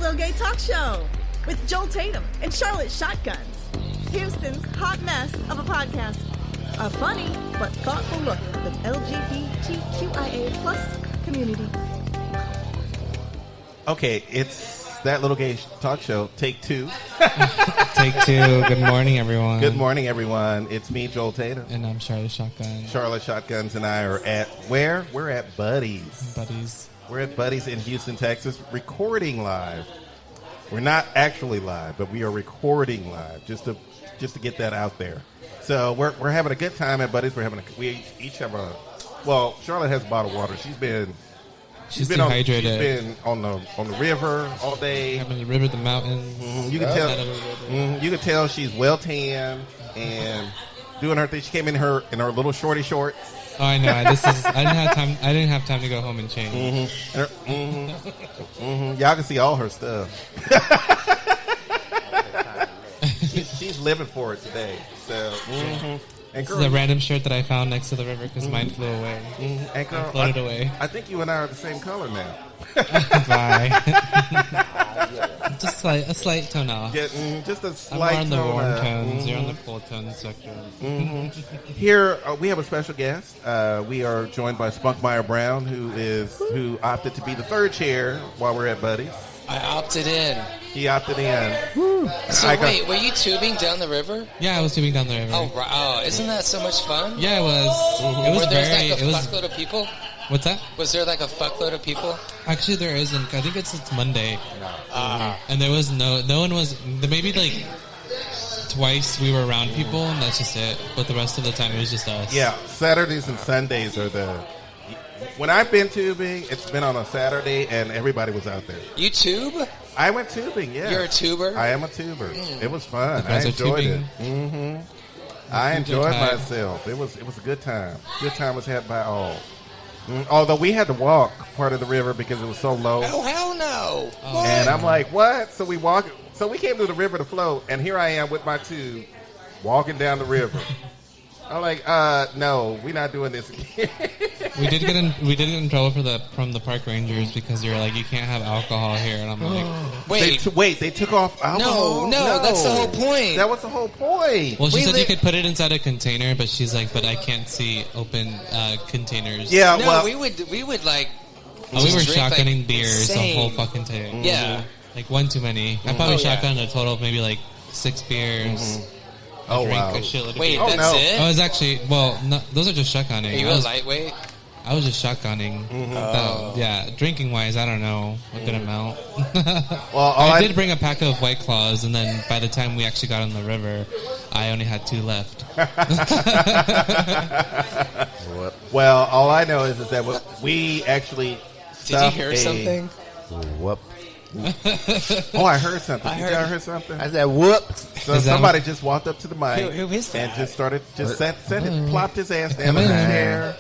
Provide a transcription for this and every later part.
Little Gay Talk Show with Joel Tatum and Charlotte Shotguns. Houston's hot mess of a podcast. A funny but thoughtful look at the LGBTQIA plus community. Okay, it's That Little Gay Talk Show, take two. Take two. Good morning, everyone. Good morning, everyone. It's me, Joel Tatum. And I'm Charlotte Shotgun. Charlotte Shotguns and I are at where? We're at Buddy's. Buddies. We're at Buddy's in Houston, Texas, recording live. We're not actually live, but we are recording live, just to get that out there. So we're having a good time at Buddy's. We each have a. Well, Charlotte has a bottle of water. She's been dehydrated. She's been on the river all day. Having the river, the mountain. You can tell she's well tanned and doing her thing. She came in her little shorty shorts. Oh, I know. I didn't have time to go home and change. Y'all can see all her stuff. She's living for it today. So, and This is a random shirt that I found next to the river because mine flew away. And girl, floated away. I think you and I are the same color now. Bye. Just a slight tone off. Just a slight I'm on the tone warm off. tones. You're on the cool tone spectrum. Here we have a special guest. We are joined by Spunkmeyer Brown, who opted to be the third chair while we're at Buddy's. I opted in. He opted in. So wait, were you tubing down the river? Yeah, I was tubing down the river. Oh, right. Oh, isn't that so much fun? Yeah, it was. It was Were there very. like a It was. fuckload of people? What's that? Was there like a fuckload of people? Actually, there isn't. I think it's Monday, and there was no one was. Maybe like twice we were around people, and that's just it. But the rest of the time, it was just us. Yeah, Saturdays and Sundays are the. When I've been tubing, it's been on a Saturday, and everybody was out there. You tube? I went tubing. Yeah, You're a tuber? I am a tuber. It was fun. The I guys are enjoyed tubing. it. I enjoyed time. myself. It was a good time. Good time was had by all. Although we had to walk part of the river because it was so low. Oh, hell no. What? And I'm like, what? So we came to the river to float, and here I am with my tube walking down the river. I'm like, no, we're not doing this again. We did get in trouble from the park rangers because you're like, you can't have alcohol here, and I'm like, Wait. They took off alcohol? No, that's the whole point. That was the whole point. well, she said you could put it inside a container, but she's like, but I can't see open containers. Yeah, No, well, we would like. Oh, we were just drink, shotgunning like, beers insane. the whole fucking time. Yeah. Like one too many. I probably Oh, yeah. shotgunned a total of maybe like 6 beers. Oh, Drink wow. a shitload of Wait, beer. Oh, that's no. it? I was actually no, those are just shotgunning. Are you a lightweight? I was just shotgunning. Yeah, drinking wise, I don't know a good amount. Well, I did bring a pack of White Claws, and then by the time we actually got on the river, I only had 2 left. Well, all I know is that we actually Did you hear something? Whoop. Oh, I heard something. Did y'all hear something? I said whoops. So Is that somebody just walked up to the mic Who is that? and just started, plopped his ass down in the chair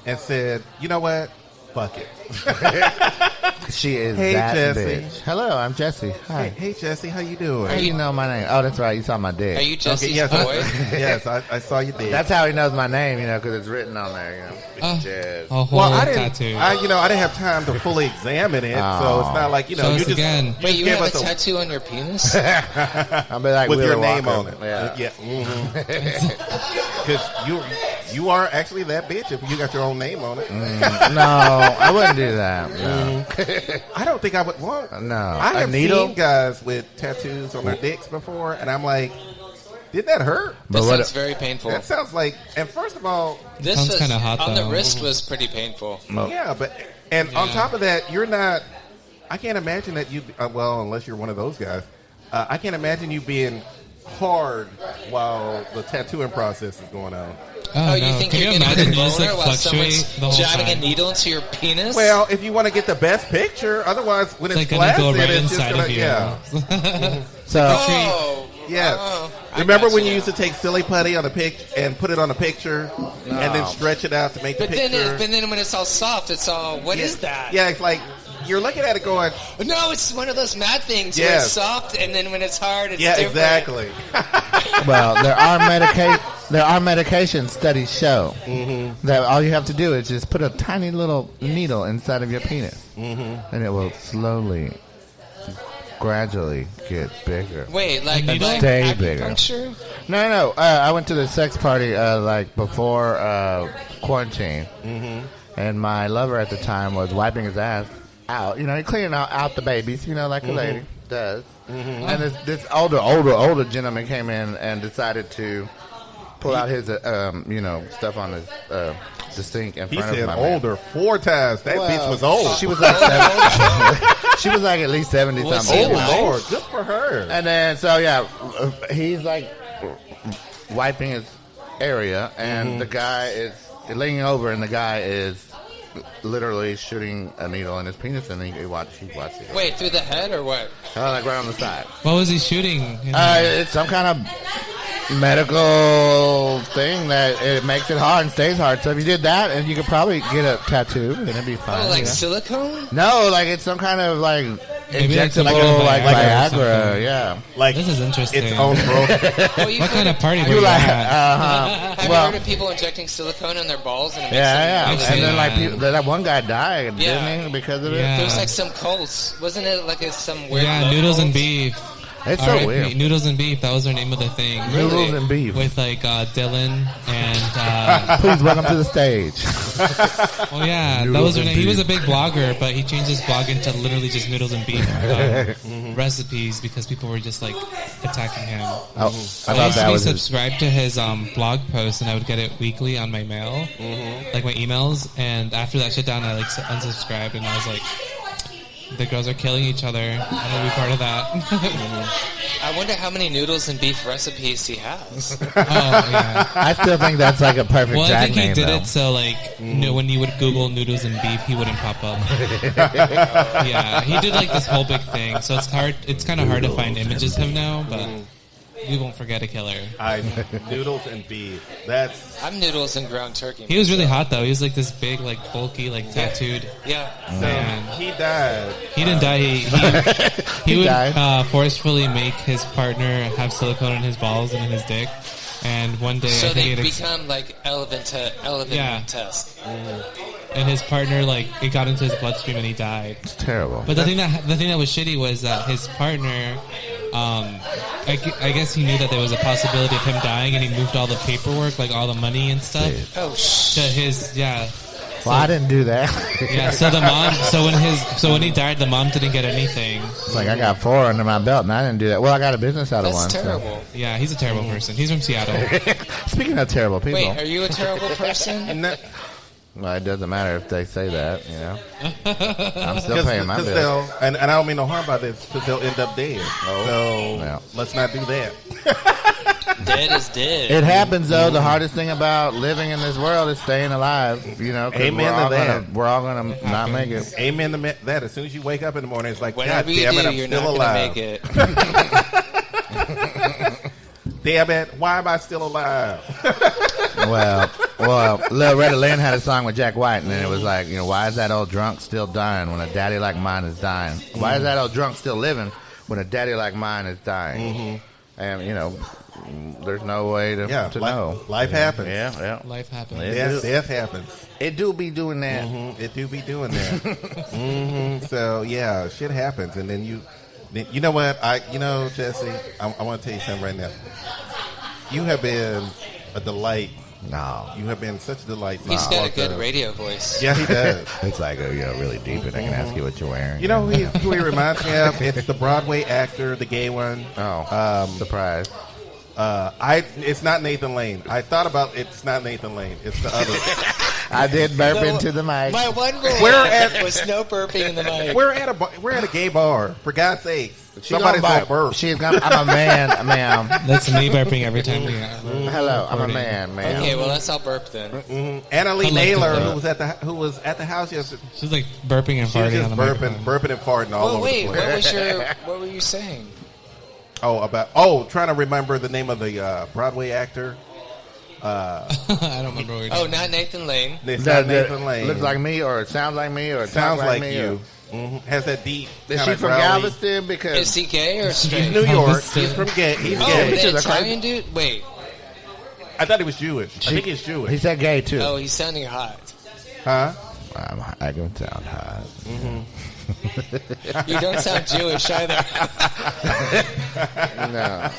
and said, you know what? Fuck it. She is Hey, that Jesse. bitch. Hello, I'm Jesse. Hi. Hey, Jesse, how you doing? How you know my name? Oh, that's right. You saw my dick. Are you Jesse's yes, boy? yes, I saw you did. That's how he knows my name, because it's written on there. Oh, Jazz. a whole well, I tattoo. didn't. I didn't have time to fully examine it, so it's not like Show you us just again. Wait, you gave have a us tattoo on your penis? I'll be like with your Wheeler name Walker. on it. Yeah, because you are actually that bitch if you got your own name on it. No, I wouldn't do that. No. I don't think I would want. No. I have A needle? seen guys with tattoos on their dicks before, and I'm like, did that hurt? But This what? sounds very painful. That sounds like. And first of all, This Sounds was kinda hot, on the though. wrist was pretty painful. yeah, but on top of that, you're not. I can't imagine that you. Well, unless you're one of those guys, I can't imagine you being hard while the tattooing process is going on. Oh, You no. think Can you're you going to imagine get a you just boner like while fluctuate someone's the whole jabbing time? a needle into your penis? Well, if you want to get the best picture, otherwise when It's it's, like gonna flaccid, go right it's just inside gonna, of you. yeah. So, Oh, Yes. oh, I Remember got when you used to take silly putty on a pic and put it on a picture and then No. stretch it out to make But the then, picture? but then when it's all soft, it's all, what is that? Yeah, it's like you're looking at it going, No, it's one of those matte things where Yes. it's soft, and then when it's hard, it's yeah, different. exactly. well, there are medication studies show that all you have to do is just put a tiny little needle inside of your penis, and it will slowly gradually get bigger. Wait, like Stay bigger. acupuncture? No. I went to the sex party like before quarantine, and my lover at the time was wiping his ass out. You know, he cleaning out the babies. You know, like a lady does. And this older gentleman came in and decided to pull out his stuff on his the sink in He front said of my man. older 4 times. That bitch was old. She was like 70. She was like at least 70 Was something. he Oh, alive? Lord. Good for her. And then, so yeah, he's like wiping his area, and the guy is leaning over, and the guy is literally shooting a needle in his penis, and he watches it. Wait, through the head or what? Like right on the side. What was he shooting? It's some kind of medical thing that it makes it hard and stays hard. So if you did that, and you could probably get a tattoo, and it'd be fine. Oh, like yeah. silicone? No, like it's some kind of like Maybe it's injectable, like a like Viagra or Viagra. something. Yeah. Like, This is interesting. its own growth. Well, you've What kind heard of party were You you like, at? Have well, you heard of people injecting silicone in their balls and it makes yeah. them I've And seen then like that. people, that one guy died, Yeah. didn't he, because of Yeah. it? There was like some cults. Wasn't it like some weird Yeah, love noodles and cult? beef. It's so R.I.P. weird. Noodles and beef. That was their name of the thing. Noodles and beef. With like Dylan and Please welcome to the stage. oh yeah, that Noodles was their and name. He was a beef. big blogger, but he changed his blog into literally just noodles and beef recipes because people were just like attacking him. Oh, I I thought used that to be was his. subscribed to his blog post, and I would get it weekly on my mail, like my emails. And after that shut down, I like unsubscribed, and I was like, the girls are killing each other. I don't want to be part of that. I wonder how many noodles and beef recipes he has. Oh yeah. I still think that's like a perfect Well, I Jack think he name, did though. it so like when you would Google noodles and beef, he wouldn't pop up. Yeah, he did like this whole big thing, so it's hard. It's kind of hard to find images of him now, but we won't forget a killer. Noodles and beef. That's I'm noodles and ground turkey. He was really hot though. He was like this big, like bulky, like tattooed. Yeah. Man. he died. He didn't die. He He would died. forcefully make his partner have silicone in his balls and in his dick. And one day, So I think they it become like elephant Yeah. test. and his partner like it got into his bloodstream and he died. It's terrible. But the thing that was shitty was that his partner, I guess he knew that there was a possibility of him dying, and he moved all the paperwork, like all the money and stuff, Oh, to his Well, I didn't do that. yeah. So the mom, so when he died, the mom didn't get anything. It's like I got 4 under my belt, and I didn't do that. Well, I got a business out of that's one. so. terrible. Yeah, he's a terrible person. He's from Seattle. Speaking of terrible people, Wait, are you a terrible person? well, it doesn't matter if they say that. You know, I'm still paying my bills. And I don't mean no harm by this, because they'll end up dead. So Yeah. let's not do that. Dead is dead. It happens though. The hardest thing about living in this world is staying alive. You know, 'cause Amen to that. we're all gonna not make it. Amen to that. As soon as you wake up in the morning, it's like, Whenever God you damn do, it, I'm you're still not alive. going to make it. Damn it, why am I still alive? Well, Loretta Lynn had a song with Jack White, and then it was like, you know, why is that old drunk still dying when a daddy like mine is dying? Why is that old drunk still living when a daddy like mine is dying? And you know, there's no way to know. Life happens. Yeah. Life happens. Yeah. Death happens. It do be doing that. It do be doing that. So yeah, shit happens, and then you know what? Jesse, I want to tell you something right now. You have been a delight. No, You have been such a delight. He's since got a walked good up. radio voice. Yeah, he does. it's like really deep, and I can ask you what you're wearing. You know who he reminds me of? It's the Broadway actor, the gay one. Oh, surprise! It's not Nathan Lane. I thought about it's not Nathan Lane. It's the other. I did burp into the mic. My one rule was no burping in the mic. We're at a gay bar. For God's sakes, somebody's gonna gonna burp. I'm a man, ma'am. That's me burping every time we. Hello, I'm a man, ma'am. Okay, well, let's all burp then. Anna Lee I like Naylor, to who was at the house yesterday, She's like burping and she was farting just on the microphone. burping and farting all Well, over wait, the place. what were you saying? Trying to remember the name of the Broadway actor. I don't remember what you're Oh, doing. not Nathan Lane. It's That not Nathan Lane. looks like me, or it sounds like me, or it Sounds talks like me. you. Has that deep. Is kinda she from growly- Galveston? Because Is he gay or He's straight? New York. Galveston. He's from gay. He's Oh, gay. bitches the are crazy. Italian dude? Wait. I thought he was Jewish. I think he's Jewish. he said gay too. Oh, he's sounding hot. Huh? I can sound hot. You don't sound Jewish either. No.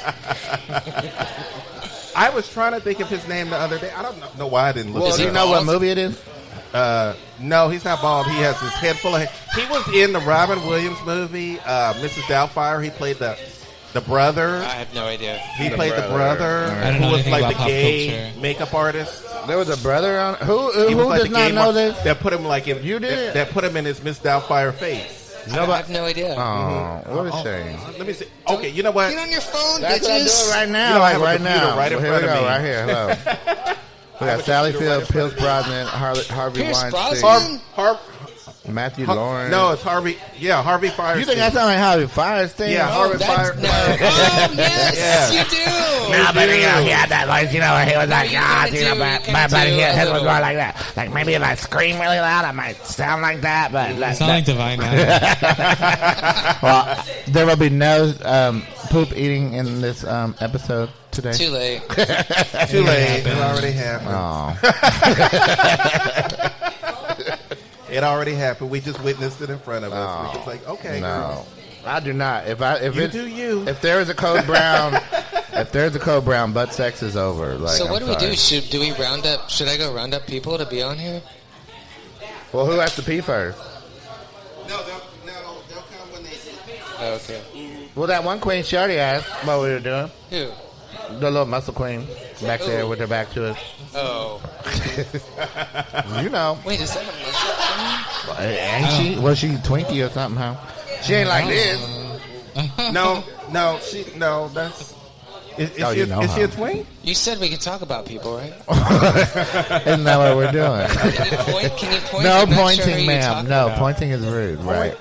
I was trying to think of his name the other day. I don't know why I didn't look Well, it do you up. know what movie it is? No, he's not bald. He has his head full of hair. He was in the Robin Williams movie, Mrs. Doubtfire. He played the brother. I have no idea. He played the brother I don't know who was anything like about the pop gay culture. makeup artist. There was a brother on. He Who was like does the not gay know this? That put him like in. You did? That put him in his Miss Doubtfire face. I have no idea. Oh, what a shame. Let me see. Okay, you know what? Get on your phone, That's what I'm bitches. doing right now. You don't Like have a right computer now. right in Here front we of go. me. Right here. Hello. We got Sally computer Field, right in Pierce Brosnan, Harvey Pierce Weinstein, Brosnan? Matthew Lawrence. No, it's Harvey. Yeah, Harvey Firestein. You think that sounds like Harvey Firestein? Yeah, Harvey Firestein. No. Oh, yes, Yeah. you do. No, but you know, he had that voice, you know, he was like, you ah, gotta you know, do- but you gotta his do a head was little- going like that. Like, maybe if I scream really loud, I might sound like that, but... You sound like Divine now. Well, there will be no poop eating in this episode today. Too late. Too late. It already happened. Oh, It already happened. We just witnessed it in front of us. We're just like, okay. no. I do not. If You do you. If there is a code brown, butt sex is over. Like, So what I'm do we do? sorry. Do we round up? Should I go round up people to be on here? Well, who has to pee first? No, they'll come when they see. Oh, okay. Well, that one queen, she already asked what we were doing. Who? The little muscle queen back there with her back to us. Oh. You know. Wait, is that a muscle? Ain't she? Was she Twinkie or something, huh? She ain't like this. No, that's. Is Oh, she, you know is she a her. twin? You said we could talk about people, right? Isn't that what we're doing? Can you point? No I'm not sure who pointing, you're ma'am. talking No, about. pointing is rude, right?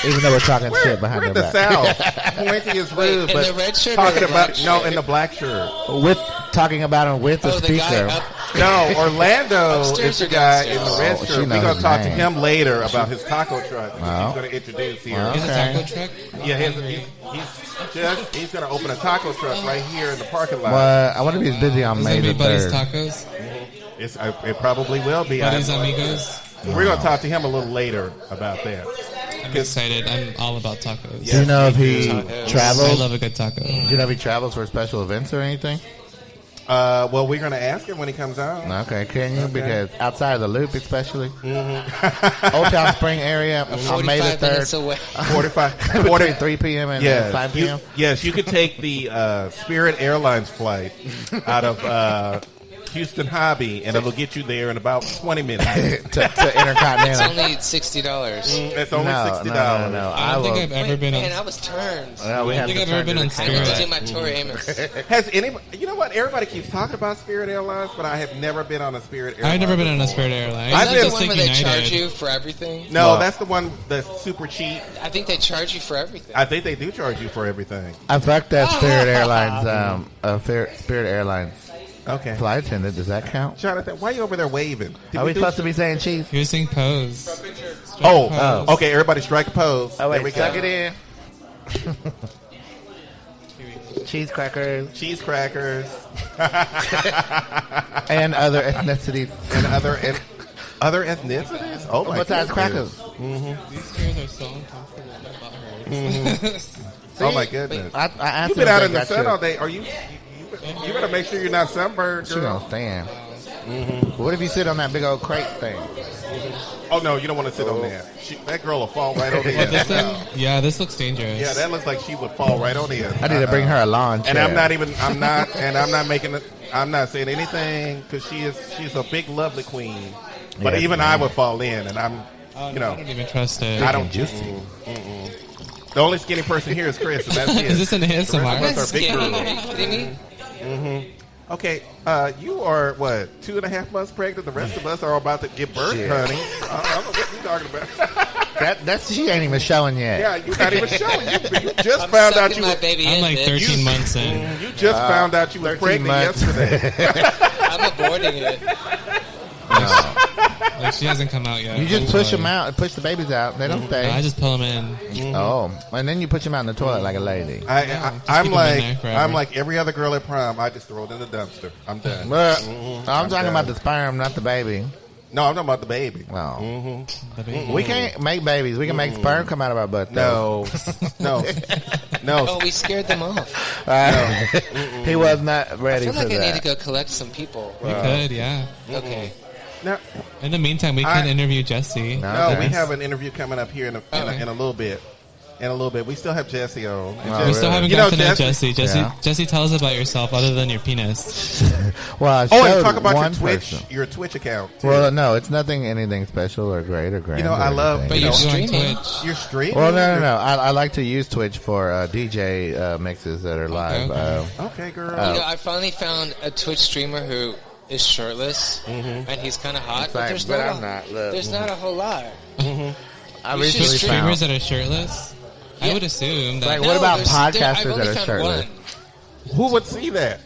Even though we're talking shit behind We're your in the back. South. Pointing is rude, in but the red shirt or talking the about black no shirt? in the black shirt. With talking about him with the Oh, the speaker. guy up. No, Orlando Upstairs is the or guy in downstairs? the red Oh, she shirt. We're knows gonna his talk to name. him later about his taco truck. Oh. He's gonna introduce here. Well, Is a Okay. taco truck? Yeah, he's gonna open a taco truck right here in the parking lot. Well, I wonder if he's busy on Is May it the be Buddy's 3rd. Tacos? It probably will be. Buddy's Amigos? We're gonna talk to him a little later about that. I'm excited. I'm all about tacos. Do you know if he Tacos. I travels? love a good taco. Do you know if he travels for special events or anything? Well, we're gonna ask him when he comes out. Okay, can you? Because outside of the loop, especially Old Town Spring area on May the 45 minutes 3rd, away. 45. between 3 p.m. and 5 you, p.m. yes, you could take the Spirit Airlines flight out of Houston Hobby, and it'll get you there in about 20 minutes. to It's Intercontinental. only $60. It's only No, $60. no. I don't think I've ever been on. Man, I was turned. Well, we I have think to I've turn ever been to on the I need to Spirit. do my Tori Amos. Has anybody? You know what? Everybody keeps talking about Spirit Airlines, but I have never been on a Spirit Airline. I've never been on a before. Spirit Airline. I've Is been that the one where they United. charge you for everything? No, Well- that's the one that's super cheap. I think they charge you for everything. I think they do charge you for everything. I fucked that Spirit Airlines, Spirit Airlines Okay. flight attendant. Does that count? Jonathan, why are you over there waving? Did Are we do- supposed to be saying cheese? He was saying pose. Oh, Pose. okay. Everybody strike a pose. Oh, there we wait, go. suck it in. Cheese crackers Cheese crackers and other ethnicities. and other ethnicities. Oh my Besides goodness. crackers. These chairs are so uncomfortable. My butt hurts. Oh my goodness. I asked You've him been if out they in the got sun you. all day. Are you? You better make sure you're not sunburned, She girl. don't stand. What if you sit on that big old crate thing? Oh no, you don't want to sit on that. That girl will fall right on But this in. thing, yeah, this looks dangerous. Yeah, that looks like she would fall right on in. I need to bring her a lawn chair. And I'm not saying anything because she's a big, lovely queen. But Yes, even ma'am. I would fall in, and I'm, I don't even trust it. I don't. Juicy. The only skinny person here is Chris, and that's it. Is this an The rest of ASMR? us are big Skinny. girls. Are you kidding me? Okay, you are what 2.5 months pregnant. The rest of us are about to give birth, Shit. honey. I don't know what you're talking about. That's she ain't even showing yet. Yeah, you're not even showing. You just I'm found out sucking you my were. baby I'm in, like bitch. 13 months in. You just found out you were 13 pregnant months. yesterday. I'm aborting it. Like she hasn't come out yet. You just Oh, push boy. them out, push the babies out. They don't No, stay. I just pull them in. Oh, and then you put them out in the toilet like a lady. just I'm keep 'em in there forever. I'm like every other girl at prom. I just throw it in the dumpster. I'm done. But I'm talking about the sperm, not the baby. No, I'm talking about the baby. No. The baby. We can't make babies. We can make sperm come out of our butt. though. No, no. Oh, we scared them off. He was not I ready feel for like I need that. to go collect some people. We could, yeah. Okay. No, In the meantime, we can interview Jesse. no, we Okay. have an interview coming up here in a little bit. In a little bit, we still have Jesse on. And Oh, We Jesse- still haven't You know, gotten to know Jesse. Yeah. Jesse, tell us about yourself other than your penis. Well, I Oh, and showed talk about one your Twitch account. Too. Well, no, it's nothing anything special or great or grand. You know, or I love- anything. But You you're know, You're on streaming. Twitch. You're streaming. Well, no. I like to use Twitch for DJ mixes that are live. Okay. Okay, girl. You know, I finally found a Twitch streamer who is shirtless, and he's kind of hot. It's But like, there's but not. I'm not. Look. There's not a whole lot. I you should recently stream- found. Streamers that are shirtless? I would assume that. Like, what about I've podcasters only that are found shirtless? one. Who would see that?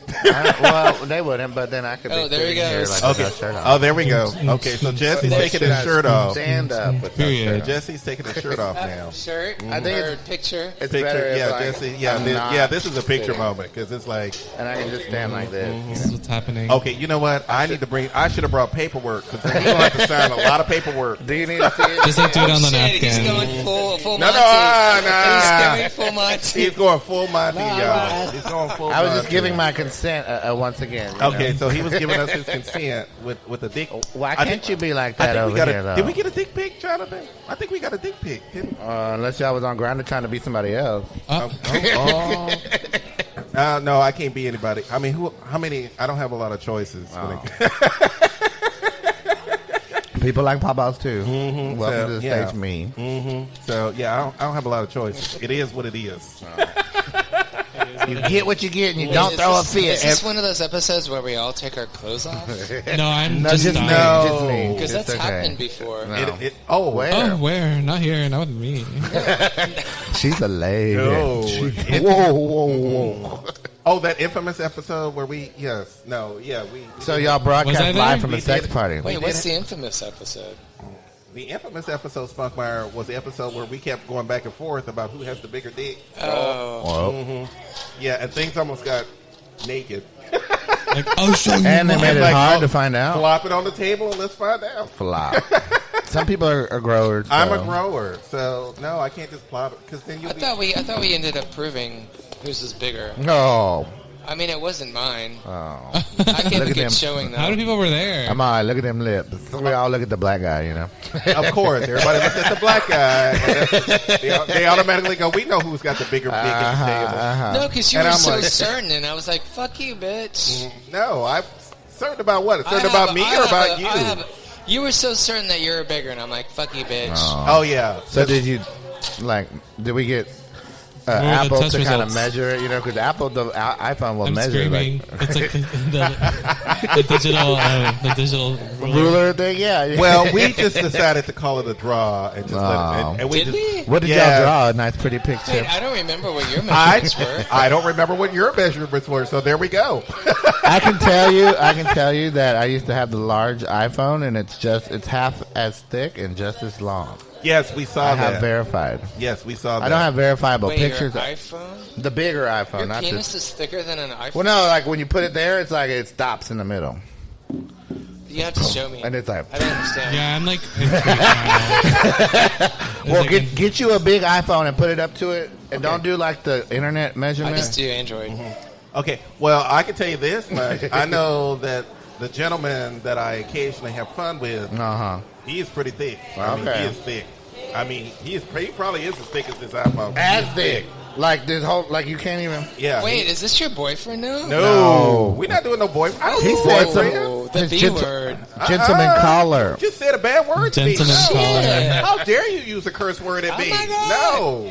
Well, they wouldn't, but then I could be Oh, there sitting he here goes. like Okay. with no shirt Oh, off. there we go. Okay, so Jesse's Or taking should his I shirt off. Stand up with no Period. shirt on? Jesse's taking his shirt off now. Shirt I think or it's- picture. It's better Picture, if, yeah, like, Jesse. Yeah, I'm this, not yeah. This is a picture sitting. moment because it's like, And I can just stand like this. This is what's happening. okay, you know what? I should have brought paperwork because then you're gonna have to sign a lot of paperwork. Do you need to see it? Just like do it on the Shit, he's napkin. going full No, Monty. nah. He's going full Monty. He's going full Monty, y'all. He's going full. I was just Monty. giving my consent once again. you Okay, know? so he was giving us his consent with a dick. Why I can't think- you be like I that think we over got here, though? Did we get a dick pic, Jonathan? I think we got a dick pic. Didn't we? Unless y'all was on Grindr trying to be somebody else. Oh, No, I can't be anybody. I mean, how many? I don't have a lot of choices. Oh. People like pop-outs too. Welcome So, to the yeah. stage, me. So yeah, I don't have a lot of choices. It is what it is. You get what you get, and you don't throw a Is fit. this one of those episodes where we all take our clothes off? no, I'm No, just just dying. me. No. Just me. Because It's that's okay. happened before. No. Where? Oh, where? Not here. Not with me. She's a lady. No. Whoa. Oh, that infamous episode where we So y'all Was I broadcast there? live from We a sex did. party. Wait, what's the infamous episode? the infamous episode Spunkmeyer was the episode where we kept going back and forth about who has the bigger dick. Oh. Whoa. Yeah, and things almost got naked. Like, I'll show you. And they made it Like, hard oh, to find out. Flop it on the table and let's find out. Flop. Some people are growers. I'm a so- grower, so no, I can't just plop it because then you'll I be. thought we ended up proving whose is bigger. No. I mean, it wasn't mine. Oh. I Look can't at get them. showing How many them. people were there? I'm all right. Look at them lips. We all look at the black guy, you know. Of course, everybody looks at the black guy. And they automatically go, "We know who's got the bigger dick at the table." No, because you And were I'm so like- certain, and I was like, "Fuck you, bitch." No, I'm certain about what? Certain I about have- me I or have about a- you? I have a- you were so certain that you were bigger, and I'm like, "Fuck you, bitch." Oh yeah. So did you, like, did we get were the Apple test to kind of results? measure it? You know, because Apple, the iPhone will I'm measure screaming. like It's like the digital ruler thing. Yeah. Well, we just decided to call it a draw and just let it. And we Did just, we? What did Yeah. y'all draw? A nice, pretty picture. Wait, I don't remember what your measurements were. I don't remember what your measurements were, so there we go. I can tell you that I used to have the large iPhone, and it's half as thick and just as long. Yes, we saw I that. have verified. Yes, we saw that. I don't have verifiable Wait, pictures. your iPhone? The bigger iPhone, Your not penis the. is thicker than an iPhone? Well, no, like when you put it there, it's like it stops in the middle, You have to show me. and it's like. I don't understand. Yeah, I'm like intrigued now. Well, like get you a big iPhone and put it up to it, and don't do like the internet I measurement. just do Android. Okay, well, I can tell you this much. I know that the gentleman that I occasionally have fun with, he is pretty thick. I mean, Okay. he is thick. I mean, he probably is as thick as this iPhone. As He is thick, like this whole, like you can't even. Yeah. Wait, is this your boyfriend now? No, we're not doing no boyfriend. I don't He do said boyfriend. Oh, the His B gentle- word. Gentleman caller. Just said a bad word to me. Gentleman No. caller. How dare you use a curse word at Oh me? my God. No.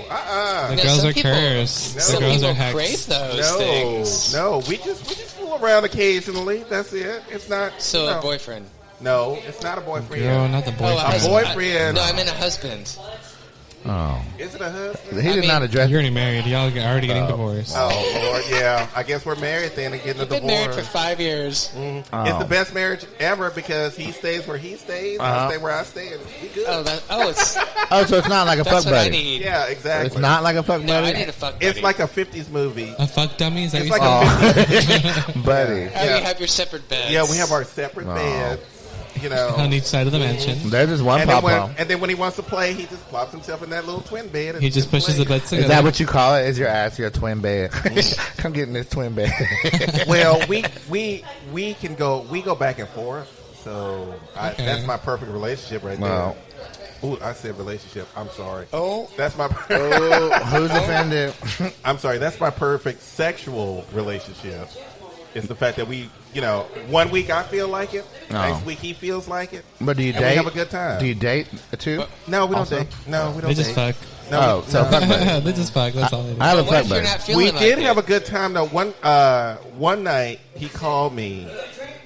The Now, girls some are people- cursed. Some The girls people are hexed. crave those No. things. No. We just fool around occasionally. That's it. It's not. So no. a boyfriend. No, it's not a boyfriend. Girl, not the Oh, boyfriend. a husband. boyfriend. No, I mean a husband. Oh, Is it a husband? he I did mean- not address. You're already married. Y'all are already getting divorced. Oh Lord, yeah. I guess we're married then and getting a Been divorce. married for 5 years. It's the best marriage ever because he stays where he stays, I stay where I stay, and we good. It's Oh, so it's not like a that's fuck what I buddy. need. Yeah, exactly. It's not like a fuck No, I buddy. need a fuck buddy. It's like a '50s movie. A fuck dummy? Is that It's what like you a said? 50s. buddy. How do Yeah. you have your separate beds? Yeah, we have our separate beds. you know. On each side of the mansion. There's just one And then, pop and then when he wants to play, he just plops himself in that little twin bed. And He just pushes the plays. beds together. Is that what you call it? Is your ass your twin bed? Come get in this twin bed. Well, we go back and forth. So Okay. that's my perfect relationship right Wow. there. Ooh, I said relationship. I'm sorry. Oh. That's my. Who's offended? I'm sorry. That's my perfect sexual relationship. It's the fact that we, you know, 1 week I feel like it, next week he feels like it. But do you and date? We have a good time. Do you date too? No, we don't Also? date. No, we don't. They just date. fuck. No, Oh, so fuck buddy. They just fuck. That's all they do. I have a What fuck if you're buddy. not feeling we like did it? have a good time though. One night he called me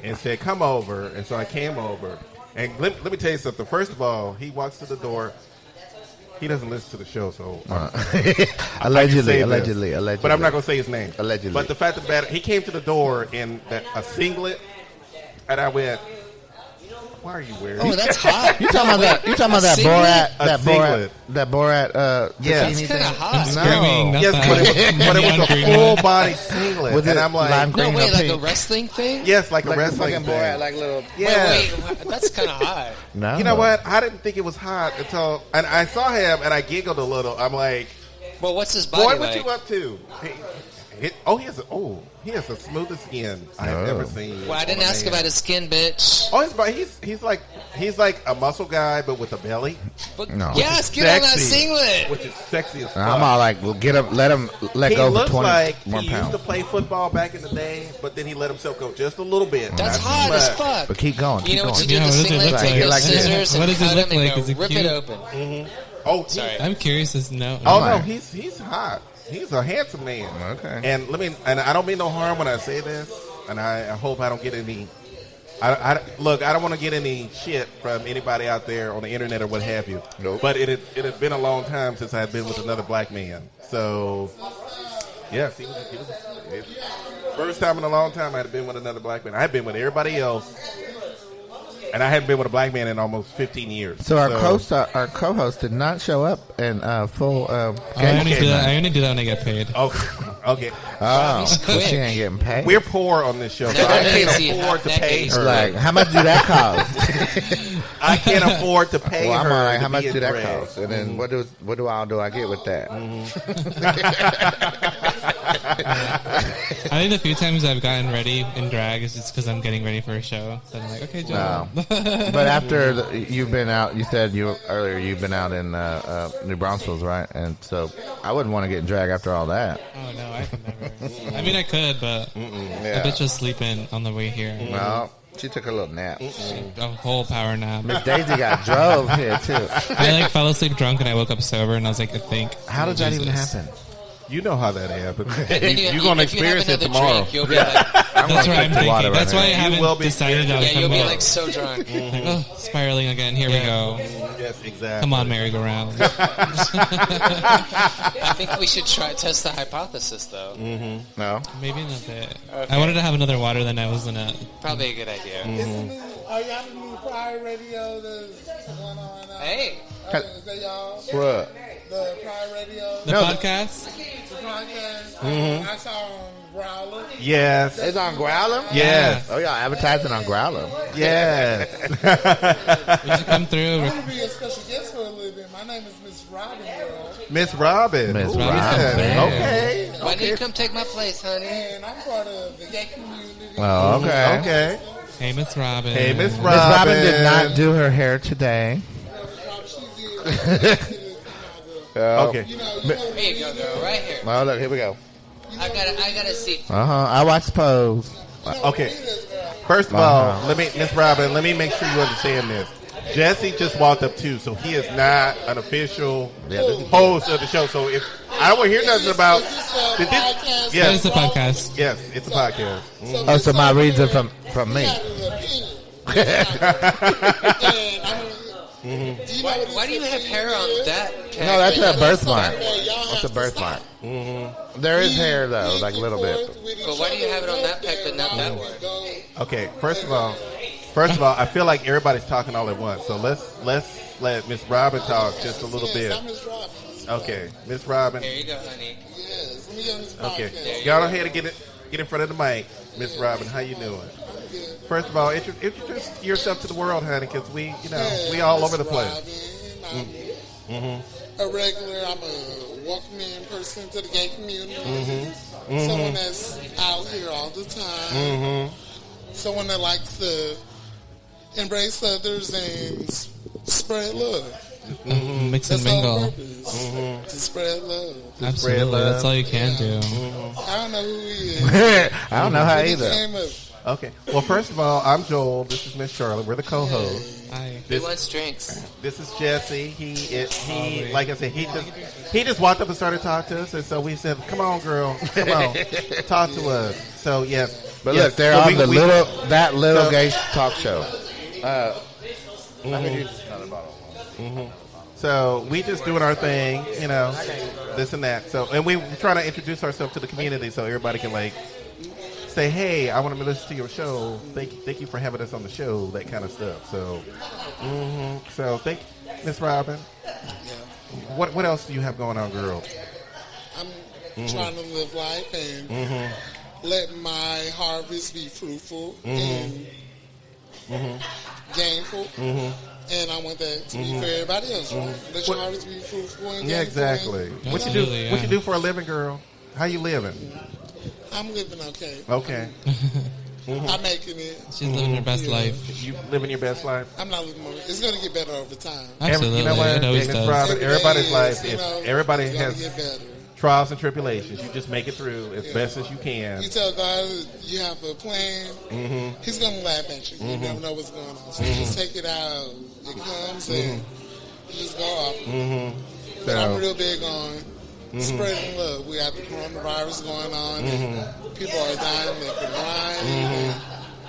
and said, "Come over," and so I came over. And let me tell you something. First of all, he walks to the door. He doesn't listen to the show, so Allegedly. But I'm not going to say his name. Allegedly. But the fact of the matter, he came to the door in a singlet, and I went, "Why are you wearing?" Oh, that's hot. You talking about that? You talking about that Singlet? Borat? A That singlet. Borat? Yeah. bikini That's thing? kind of hot. Screaming, not Yes, that. but it was a Neon green full one. body singlet, Was and it I'm like, lime No, green wait, or like a pink? wrestling thing? yes, like a Like wrestling fucking thing. Borat, like little. Yeah. Wait, that's kind of hot. No. You know what? I didn't think it was hot until, and I saw him, and I giggled a little. I'm like, Well, what's his body "Boy, like? what you up to?" He has the smoothest skin I've Oh. ever seen. Well, I didn't on a ask man. about his skin, bitch. Oh, he's like a muscle guy, but with a belly, But, No. yes, get on that Sexy. singlet. which is sexy as fuck. I'm all like, well, get up, let him let He go for looks 20 like more he used pounds. to play football back in the day, but then he let himself go just a little bit. That's Not hot too as much. fuck. But keep going. You know keep what you going. do? Yeah, The what does it singlet, look take like? the Like- scissors What and does it cut look him and like? go Is it rip cute? it open. Oh, Sorry. I'm curious as to know. Oh Right. no, he's hot. He's a handsome man. Okay. And I don't mean no harm when I say this, and I hope I don't get any. Look, I don't want to get any shit from anybody out there on the internet or what have you. Nope. But it had been a long time since I had been with another black man. So, yes, he was first time in a long time I had been with another black man. I had been with everybody else, and I hadn't been with a black man in almost 15 years. So our co-host did not show up in full. I game only, okay, do that, man. I only do that when I get paid. Okay. Oh, He's so quick. she ain't getting paid. We're poor on this show, so Never I did can't see afford to half pay naked. her. like, how much do that cost? I can't afford to pay Well, her. I'm all right. to How be much in do that drag. cost? And then what do I get with that? I think the few times I've gotten ready in drag is just because I'm getting ready for a show. So I'm like, okay, Joe. No. But after you've been out, you said earlier you've been out in New Braunfels, right? And so I wouldn't want to get in drag after all that. Oh no, I could never. I mean, I could, but Yeah. the bitch was sleeping on the way here. No, she took a little nap. A whole power nap. Miss Daisy got drove here too. I like fell asleep drunk and I woke up sober and I was like, I think. How did that even Jesus. happen? You know how that happens. Then You're going to if you have experience it another tomorrow. Drink, you'll be like, That's what I'm drink water thinking. right That's why I now. haven't You will be decided on yeah, you'll be come like so drunk. Like, oh, spiraling again. Here we go. Yes, exactly. Come on, merry-go-round. I think we should test the hypothesis though. No. Maybe in a bit. Okay. I wanted to have another water than I was gonna. Probably a good idea. Are y'all the new Pride Radio? The one on. Hey, Is that y'all? What? The Pride Radio, The No, podcast? the podcast. I saw on Growler. Yes. It's on Growler? Yes. Oh, y'all advertising on Growler. Yes. You should come through. I'm gonna be a special guest for a little bit. My name is Miss Robin World, Miss Robin. Miss Ooh, Robin. yes. Okay. why don't you come take my place, honey? and I'm part of the gay community. Oh, okay. Okay. Hey, Miss Robin. Hey, Miss Robin. Miss Robin did not do her hair today. Okay. Here you go, girl. Right here. Oh, look, here we go. I got a seat. I watched Pose. Okay. First of all, Miss Robin, let me make sure you understand this. Jesse just walked up too, so he is not an official host of the show. So if I don't want to hear nothing about did this, podcast? That is yes, the podcast. yes, it's a podcast. Oh, so my reads are from me. Why do you have hair on that? No, that's a birthmark. That's That's a birthmark. There is hair, though, like a little bit. But why do you have it on that peck but not that one? Okay, first of all, I feel like everybody's talking all at once. So let's let Miss Robin talk just a little bit. Okay, Miss Robin. Here you go, honey. Okay, go ahead and get in front of the mic, Miss Robin. How you doing? First of all, introduce yourself to the world, honey, because we all over the place. I'm a regular. I'm a welcoming person to the gay community. Someone that's out here all the time. Someone that likes to embrace others and spread love. Mix and That's our mingle. purpose. To spread love. Absolutely. love. That's all you can do. I don't know who he is. I don't know how He either. came up. Okay. Well, first of all, I'm Joel. This is Miss Charlotte. We're the co-hosts. Hi. Who wants drinks? This is Jesse. He like I said, he just walked up and started talking to us, and so we said, "Come on, girl, come on, talk to us." So yes, But yes. look, they're So on the little so- gay talk show. I heard you another bottle. So we just doing our thing, this and that. So and we trying to introduce ourselves to the community so everybody can like say, "Hey, I want to listen to your show. Thank you for having us on the show." That kind of stuff. So, so thank Miss Robin. What else do you have going on, girl? I'm trying to live life and let my harvest be fruitful and gainful. And I want that to be for everybody else, right? Let your harvest be fruitful and gainful. Yeah, exactly. And, What you Absolutely, do? What yeah. you do for a living, girl? How you living? I'm living okay. Okay, I'm making it. She's living her best life. you living your best life. I'm not living more. It's going to get better over time. Absolutely. You know what? It always Miss does. Robin, Every everybody's day life. is, Everybody it's gonna has get better. trials and tribulations. You just make it through as best as you can. You tell God you have a plan, He's going to laugh at you. You never know what's going on. So you just take it out. It comes and you just go off. But I'm So, real big on spreading love. We have the coronavirus going on. And people are dying left and right. And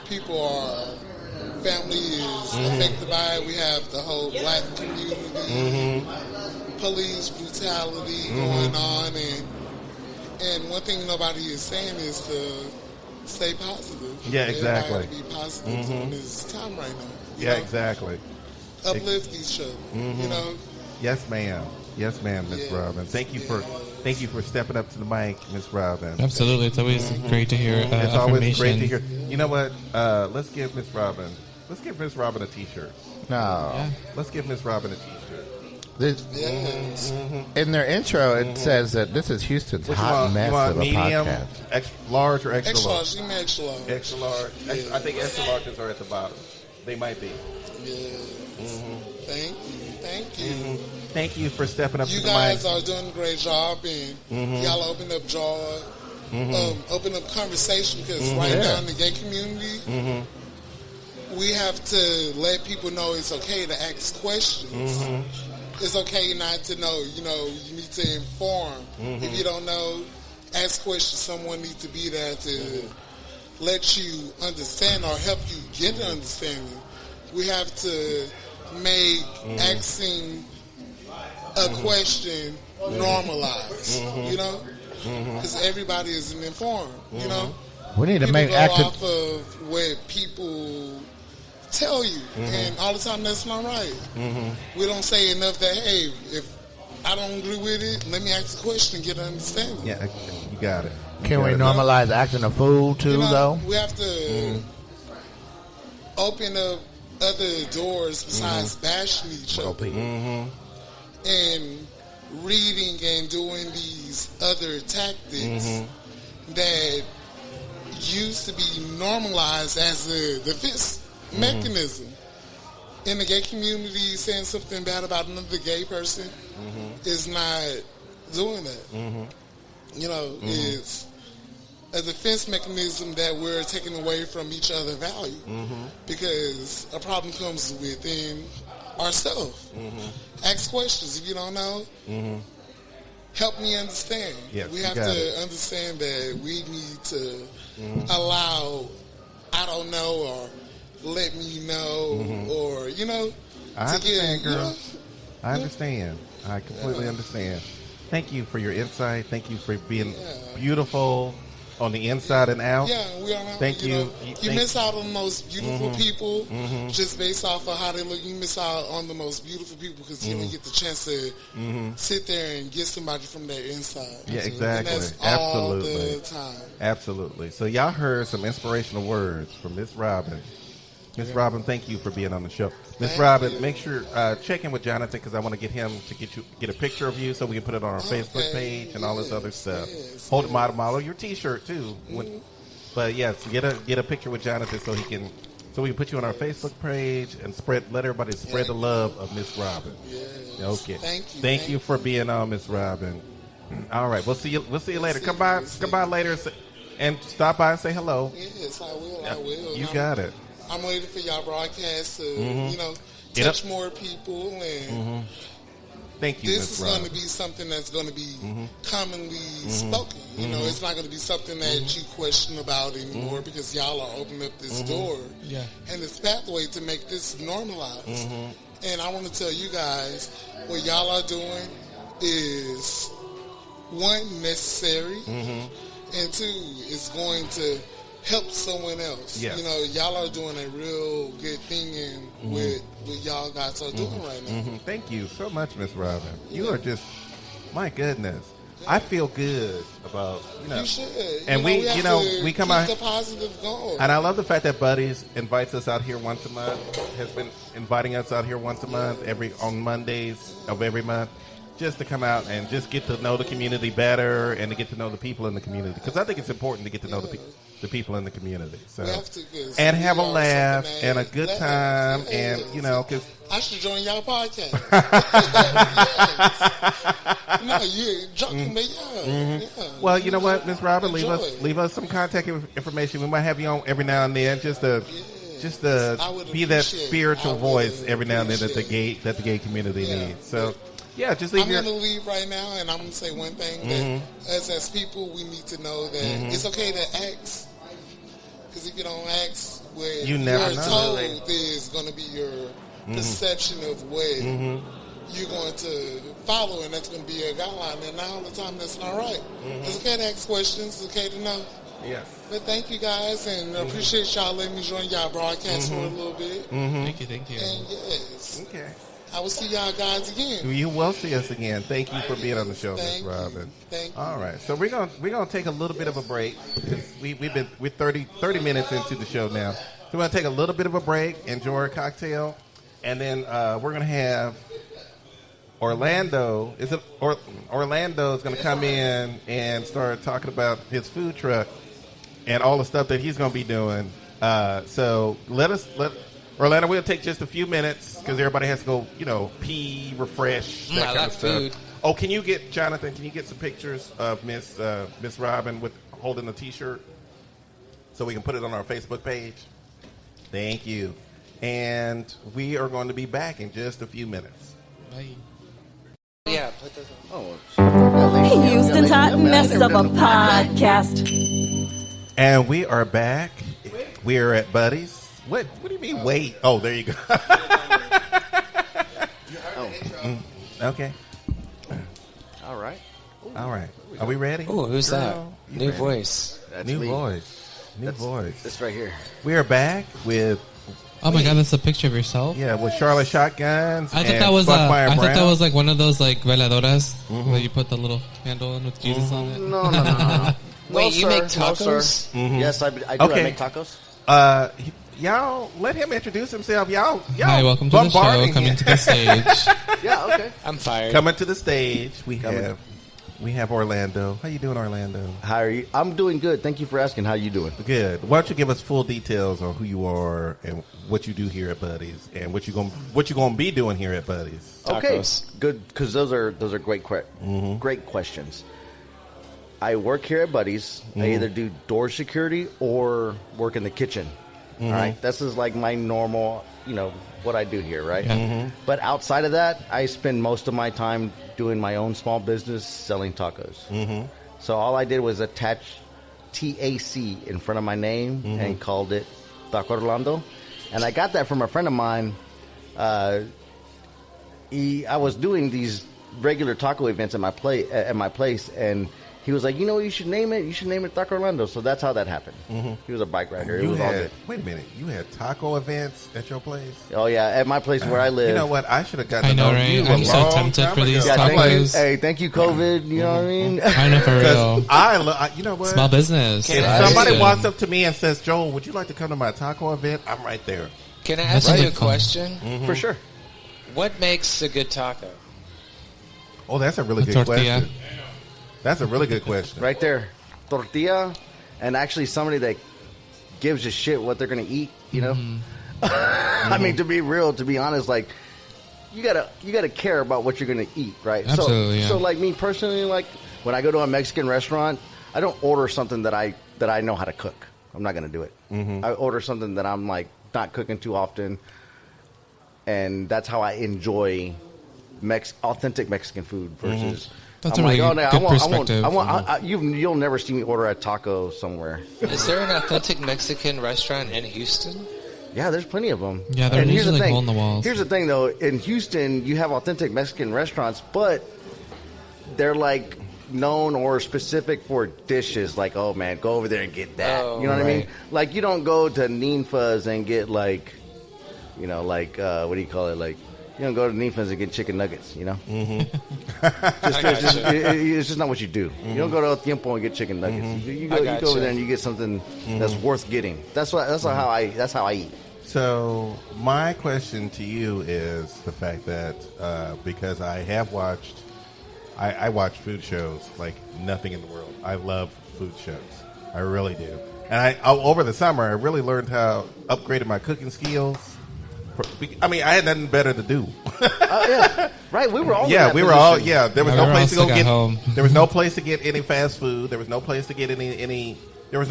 people are, family is affected by it. We have the whole black community, police brutality going on. And one thing nobody is saying is to stay positive. Yeah, exactly. Everybody be positive during this time right now. You yeah, know? exactly. Uplift each other. You know? Yes, ma'am. Yes, ma'am, Miss Yeah. Robin. Thank you for stepping up to the mic, Miss Robin. Absolutely. It's always great to hear It's always great to hear. affirmation. You know what? Let's give Miss Robin a T-shirt. No. Let's give Miss Robin a T-shirt. This, Yes. in their intro, it says that this is Houston's What hot mess you want of a medium, podcast. extra large, or extra, Extra large? large. Give me extra large. Extra large. I think extra larges are at the bottom. They might be. Yes. Thank you. Thank you. Thank you for stepping up You to the mic. guys are doing a great job, and y'all open up joy, open up conversation, because right now in the gay community, we have to let people know it's okay to ask questions. It's okay not to know. You need to inform. If you don't know, ask questions. Someone needs to be there to let you understand or help you get an understanding. We have to make asking a question normalized, because everybody isn't informed, We need to People make go active. off of what people tell you, and all the time that's not right. We don't say enough that, hey, if I don't agree with it, let me ask a question and get an understanding. Yeah, you got it. Can we normalize acting a fool too, though? We have to open up other doors besides bashing each other and reading and doing these other tactics that used to be normalized as a defense mechanism. In the gay community, saying something bad about another gay person is not doing that. It's a defense mechanism that we're taking away from each other value because a problem comes within ourselves. Ask questions if you don't know. Help me understand. Yes, we you have got to it. understand that we need to allow I don't know or let me know or I understand, girl. Yeah. I understand. I completely understand. Thank you for your insight. Thank you for being beautiful. on the inside and out. Yeah, we are. Thank you. Know, you Thank- miss out on the most beautiful people just based off of how they look. You miss out on the most beautiful people because you don't get the chance to sit there and get somebody from their inside. Yeah, exactly. And that's Absolutely. all the time. Absolutely. So y'all heard some inspirational words from Miss Robin. Miss Robin, thank you for being on the show. Miss Thank Robin, you. make sure check in with Jonathan because I want to get him to get a picture of you so we can put it on our Facebook page and all this other stuff. yes, Hold model your T-shirt too. But yes, get a picture with Jonathan so we can put you on our Facebook page and let everybody spread the love of Miss Robin. Yes. Okay. Thank you. For being on, Miss Robin. All right, we'll see you later. Come by later and stop by and say hello. Yes, I will. You got it. I'm waiting for y'all broadcast to, Get touch up. more people. And Thank you, this Miss is Robin. going to be something that's going to be commonly spoken. You know, it's not going to be something that you question about anymore because y'all are opening up this door and this pathway to make this normalized. And I want to tell you guys what y'all are doing is, one, necessary, and two, is going to help someone else. Yes. You know, y'all are doing a real good thing in with what y'all guys are doing right now. Thank you so much, Miss Robin. You are just, my goodness. I feel good about, You should. And we have to we come keep out, the positive going. and I love the fact that Buddies invites us out here once a month, has been inviting us out here once a month, on Mondays of every month, just to come out and just get to know the community better and to get to know the people in the community. Because I think it's important to get to know the people in the community. So We have to, 'cause and we have a are laugh something and a that- good that- time, yes. and because I should join y'all podcast. Yes. No, you're joking, but yeah. well, you know what, Miss Robin, Enjoy. leave us some contact information. We might have you on every now and then, just to I would be that appreciate it. spiritual I would voice every now and then that the appreciate gay community Yeah. needs. So yeah, just leave I'm your. going to leave right now, and I'm going to say one thing that as people, we need to know that it's okay to ask. Because if you don't ask, what You never you're know. told is going to be your perception of what you're going to follow, and that's going to be your guideline. And not all the time, that's not right. It's okay to ask questions. It's okay to know. Yes. But thank you guys, and I appreciate y'all letting me join y'all broadcast for a little bit. Thank you. And yes, Okay. I will see y'all guys again. You will see us again. Thank you for being on the show, Miss Thank you. Robin. Thank you. All right, so we're gonna take a little bit of a break because we're 30 minutes into the show now. So we're gonna take a little bit of a break, enjoy our cocktail, and then we're gonna have Orlando. Orlando is gonna come in and start talking about his food truck and all the stuff that he's gonna be doing. So let Orlando. We'll take just a few minutes because everybody has to go, pee, refresh. That I kind like of stuff. food. Oh, can you get Jonathan? Can you get some pictures of Miss Robin with holding the T-shirt so we can put it on our Facebook page? Thank you. And we are going to be back in just a few minutes. Bye. Yeah, put those on. Houston's Hot Mess of a Podcast. And we are back. We are at Buddy's. What do you mean? Wait. Oh, there you go. Okay. All right. All right. Are we ready? Ooh, who's Girl, that? you New ready? voice. That's New me. voice. New voice. This right here. We are back with Oh my god, that's a picture of yourself. with Charlotte Shotguns. I thought and that was Buckmeyer Brown. like one of those like veladoras where you put the little handle in with Jesus on it. No. Wait, you sir. make No, sir. tacos? Yes, I do. Okay. I make tacos. Y'all let him introduce himself. Y'all Hi, welcome to the show. bombarding Coming him. to the stage. Yeah, okay. I'm fired. Coming to the stage. We Coming. have Orlando. How you doing, Orlando? How are you? I'm doing good. Thank you for asking. How you doing? Good. Why don't you give us full details on who you are and what you do here at Buddy's and what you gonna be doing here at Buddy's? Okay, Tacos. good. Because those are great great questions. I work here at Buddy's. I either do door security or work in the kitchen. All right, this is like my normal, what I do here, right? Yeah. But outside of that, I spend most of my time doing my own small business selling tacos. So all I did was attach TAC in front of my name and called it Taco Orlando. And I got that from a friend of mine. I was doing these regular taco events at my place, and he was like, you know what you should name it? You should name it Taco Orlando. So that's how that happened. He was a bike rider. It You was all had, good. wait a minute. You had taco events at your place? Oh yeah, at my place where I live. You know what? I should have gotten I to know, know right? you I'm a so long tempted time for these ago. Yeah, thank you. tacos. Hey, thank you, COVID. You know what I mean? I know for real. Because you know what? Small business. If I somebody should. walks up to me and says, Joel, would you like to come to my taco event? I'm right there. Can I That ask sounds you a like fun. question? For sure. What makes a good taco? Oh, that's a really A good tortilla. question. That's a really good question. Right there. Tortilla and actually somebody that gives a shit what they're going to eat, you know? I mean, to be real, to be honest, like, you gotta care about what you're going to eat, right? Absolutely, So, yeah. like, me personally, like, when I go to a Mexican restaurant, I don't order something that I know how to cook. I'm not going to do it. I order something that I'm, like, not cooking too often. And that's how I enjoy authentic Mexican food versus... That's I'm a really like, oh, no, good I perspective. want, you'll never see me order a taco somewhere. Is there an authentic Mexican restaurant in Houston? Yeah, there's plenty of them. Yeah, they're And here's the usually like thing. hole in the walls. Here's the thing, though. In Houston, you have authentic Mexican restaurants, but they're like known or specific for dishes. Like, oh man, go over there and get that. Oh, you know what I mean? right. Like, you don't go to Ninfa's and get like, you know, like what do you call it? Like, you don't go to Ninfa's and get chicken nuggets. You know, it's just not what you do. You don't go to El Tiempo and get chicken nuggets. You I go gotcha. over there and you get something that's worth getting. That's how I eat. So my question to you is the fact that because I have watched, I watch food shows like nothing in the world. I love food shows. I really do. And over the summer, I really learned how upgraded my cooking skills. I mean, I had nothing better to do. Yeah, right. We were all. in Yeah, that we were all. position. Yeah, there was Yeah, no we were place to all go stuck at get. home. There was no place to get any fast food. There was no place to get any. There was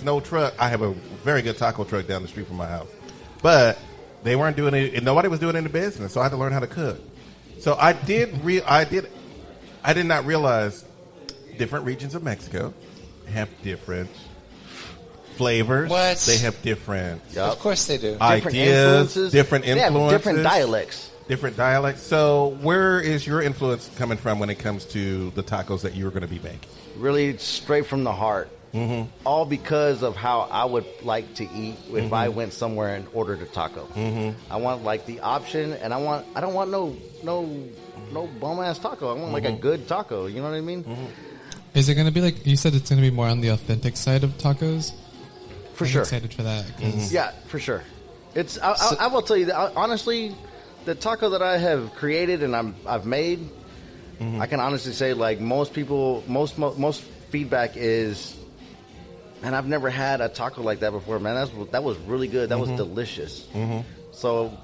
no truck. I have a very good taco truck down the street from my house, but they weren't doing it. And nobody was doing any business, so I had to learn how to cook. So I did. I did not realize different regions of Mexico have different flavors. What? They have different Yup. Of course they do. Different ideas, influences. different They have influences, different dialects. different dialects. So, where is your influence coming from when it comes to the tacos that you're going to be making? Really straight from the heart. Mm-hmm. All because of how I would like to eat if I went somewhere and ordered a taco. I want like the option, and I don't want no bum ass taco. I want like a good taco. You know what I mean? Is it going to be like you said? It's going to be more on the authentic side of tacos. For I'm sure. excited for that. 'Cause Yeah, for sure. It's. I will tell you that honestly, the taco that I have created and I've made, I can honestly say like most people, most feedback is, and I've never had a taco like that before, man. That was really good. That was delicious. So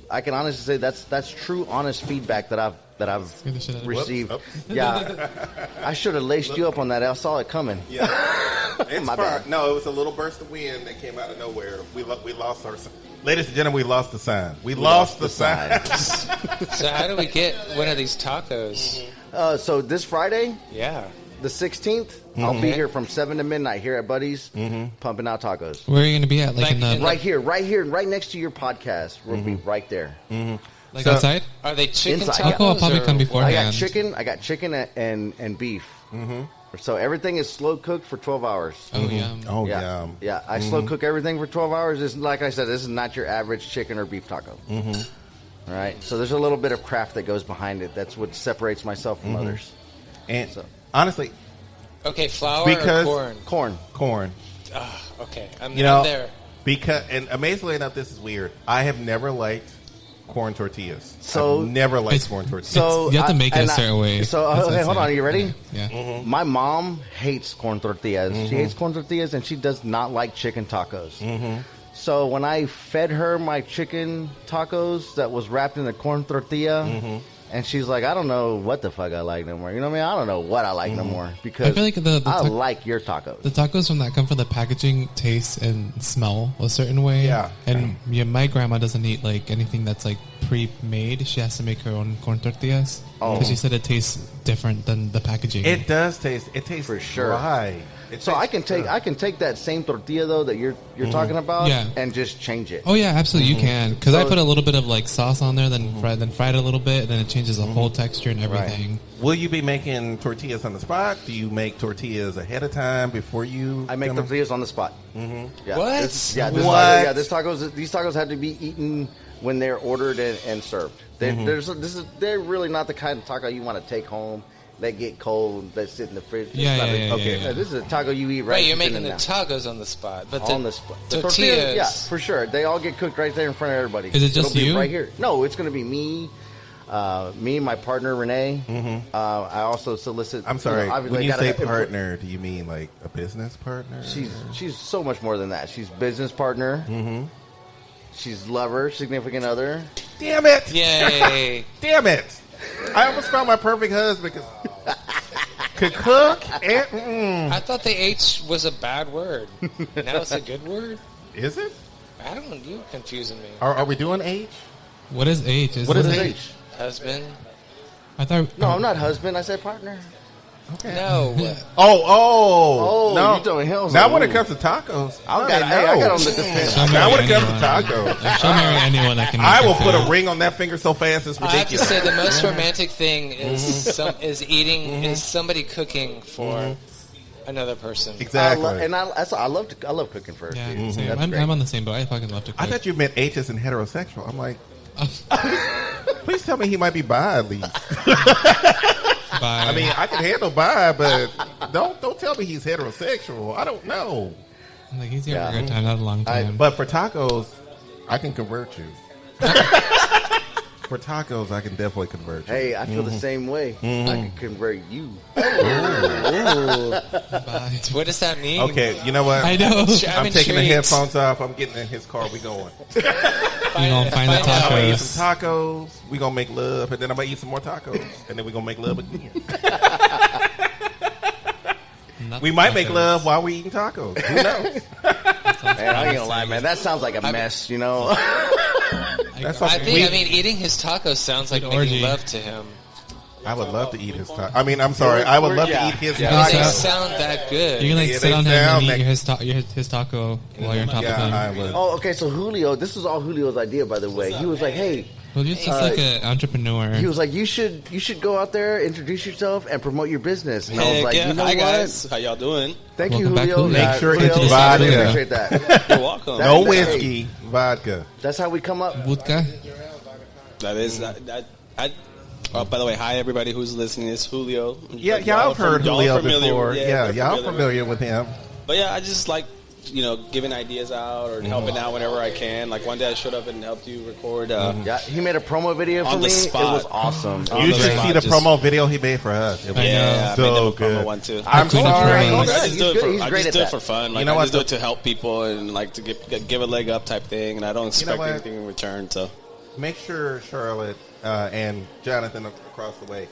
I can honestly say that's true, honest feedback that I've Scared the shit out of me. received. Whoops. Yeah, I should have laced you up on that. I saw it coming. Yeah, it's My far- bad. No, it was a little burst of wind that came out of nowhere. We lost our. Ladies and gentlemen, we lost the sign. We lost the sign. So how do we get one of these tacos? So this Friday, Yeah. the 16th, I'll be here from 7 to midnight here at Buddy's, pumping out tacos. Where are you going to be at? Like in the Like Right here, right next to your podcast. We'll be right there. like So- outside? Are they chicken Inside. tacos? Taco, I'll probably or come I beforehand. got chicken and beef. So everything is slow cooked for 12 hours. Oh yeah. Oh Yeah, yeah. I slow cook everything for 12 hours. This, like I said, this is not your average chicken or beef taco. All right, so there's a little bit of craft that goes behind it. That's what separates myself from others. And So- honestly, Okay, flour Because- or corn? Corn. corn. Okay, I'm You know, there. because and amazingly enough, this is weird. I have never liked corn tortillas. So- I've never liked It's- corn tortillas. So You have to make it a and certain way. So That's okay, what hold I'm on. Are saying. you ready? Yeah. My mom hates corn tortillas. She hates corn tortillas, and she does not like chicken tacos. So when I fed her my chicken tacos that was wrapped in a corn tortilla, and she's like, I don't know what the fuck I like no more. You know what I mean? I don't know what I like no more because I feel like the I like your tacos. The tacos from that come from the packaging taste and smell a certain way. Yeah. And my grandma doesn't eat like anything that's like pre-made. She has to make her own corn tortillas because she said it tastes different than the packaging. It does taste. It tastes For sure. dry. So I can take that same tortilla though that you're talking about Yeah. and just change it. Oh yeah, absolutely, you can. Because I So- put a little bit of like sauce on there, then fry it a little bit, and then it changes the whole texture and everything. Will you be making tortillas on the spot? Do you make tortillas ahead of time before you? I make come in? tortillas on the spot. Mm-hmm. Yeah. What? These tacos had to be eaten when they're ordered and served. They're really not the kind of taco you want to take home. They get cold. They sit in the fridge. It's Yeah, not yeah, a- yeah, okay. yeah. This is a taco you eat right. Right, you're then making and the now. tacos on the spot, but On the spot. The tortillas. yeah, for sure. They all get cooked right there in front of everybody. Is it just It'll be you? right here? No, it's going to be me. My partner Renee. I also solicit. I'm sorry. obviously When you I gotta say input. partner, do you mean like a business partner? She's so much more than that. She's business partner. Mm-hmm. She's lover, significant other. Damn it! Yay. Damn it! I almost found my perfect husband because could cook and I thought the H was a bad word. Now it's a good word? is it? I don't know. You're confusing me. Are we doing H? What is H? What is What is H? H? Husband? I thought. No, I'm not husband. I said partner. No. Oh, no! you doing hell? Now when it comes to tacos, I got on the defense. She'll Now when marry it comes to anyone. tacos, She'll marry anyone that can. Make I her will put food. a ring on that finger so fast it's I have to ridiculous. say the most romantic thing is is somebody cooking for another person. Exactly. I love cooking for her. Yeah, too. same. That's I'm great. on the same boat. I fucking love to cook. I thought you meant H as in heterosexual. I'm like, please tell me he might be bi at least. Bye. I mean, I can handle bi, but don't tell me he's heterosexual. I don't know. like he's here for a Yeah. good time, not a long time. But for tacos, I can convert you. For tacos, I can definitely convert you. Hey, I feel the same way. I can convert you. Bye. What does that mean? Okay, you know what? I know. I'm taking the intrigued. headphones off. I'm getting in his car. We going. You gonna find the I'm gonna eat tacos. some tacos. We gonna make love, and then I'm gonna eat some more tacos, and then we gonna make love again. Not We might make tacos. love while we eating tacos. Who knows? Man, I ain't gonna lie, man. That sounds like a mess, you know. That's I something think, we- eating his tacos sounds like Good making orgy. love to him. I would love to eat his tacos. I mean, I'm sorry. I would love to eat his They tacos. sound that good. You can like Yeah, sit they on him and sound eat like- his taco while you're on top Yeah, I of him. would. Oh, okay. So Julio, this was all Julio's idea, by the way. He was like, "Hey," Well, you're just like an entrepreneur. he was like, "You should go out there, introduce yourself, and promote your business." And I was Heck like, yeah. "You know Hi what? guys, how y'all doing? Thank you, Welcome back, Julio. Julio. Make sure Julio, it's I vodka. appreciate that. You're welcome. That- No that- whiskey, vodka. That's how we come up. Vodka. That is by the way, hi everybody who's listening. It's Julio. Yeah, y'all have heard Julio familiar- before. Yeah, we're y'all familiar with him. But yeah, I just like giving ideas out or helping out whenever I can. Like one day I showed up and helped you record. Yeah, he made a promo video for On the me. spot. It was awesome. On You the should spot, see the just- promo video he made for us. It was I know. Yeah, I so made them a good. promo one too. I'm Queen of sorry. promos. I just He's do it good. for He's I great just at do it that. for fun. Like You know I what, just do the- it to help people and like to give a leg up type thing. And I don't expect what? anything in return. So Make sure Charlotte and Jonathan across the way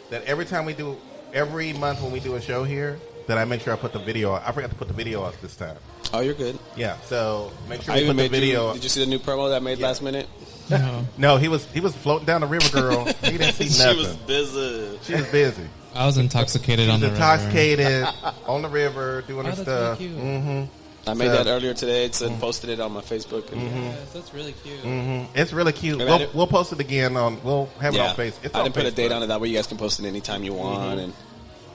that every month when we do a show here, that I make sure I put the video. I forgot to put the video up this time. oh, you're good. Yeah, so make sure I we even put the made video. you. Did you see the new promo that I made last minute? No. No, he was floating down the river, girl. He didn't see She nothing. was busy. She was busy. I was intoxicated She on was the intoxicated on the river doing her Oh, that's stuff. really cute. Mm-hmm. I made So- that earlier today and posted it on my Facebook. And river. That's really cute. It's really cute. And I did- We'll post it again on. We'll have it yeah, on Facebook. It's I on didn't put a date Facebook. on it. That way you guys can post it anytime you want, and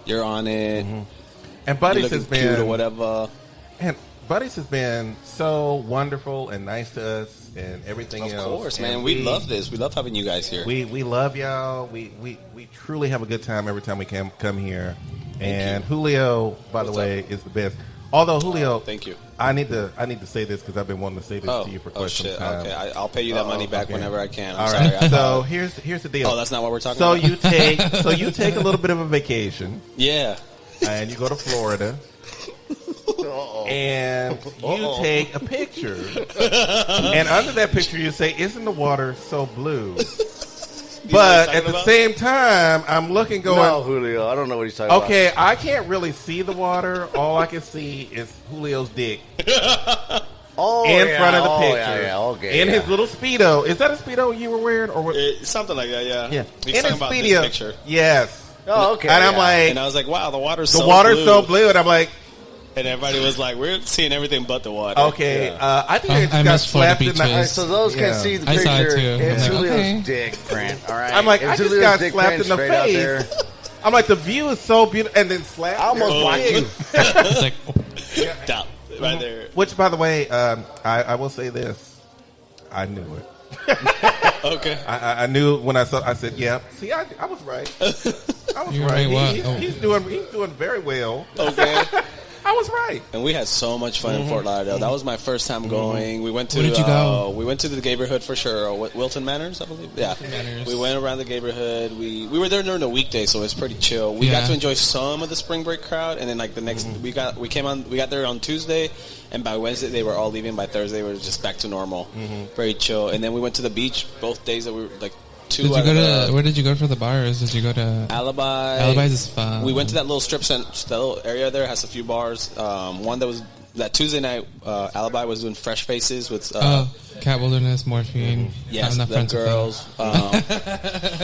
you're on it. And You're Buddies looking has cute or been whatever. and Buddies has been so wonderful and nice to us and everything Of else. course, And man. We love this. We love having you guys here. We love y'all. We truly have a good time every time we come here. And Julio, by the What's way, is the best. Although Julio, Thank you. I need to say this because I've been wanting to say this to you for quite some shit. time. Okay, I'll pay you that money back okay. whenever I can. I'm All sorry. right. So here's the deal. Oh, that's not what we're talking So about? you take a little bit of a vacation Yeah. and you go to Florida. And you take a picture, and under that picture you say, "Isn't the water so blue?" But at the same time, I'm looking, going, No, Julio. I don't know what he's talking "Okay, I can't really see the water. All I can see is Julio's dick." in front of the picture. Okay, in his little Speedo. Is that a Speedo you were wearing? Or what? Something like that, yeah. Yeah. He's In talking his about Speedo. this picture. Yes. Oh, okay. And I'm yeah. like, And I was like, wow, the water's the so water's blue. so blue. And I'm like, And everybody was like, we're seeing everything but the water. okay. Yeah. I think Oh, they just I got miss Florida slapped in the beaches. All right, so those Yeah. can see the I picture. saw it too. It's I'm like, Julio's okay. dick print. All right. I'm like, It's I just Julio's got dick slapped print in the straight out face. there. I'm like, the view is so beautiful. And then slap. I almost blocked you. It's like, Stop. Right there. Which, by the way, I will say this. I knew it. Okay. I knew when I saw. I said, "Yeah." See, I was right. I was You were right. right, what? He's doing very well. Okay. I was right. And we had so much fun in Fort Lauderdale. That was my first time going. We went to Where did you go? we went to the neighborhood for sure. Wilton Manors, I believe. Yeah, Manors. we went around the neighborhood. We were there during the weekday, so it was pretty chill. We got Yeah. to enjoy some of the spring break crowd, and then like the next we got there on Tuesday, and by Wednesday they were all leaving. By Thursday we were just back to normal, very chill. And then we went to the beach both days that we were like where did you go for the bars? Did you go to Alibi? Alibi's is fun. We went to that little strip center, that little area there has a few bars. One that was that Tuesday night. Alibi was doing Fresh Faces with Cat Wilderness, Morphine. yes, I'm not the friends with girls.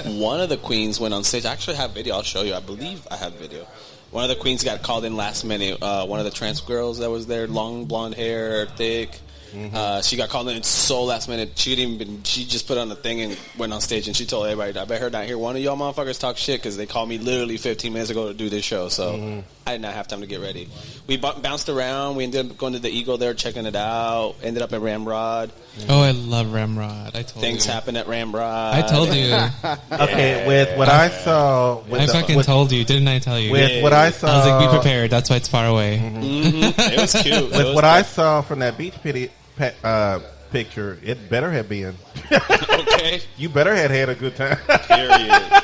One of the queens went on stage. I actually have video. I'll show you. I believe I have video. One of the queens got called in last minute. One of the trans girls that was there, long blonde hair, thick. She got called in so last minute. She just put on the thing and went on stage and she told everybody, I bet her not hear one of y'all motherfuckers talk shit because they called me literally 15 minutes ago to do this show. So I did not have time to get ready. We bounced around. We ended up going to the Eagle there, checking it out. Ended up at Ramrod. Oh, I love Ramrod. I told Things you. happen at Ramrod. I told you. Okay, with what I saw, I fucking told you, didn't I tell you? with what I saw, I was like, be prepared. That's why it's far away. It was cute. It with was what I saw from that beach picture, it better have been. okay. You better have had a good time. Period.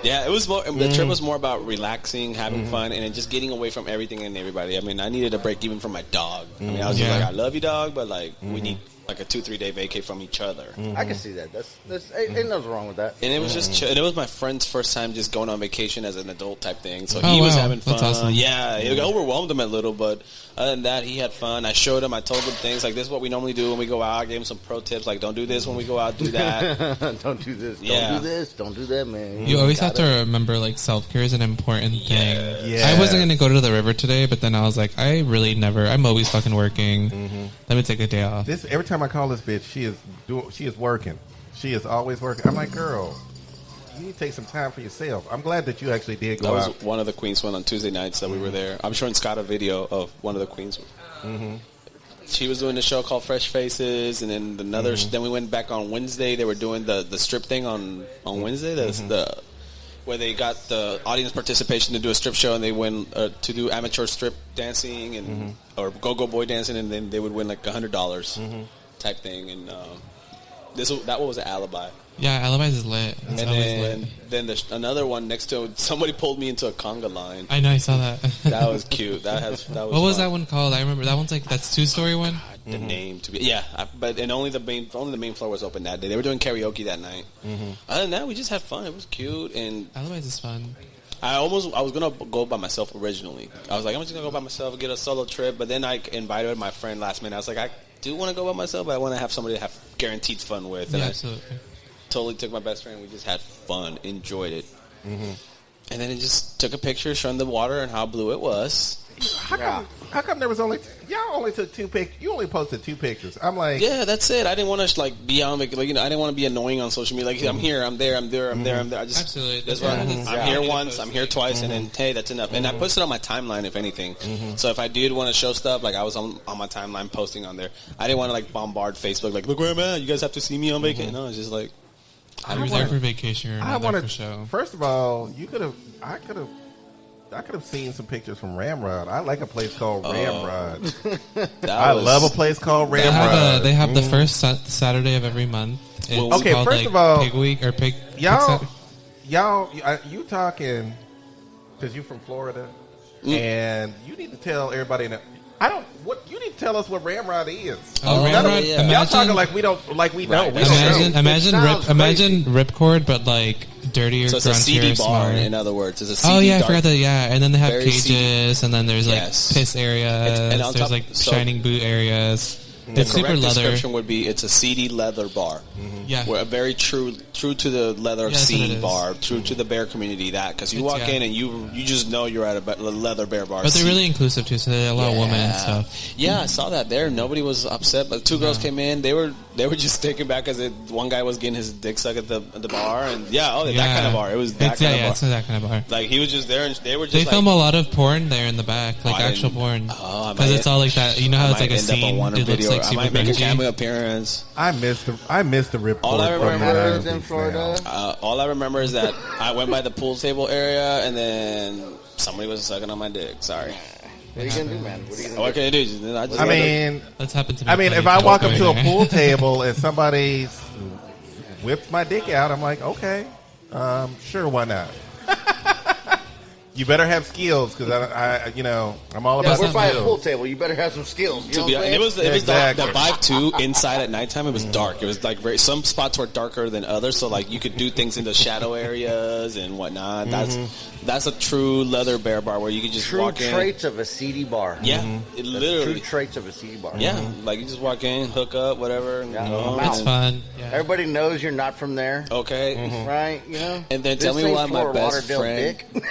Yeah, it was more. The trip was more about relaxing, having fun, and then just getting away from everything and everybody. I mean, I needed a break even from my dog. I mean, I was just Yeah. like, I love you, dog, but like, we need like a 2-3 day vacay from each other. I can see that. That's ain't nothing wrong with that. And it was just chill. And it was my friend's first time just going on vacation as an adult type thing. So Oh, he was wow. having fun. That's awesome. Yeah, it overwhelmed him a little, but other than that, he had fun. I showed him. I told him things like this is what we normally do when we go out. I gave him some pro tips like don't do this when we go out. Do that. Don't do this. Yeah. Don't do this. Don't do that, man. You always have to remember, like, self-care is an important thing. Yeah. I wasn't going to go to the river today, but then I was like, I'm always fucking working. Let me take a day off. This every time I call this bitch, she is working. She is always working. I'm like, girl, you need to take some time for yourself. I'm glad that you actually did That go was out. one of the queens went on Tuesday nights that we were there. I'm showing Scott a video of one of the queens. She was doing a show called Fresh Faces, and then another. Then we went back on Wednesday. They were doing the strip thing on Wednesday. The where they got the audience participation to do a strip show, and they win to do amateur strip dancing and or go-go boy dancing, and then they would win like $100 type thing. And that one was an Alibi. Yeah, Alibis is lit. It's And always lit. then there's another one next to it. Somebody pulled me into a conga line. I know, I saw that. That was cute. That was. What was fun. that one called? I remember that one's like that's 2-story one. The name to be but only the main floor was open that day. They were doing karaoke that night. Other than that, we just had fun. It was cute, and Alibis is fun. I was gonna go by myself originally. I was like, I'm just gonna go by myself and get a solo trip. But then I invited my friend last minute. I was like, I do want to go by myself, but I want to have somebody to have guaranteed fun with. And Yeah, I absolutely. totally took my best friend. We just had fun, enjoyed it, and then it just took a picture showing the water and how blue it was. How come there was y'all only took 2 pictures? You only posted 2 pictures. I'm like, Yeah, that's it. I didn't want to be on, I didn't want to be annoying on social media. Like I'm here, I'm there, I'm there, I'm there, I'm there. I just Absolutely. That's Yeah. what I'm here Yeah. once, I'm here twice, and then hey, that's enough. And I posted on my timeline, if anything. So if I did want to show stuff, like I was on my timeline posting on there. I didn't want to bombard Facebook, like look where I'm at. You guys have to see me on vacation. No, it's just like You're there for vacation. You're I not there want for to show. First of all, I could have seen some pictures from Ramrod. I like a place called Ramrod. I love a place called Ramrod. They have the first Saturday of every month. It's Okay, called, first of all, Pig Week or Pig. y'all, Pig you talking because you from Florida, and you need to tell everybody. You need to tell us what Ramrod is. Oh, None of- Ramrod. yeah. Y'all talking Imagine- like we don't, like we know. Right. We don't know. Imagine It sounds Ripcord, but like dirtier, So it's a seedy gruntier, bar, smaller. in other words. It's a seedy, Oh yeah, I dark, forgot that. Yeah, and then they have very cages, seedy. and then there's like Yes. piss areas. And on There's top- like so- shining boot areas. The It's super correct leather. description would be it's a seedy leather bar. Yeah. We're a very true to the leather Yeah, that's what it scene is. bar, true to the bear community. That because you It's- walk yeah. in and you just know you're at a leather bear bar. But they're scene. really inclusive too, so there are a lot of women and stuff. Yeah, I saw that there. Nobody was upset, but two girls came in. They were just taken back because one guy was getting his dick sucked at the bar, and that kind of bar. It was that It's, kind yeah, of it's bar. that kind of bar. Like he was just there, and they were just They like, film a lot of porn there in the back, like I actual didn't- porn, Oh, I because might- it's all like that. You know how I it's like might a end up on scene. one It looks video. like I super might make a grungy. cameo appearance. I missed the rip All I report from remember- Happens in Florida. All I remember is that I went by the pool table area, and then somebody was sucking on my dick. Sorry. What are you gonna do, man? What are you gonna What can I do? I just I mean, That's happened to me. I mean, plenty if I of walk times up to a going there. pool table and somebody whips my dick out, I'm like, okay, sure, why not? You better have skills because I, I'm all Yeah, about we're the by a pool skills. table. You better have some skills. You know To be what I'm honest, saying? it was Exactly. the vibe too. Inside at nighttime, it was dark. It was like some spots were darker than others, so like you could do things in the shadow areas and whatnot. That's a true leather bear bar where you could just True walk in. traits of a seedy bar. Yeah, it True literally. traits of a seedy bar. Yeah, like you just walk in, hook up, whatever. And Yeah, go home, I'm out. It's and- fun. Yeah. Everybody knows you're not from there, Okay. right? You know. And then This tell me ain't why my Fort best Lauderdale, friend, Dick.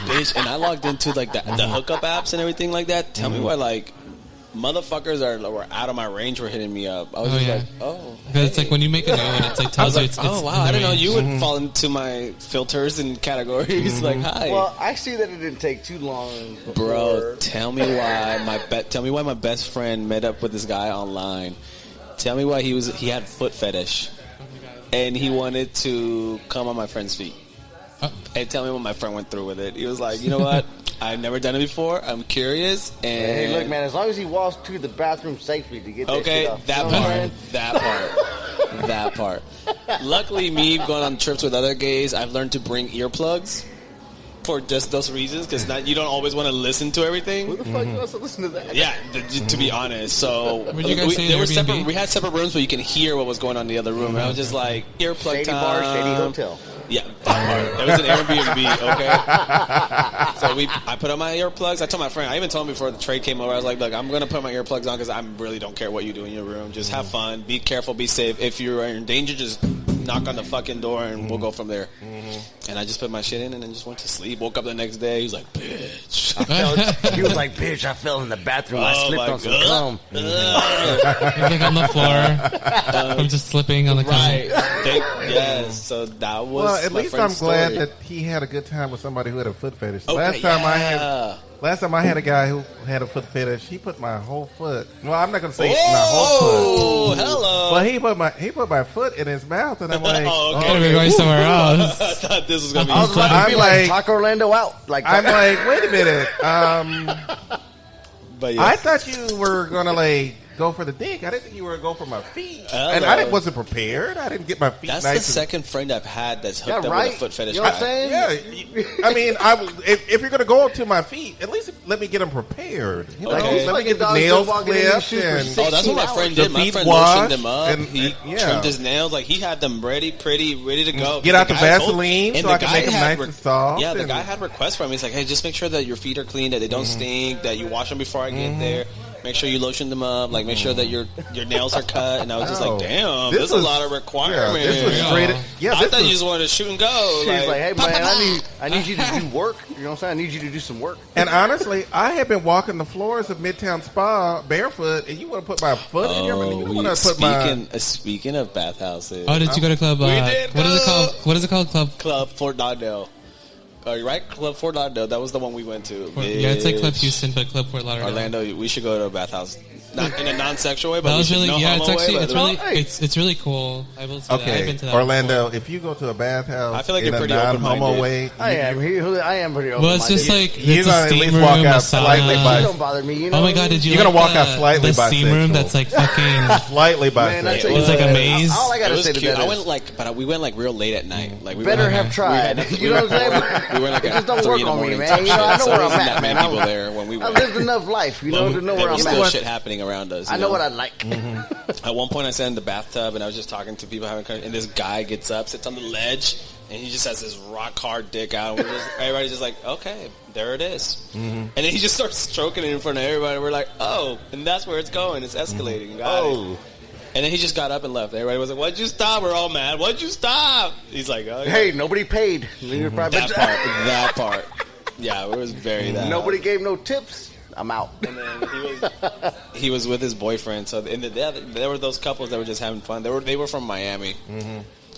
bitch, and I logged into like the hookup apps and everything like that. Tell me why like motherfuckers were out of my range were hitting me up. I was Oh, just yeah. like, oh. Because it's like when you make a new one, it's like tells you it's. Oh it's wow! in the I didn't know range. you would fall into my filters and categories. Like, hi, Well, I see that it didn't take too long, bro. before- Tell me why my best friend met up with this guy online. Tell me why he had foot fetish, and he wanted to come on my friend's feet. Oh. And tell me what my friend went through with it. He was like, you know what? I've never done it before. I'm curious. And Hey, look, man. As long as he walks to the bathroom safely to get that okay, shit off. that You know what I'm part, saying? that part. Luckily, me going on trips with other gays, I've learned to bring earplugs for just those reasons because you don't always want to listen to everything. Who the fuck wants to listen to that? Yeah, to be honest. So Where'd you guys stay in there were Airbnb? separate. We had separate rooms, but you can hear what was going on in the other room. And I was just like earplug Shady time. bar, shady hotel. Yeah, that part. It was an Airbnb. Okay. So I put on my earplugs. I told my friend. I even told him before the trade came over. I was like, look, I'm gonna put my earplugs on because I really don't care what you do in your room. Just have fun. Be careful. Be safe. If you're in danger, just knock on the fucking door and we'll go from there. And I just put my shit in and then just went to sleep. Woke up the next day. He was like, bitch. He was like, bitch, I fell in the bathroom. I Oh, slipped my on some God. cum. It's like on the floor. I'm just slipping on the Right. couch. Yes. So that was. Well, at my least I'm friend's glad story. that he had a good time with somebody who had a foot fetish. Okay, Last time I had a guy who had a foot fetish, he put my whole foot. Well, I'm not gonna say my whole foot. Oh, hello. Well, he put my foot in his mouth, and I'm like, Oh, okay. Gotta be going somewhere else. I thought this was gonna be. I was like, Be like, talk Orlando out. Like, I'm like, wait a minute. but yeah. I thought you were gonna like go for the dick. I didn't think you were gonna go for my feet, Hello. and I wasn't prepared. I didn't get my feet That's nice. the and- second friend I've had that's hooked Yeah, up right. with a foot fetish. You know what I'm guy. saying? Yeah, I mean, if you're gonna go to my feet, at least let me get them prepared. You know, Okay. let me get the Fucking nails dogs been walking in these clipped shoes for and 16 Oh, that's what my hours. friend The did. My feet friend washed lotioned them up. and- He yeah. trimmed his nails. Like he had them ready to go. Get out the guy told- Vaseline and so the I can guy make them had nice and soft Yeah, the and- guy had requests from me. He's like, hey, just make sure that your feet are clean, that they don't stink, that you wash them before I get there. Make sure you lotion them up. Like, make sure that your nails are cut. And I was just Oh. like, damn, This this is a was- lot of requirements. Yeah, this was straight. Yeah, I this thought you was- just wanted to shoot and go. She's like, hey, pa, man, pa, pa. I need you to do work. You know what I'm saying? I need you to do some work. And honestly, I have been walking the floors of Midtown Spa barefoot, and you want to put my foot in your? You want to put my? Speaking of bathhouses, Oh, did you go to club? We did What is it go. called? What is it called? Club Fort Lauderdale. Are you right? Club Fort Lauderdale. That was the one we went to. Yeah, it's like Club Bitch. Houston, but Club Fort Lauderdale. Orlando. We should go to a bathhouse. Not in a non-sexual way, but That we was should really, no yeah. homo It's actually, way, it's but- really, it's really cool. I will say that. I've Okay, been to that Orlando. before. If you go to a bathhouse, I feel like in you're a pretty non-homo open-minded. way, I am. I am pretty open. Well, it's just like You're it's a gonna at steam least room, walk a out slightly sauna. by- Don't bother me. You know Oh my what I god, mean? did you? You're like gonna walk out the- slightly the steam room bisexual. that's like fucking. slightly Man, I bisexual. tell you It's like a what, maze. All I It gotta was say to cute. that I is, went like, we went like real late at night. Like we better went, have tried. You know what I'm saying? We were like It at just don't 3 work in the on me, morning man. type You know, I shit, know so where there I'm wasn't at, that many man. people there when we I went. lived enough life, you know, to know There where was I'm still at. shit happening around us. I you know what I like. At one point, I sat in the bathtub and I was just talking to people having, and this guy gets up, sits on the ledge, And he just has this rock hard dick out. Everybody's just like, okay, there it is. And then he just starts stroking it in front of everybody. We're like, oh, and that's where it's going. It's escalating. Got it. And then he just got up and left. Everybody was like, why'd you stop? We're all mad. Why'd you stop? He's like, oh, yeah. Hey, nobody paid. That part. Yeah, it was very that. Nobody gave no tips. I'm out. And then he was with his boyfriend. So there were those couples that were just having fun. They were from Miami.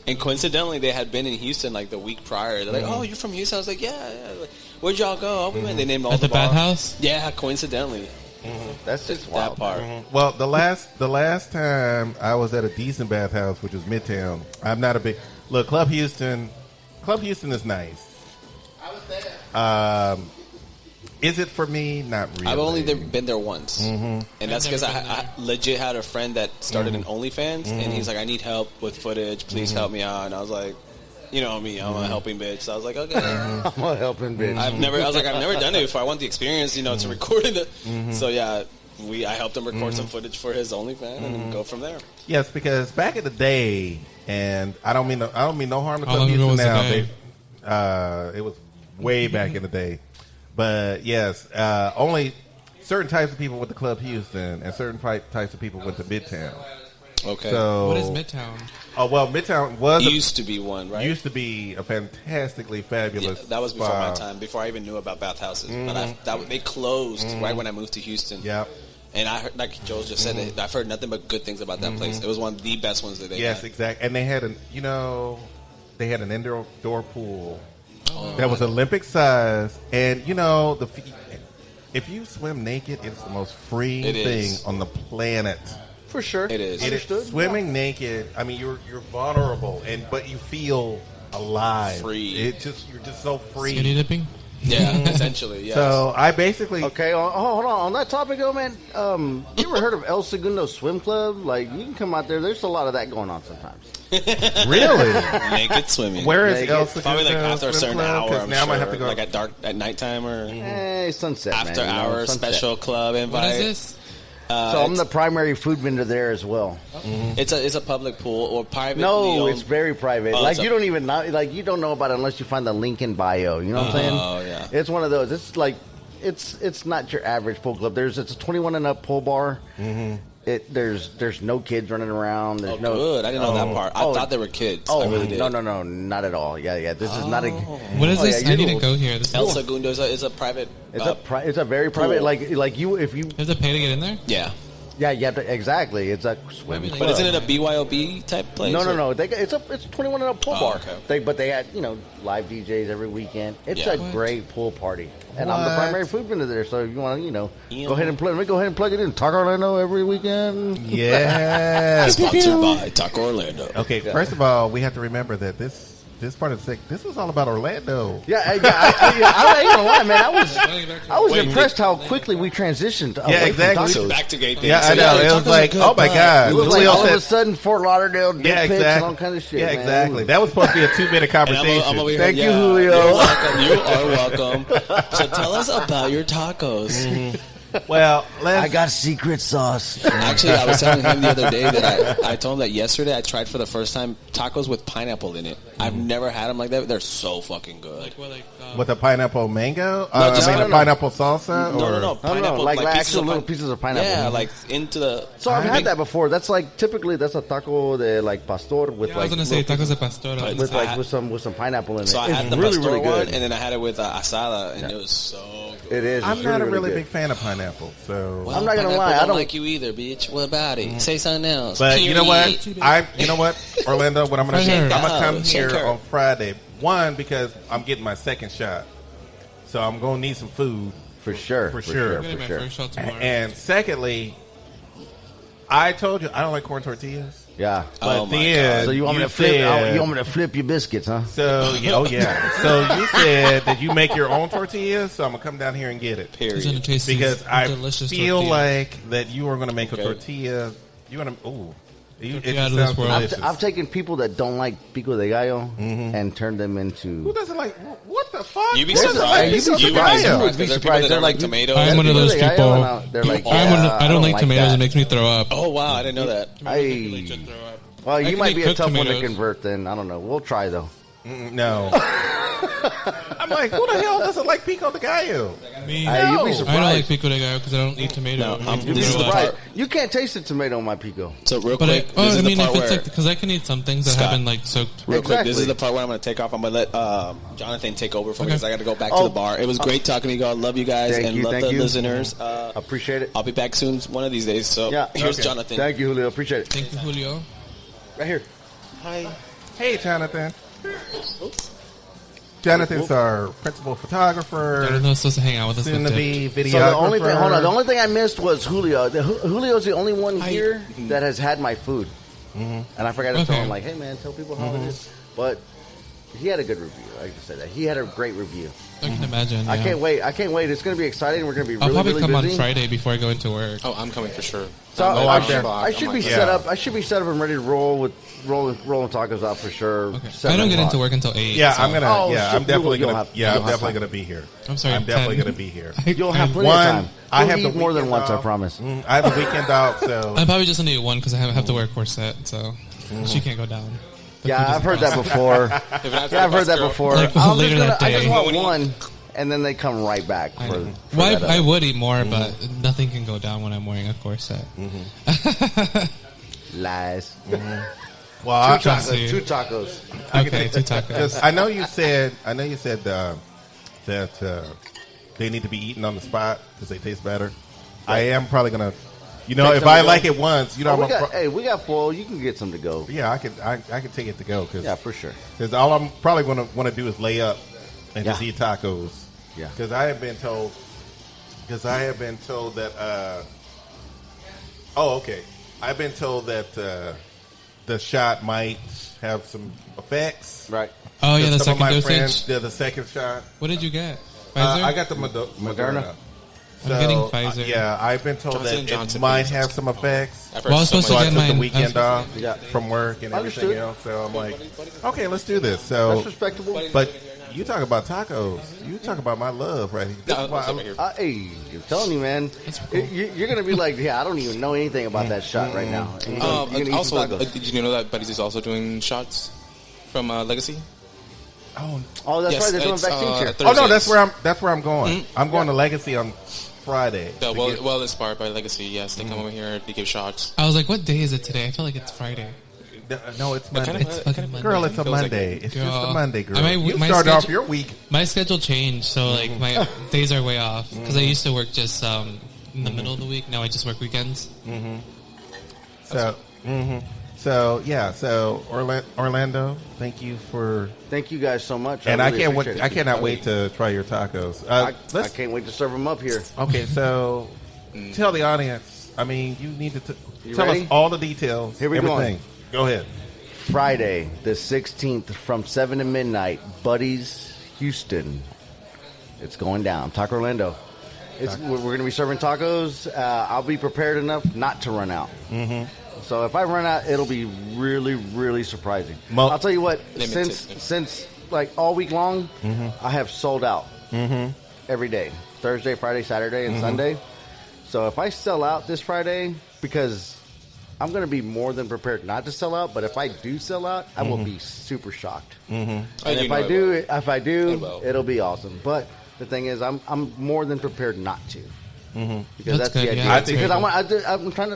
And coincidentally, they had been in Houston like the week prior. They're like, "Oh, you're from Houston?" I was like, "Yeah." Like, where'd y'all go? Oh, we went. They named all At the bathhouse? Yeah, coincidentally. That's just wild. That part. Well, the last time I was at a decent bathhouse, which was Midtown. I'm not a big look. Club Houston is nice. I was there. Is it for me? Not really. I've only been there once, and that's because I legit had a friend that started an OnlyFans, and he's like, "I need help with footage. Please help me out." And I was like, "You know me, I'm a helping bitch." So I was like, "Okay, I'm a helping bitch." I've never done it before. I want the experience, to record it. So yeah, I helped him record some footage for his OnlyFans and then go from there. Yes, because back in the day, and I don't mean no harm to How Club long ago Houston was the now. day? It was way back in the day. But yes, only certain types of people went to Club Houston, and certain types of people went to Midtown. Okay. So What is Midtown? Oh well, Midtown was Used to be one, right? used to be a fantastically fabulous. Yeah, that was before spa. my time, before I even knew about bathhouses. But they closed right when I moved to Houston. Yep. And I heard, like Joel just said, I've heard nothing but good things about that place. It was one of the best ones that they Yes, had. exactly. And they had an indoor pool that was Olympic size, and if you swim naked, it's the most freeing It thing is. on the planet. For sure. It is. It is swimming naked. I mean, you're vulnerable, but you feel alive. Free. You're just so free. Skinny dipping? Yeah, essentially, yes. So I basically Okay, hold on. On that topic, though, man, you ever heard of El Segundo Swim Club? Like, you can come out there. There's a lot of that going on sometimes. really. Naked swimming. Where is Naked. El Probably like Segundo after a Swim certain Club? hour, 'Cause I'm now sure. I might have to go. Like at nighttime or Sunset, after man. hour Sunset. special club What invite. is this? So I'm the primary food vendor there as well. It's a public pool or privately No, owned. it's very private. Oh, Like, it's a- you don't even know, like, you don't know about it unless you find the link in bio. You know what I'm saying? Oh, yeah. It's one of those. It's like, it's not your average pool club. It's a 21 and up pool bar. There's no kids running around. There's Oh, no good. I didn't know that part. I thought they were kids. Oh I really did. no, not at all. Yeah. This is not a. What is Oh, this? yeah, I you need know- to go here. This El is, Segundo is a private. It's a very private. pool. Like you, if you. you have to pay to get in there? Yeah. Yeah, you have to exactly. It's a swim Maybe they- club. But isn't it a BYOB type place? No. or- It's 21 and up pool Oh, bar. okay. But they had live DJs every weekend. It's Yeah. a What? great pool party, and I'm the What? primary food vendor there. So if you want to Yeah. go ahead and plug. Let me go ahead and plug it in. Taco Orlando every weekend. Yes. Sponsored by Taco Orlando. Okay. First of all, we have to remember that this part of the sick. This was all about Orlando. Yeah, I ain't gonna lie, man. I was Wait, impressed how quickly we transitioned. Yeah, away exactly. From tacos. Back to gay things. Yeah, I know. It was like, oh my god. It was like Julio all of a said- sudden Fort Lauderdale, dick Yeah, pics, and exactly. all kind of shit. Yeah, man. exactly. That was supposed to be a 2-minute And conversation. I'm over here, Thank you, yeah, Julio. You're welcome. You are welcome. So tell us about your tacos. Well, I got secret sauce. Actually, I was telling him the other day that I told him that yesterday I tried for the first time tacos with pineapple in it. I've never had them like that. They're so fucking good. Like what? Like with a pineapple mango. just- I mean, no, a no. pineapple salsa. No, or? no, No, pineapple, like pieces actual of little pieces of pineapple. Yeah, like into the. So I've big- had that before. That's like typically that's a taco de like pastor with Yeah, I was like gonna say little tacos de pastor. But- with I- with some pineapple in it. So I It's had the really pastor really one, good. and then I had it with asada, and it was so good. It is. I'm It's not a really good. big fan of pineapple, so. Well, I'm not gonna pineapple lie, I don't- like you either, bitch. What about it? Say something else. But you know what? Period. You know what, Orlando? What I'm gonna Sure. I'm gonna come Sure. here on Friday. One, because I'm getting my second shot, so I'm gonna need some food. For sure. For For sure. sure. I'm getting For my sure. first shot tomorrow. And secondly, I told you I don't like corn tortillas. Yeah. But Oh, my then So you want me to flip? said- You want me to flip your biscuits, huh? So yeah. So you said that you make your own tortillas, so I'm gonna come down here and get it. It's gonna Period. taste Because I delicious feel tortilla. like that you are going to make Okay. a tortilla. You want to? Ooh, it Tortilla just out of this sounds world. delicious. I've taken people that don't like pico de gallo and turned them Who into. doesn't like? What the fuck? You'd be Who doesn't surprised. like You'd be pico de You would be gallo? surprised. You'd be Because there are people surprised. that They're don't like, like tomatoes. I'm one of those Pico de people. gallo, and They're like, I don't like tomatoes. that. It makes me throw up. Oh wow, I didn't know that. Well, I you can might eat be a cooked tough one to tomatoes. convert. Then I don't know. We'll try though. No. I'm like, who the hell doesn't like pico de gallo? Me. You'd be I don't surprised. like pico de gallo because I don't eat tomato. No, You'd be This is the surprised. part- You can't taste the tomato on my pico. So real But quick, I this is the mean, part if it's where like because I can eat some things that Scott. have been like soaked. real quick, this Exactly. is the part where I'm going to take off. I'm going to let Jonathan take over for me Okay. because I got to go back Oh. to the bar. It was great talking to you guys. Love you guys Thank and you, love thank the you. listeners. Appreciate it. I'll be back soon, one of these days. So Yeah. here's Okay. Jonathan. Thank you, Julio. Appreciate it. Thank you, Julio. Right here. Hi. Hey, Jonathan. Jonathan's our principal photographer. Jonathan's supposed to hang out with us. Soon With to be Dick. videographer. So the only thing, hold on, the only thing I missed was Julio. Julio's the only one here that has had my food, and I forgot to tell Okay. him like, hey man, tell people how it is. But he had a good review. I like to say that he had a great review. I can imagine. I yeah. can't wait. I can't wait. It's going to be exciting. We're going to be I'll really, probably really come busy. on Friday before I go into work. Oh, I'm coming for sure. So Oh, I, I'm should, there. I should be Yeah. set up. I should be set up and ready to roll with rolling tacos out for sure. Okay. 7 I don't get o'clock. into work until 8. Yeah, so. I'm gonna. Oh, yeah, shit, I'm definitely you'll gonna. have- yeah, you'll I'm have definitely time. gonna be here. I'm sorry, I'm definitely 10. gonna be here. You'll have plenty One, of time. I You'll have eat the more than weekend once. I off. promise. I have the weekend off, so I'm probably just gonna do one because I have to wear a corset, so she can't go down. The Yeah, food I've heard doesn't that cost. before. If not, Yeah, I've heard that before. Like, I'm later just that I just day. want one, and then they come right back I for. know. for Well, that I other. would eat more, but nothing can go down when I'm wearing a corset. Lies. well, Two I, tacos. 2 tacos. Okay, 2 tacos. because I know you said that they need to be eaten on the spot because they taste better. I am probably gonna, Take if some I to go? like it once, Oh, we I'm got, hey, we got foil. You can get some to go. yeah, I can take it to go because Yeah, for sure. all I'm probably gonna want to do is lay up and just Yeah. eat tacos. Yeah. Because I have been told that. Oh, okay. I've been told that the shot might have some effects. Right. Oh yeah, the Some of second my dosage. friends did the second shot. What did you get? Pfizer? I got the Moderna. So, getting Pfizer. yeah, I've been told Johnson that Johnson it might pays have us. some effects. I've heard Well, I was so supposed So to I get took mine. the weekend off Yeah. from work and everything Understood. else. So I'm like, okay, let's do this. So, That's respectable. but you talk about tacos. You talk about my love right here. This No, is why it's over here. Hey, I'm telling you, man. You're going to be like, yeah, I don't even know anything about that shot right now. And you're gonna eat some Also, tacos. did you know that Buddies is also doing shots from Legacy? Oh, that's Yes, right. They're doing it's, vaccine share. Oh no, Thursdays. that's where I'm going. I'm going to Legacy on Friday. Yeah, to well, get- well inspired by Legacy. Yes, they come over here. They give shots. I was like, what day is it today? I feel like it's Friday. no, it's Monday. kinda- It's fucking Monday. Girl, it's a feels like Monday. it. It's just a Girl. Monday, girl. I mean, you my started off schedule- your week. My schedule changed, so like my days are way off because I used to work just in the middle of the week. Now I just work weekends. So yeah, so Orlando, thank you for, Thank you guys so much. and really I appreciate it. cannot wait to try your tacos. I Let's can't wait to serve them up here. okay. So tell the audience. I mean, you need to You tell ready? us all the details. Here we go. everything. Go ahead. Friday, the 16th, from 7 to midnight, Buddies, Houston. It's going down. Taco Orlando. We're going to be serving tacos. I'll be prepared enough not to run out. Mm-hmm. So if I run out, it'll be really, really surprising. I'll tell you what. Limited. Since like all week long, I have sold out every day. Thursday, Friday, Saturday, and Sunday. So if I sell out this Friday, because I'm going to be more than prepared not to sell out, but if I do sell out, I will be super shocked. And if I do, will. it'll be awesome. But the thing is, I'm more than prepared not to. Because That's that's the good, idea. yeah, that's because great.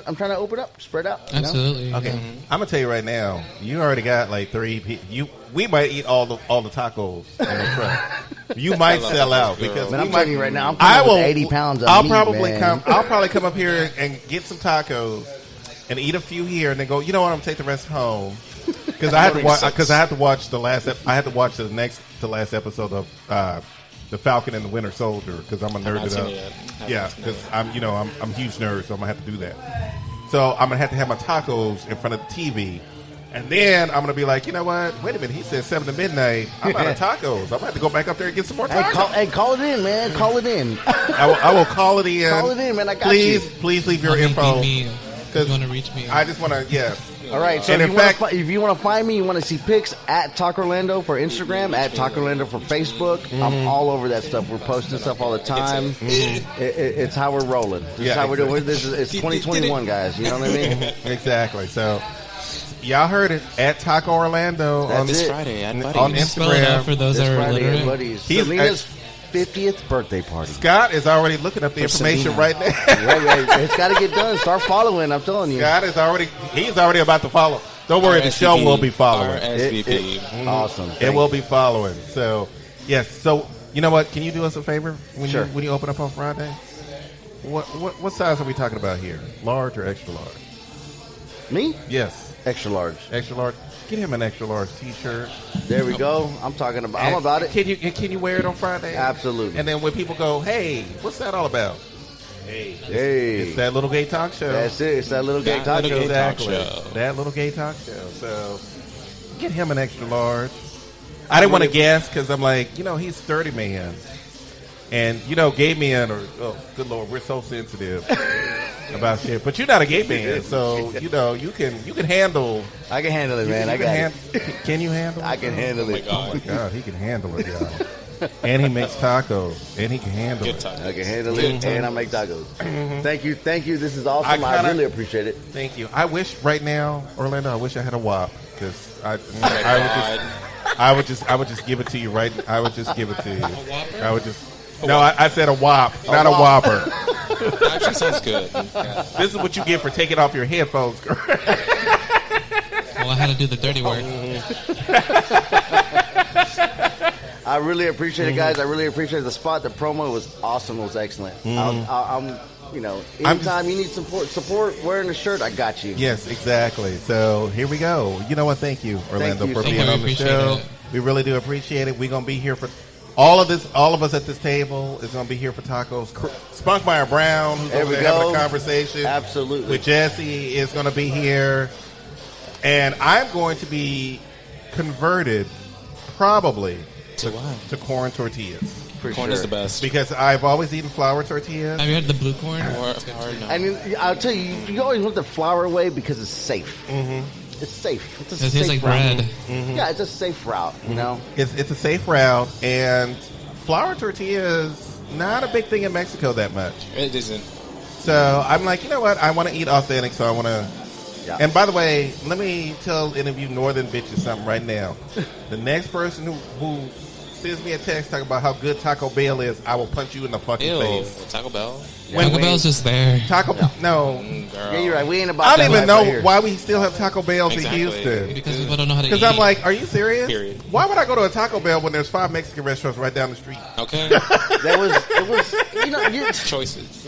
I'm trying to open up, spread out. you know? Absolutely. Okay, yeah. I'm gonna tell you right now. You already got like 3 people. We might eat all the tacos in the truck. You might love sell tacos, out girl. because Man, we I'm might- telling you right now, I'm coming with 80 pounds of I'll meat, probably man. I'll probably come up here and get some tacos and eat a few here, and then go. You know what? I'm gonna take the rest home because I have to watch. Because I have to watch the last. I have to watch the last episode of The Falcon and the Winter Soldier because I'm a nerd. not it seen up. it yet. Haven't Yeah, seen it because I'm a huge nerd, so I'm gonna have to do that. So I'm gonna have my tacos in front of the TV. And then I'm gonna be like, you know what? Wait a minute. He said 7 to midnight. I'm out of tacos. I'm gonna have to go back up there and get some more tacos. Hey, call it in, man. Call it in. I will call it in. Call it in, man. I got please, you. Please leave your Honey, info. beat me if 'Cause you want to reach me. I just want to, yeah. All right. So And if in you, fact- if you want to find me, you want to see pics at Taco Orlando for Instagram, at Taco Orlando for Facebook. I'm all over that stuff. We're posting stuff all the time. It's how we're rolling. This is Yeah, how we're doing. exactly. It's 2021, guys. You know what I mean? Exactly. So Y'all heard it at Taco Orlando on This Friday at Buddy's. on Spell it out Instagram. for those This that are Friday at illiterate. Buddy's. He's- Selena's 50th birthday party. Scott is already looking up the information Selena. right now. Yeah, it's got to get done. Start following. I'm telling you. Scott is he's already about to follow. Don't worry, the show will be following. RSVP. Awesome. It will be following. So, yes. So, you know what? Can you do us a favor Sure. when you open up on Friday? What size are we talking about here? Large or extra large? Me? Yes, Extra large. extra large. Get him an extra large T-shirt. There we go. I'm talking about. I'm And about it. Can you wear it on Friday? Absolutely. And then when people go, hey, what's that all about? Hey, Hey. it's that little gay talk show. That's it. It's that little gay That talk little show. gay talk Exactly. show. That little gay talk show. So get him an extra large. I didn't want to guess because I'm like, he's 30 man. And, gay men are, oh, good Lord, we're so sensitive about shit. But you're not a gay man, so, you can handle. I can handle it, man. I got it. Can you handle it? I can handle it. Oh, my God, he can handle it, y'all. And he makes tacos, and he can handle Good it. time. I can handle it, and I make tacos. Thank you. This is awesome. I really appreciate it. Thank you. I wish right now, Orlando, I wish I had a WAP because I would just give it to you right. I would just give it to you. I would just. No, I said a WAP, not a Whopper. That actually sounds good. Yeah. This is what you get for taking off your headphones. Well, I had to do the dirty work. I really appreciate it, guys. I really appreciate the spot. The promo was awesome. It was excellent. I'm anytime you need support wearing a shirt, I got you. Yes, exactly. So here we go. You know what? Thank you, Orlando, you for so being much. on the Appreciate show. it. We really do appreciate it. We're gonna be here for all of us at this table is gonna be here for tacos. Spunkmeyer Brown, who's There over we there having go. a conversation. Absolutely. With Jesse is gonna be here, and I'm going to be converted probably To what? to corn tortillas For Corn sure. is the best. because I've always eaten flour tortillas. Have you had the blue corn? Or no. And I'll tell you, you always want the flour away because it's safe. Mm-hmm. It's safe. It's a It safe tastes like route. bread. Yeah, it's a safe route. You know. It's a safe route, and flour tortillas not a big thing in Mexico that much. It isn't. So I'm like, you know what? I want to eat authentic, so I want to. Yeah. And by the way, let me tell any of you northern bitches something right now. The next person who sends me a text talking about how good Taco Bell is, I will punch you in the fucking Ew. face. Taco Bell? Taco Bell's just there. No. Girl. Yeah, you're right. We ain't about. I don't that even life right know here. why we still have Taco Bells Exactly. in Houston. Because people don't know how to eat. Because I'm like, are you serious? Period. Why would I go to a Taco Bell when there's 5 Mexican restaurants right down the street? Okay. It was. Choices.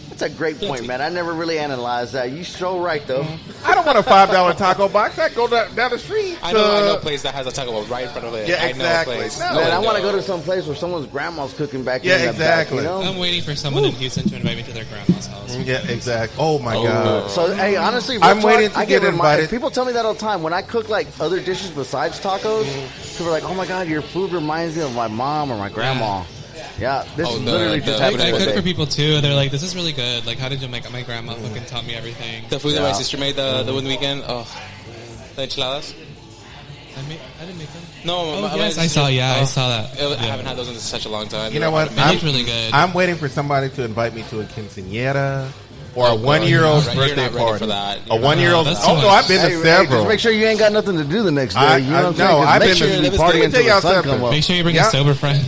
That's a great point, man. I never really analyzed that. You so right though. I don't want a $5 taco box. I go down the street. I know a place that has a Taco Bell right in front of it. Yeah, I exactly. know a place. No. Man, I want to go to some place where someone's grandma's cooking back Yeah, in the exactly. back, you know? I'm waiting for someone in Houston to invite me to their grandma's house. Yeah, exactly. Oh my God. So, hey, honestly, real I'm talk, waiting to I get get reminded. invited. People tell me that all the time. When I cook, like, other dishes besides tacos, people are like, oh, my God, your food reminds me of my mom or my grandma. Yeah, this Oh, is the- literally the- just I happened cook for today. people too. They're like, "This is really good. Like, how did you make it?" My grandma fucking taught me everything. The food that Yeah. my sister made the one weekend. Oh, the enchiladas. I didn't make them. No, Oh, my yes, I sister- saw. Yeah, I oh, saw that. I Yeah. haven't had those in such a long time. You know what? They looked really good. I'm waiting for somebody to invite me to a quinceañera or a Oh, girl, 1-year-old's you're not birthday ready party. for that. A You're 1-year-old. not. That's Oh too no, much. I've been Hey, to hey, several. just make sure you ain't got nothing to do the next day. I- you know I- what I'm no, saying? 'Cause I've make been sure to- you let be me partying tell until y'all the sun something. come up. Make sure you bring Yeah. a sober friend.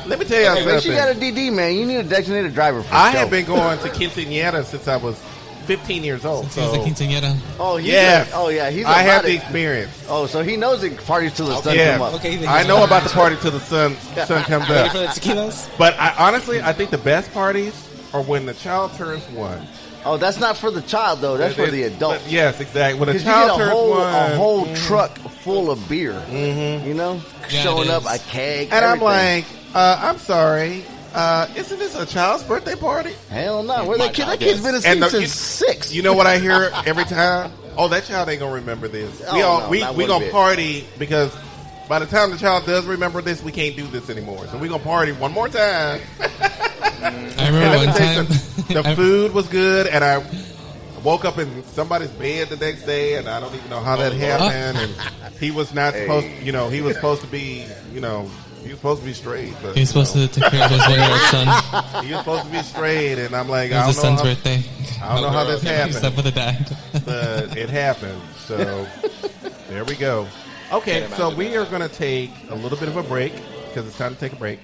Let me tell y'all Hey, make sure you got a something. DD, man. You need a designated driver for I show. have been going to quinceañeras since I was 15 years old. Since he was a So quinceañera. Oh, he's yes, oh yeah, he's I have about the it. experience. Oh, so he knows it parties till the sun Yeah, come up. Okay, then I he's know ready. about the party till the sun comes Ready for up. the tequilas? But honestly, I think the best parties are when the child turns 1. Oh, that's not for the child though. That's for the adult. But yes, exactly. When a Because you child get turns 1, a whole truck full of beer. You know, Yeah, showing it up is. a keg. and I'm everything. like, I'm sorry. Isn't this a child's birthday party? hell no. Where My that kid? child That kid's is. been And asleep the- since 6. You know what I hear every time? Oh, that child ain't gonna remember this. Oh, no, we not one gonna bit. party because by the time the child does remember this, we can't do this anymore. So we gonna party one more time. I remember Let me one tell you time. something. The food was good, and I woke up in somebody's bed the next day, and I don't even know how that happened. And he was not supposed. He was supposed to be. He was supposed to be straight, but He's supposed to take care of his 1-year-old son. he was supposed to be straight, and I'm like, It I was his don't know. son's birthday. I don't know how this happened. Except for the dad. But it happened. So there we go. Okay, so we are going to take a little bit of a break because it's time to take a break.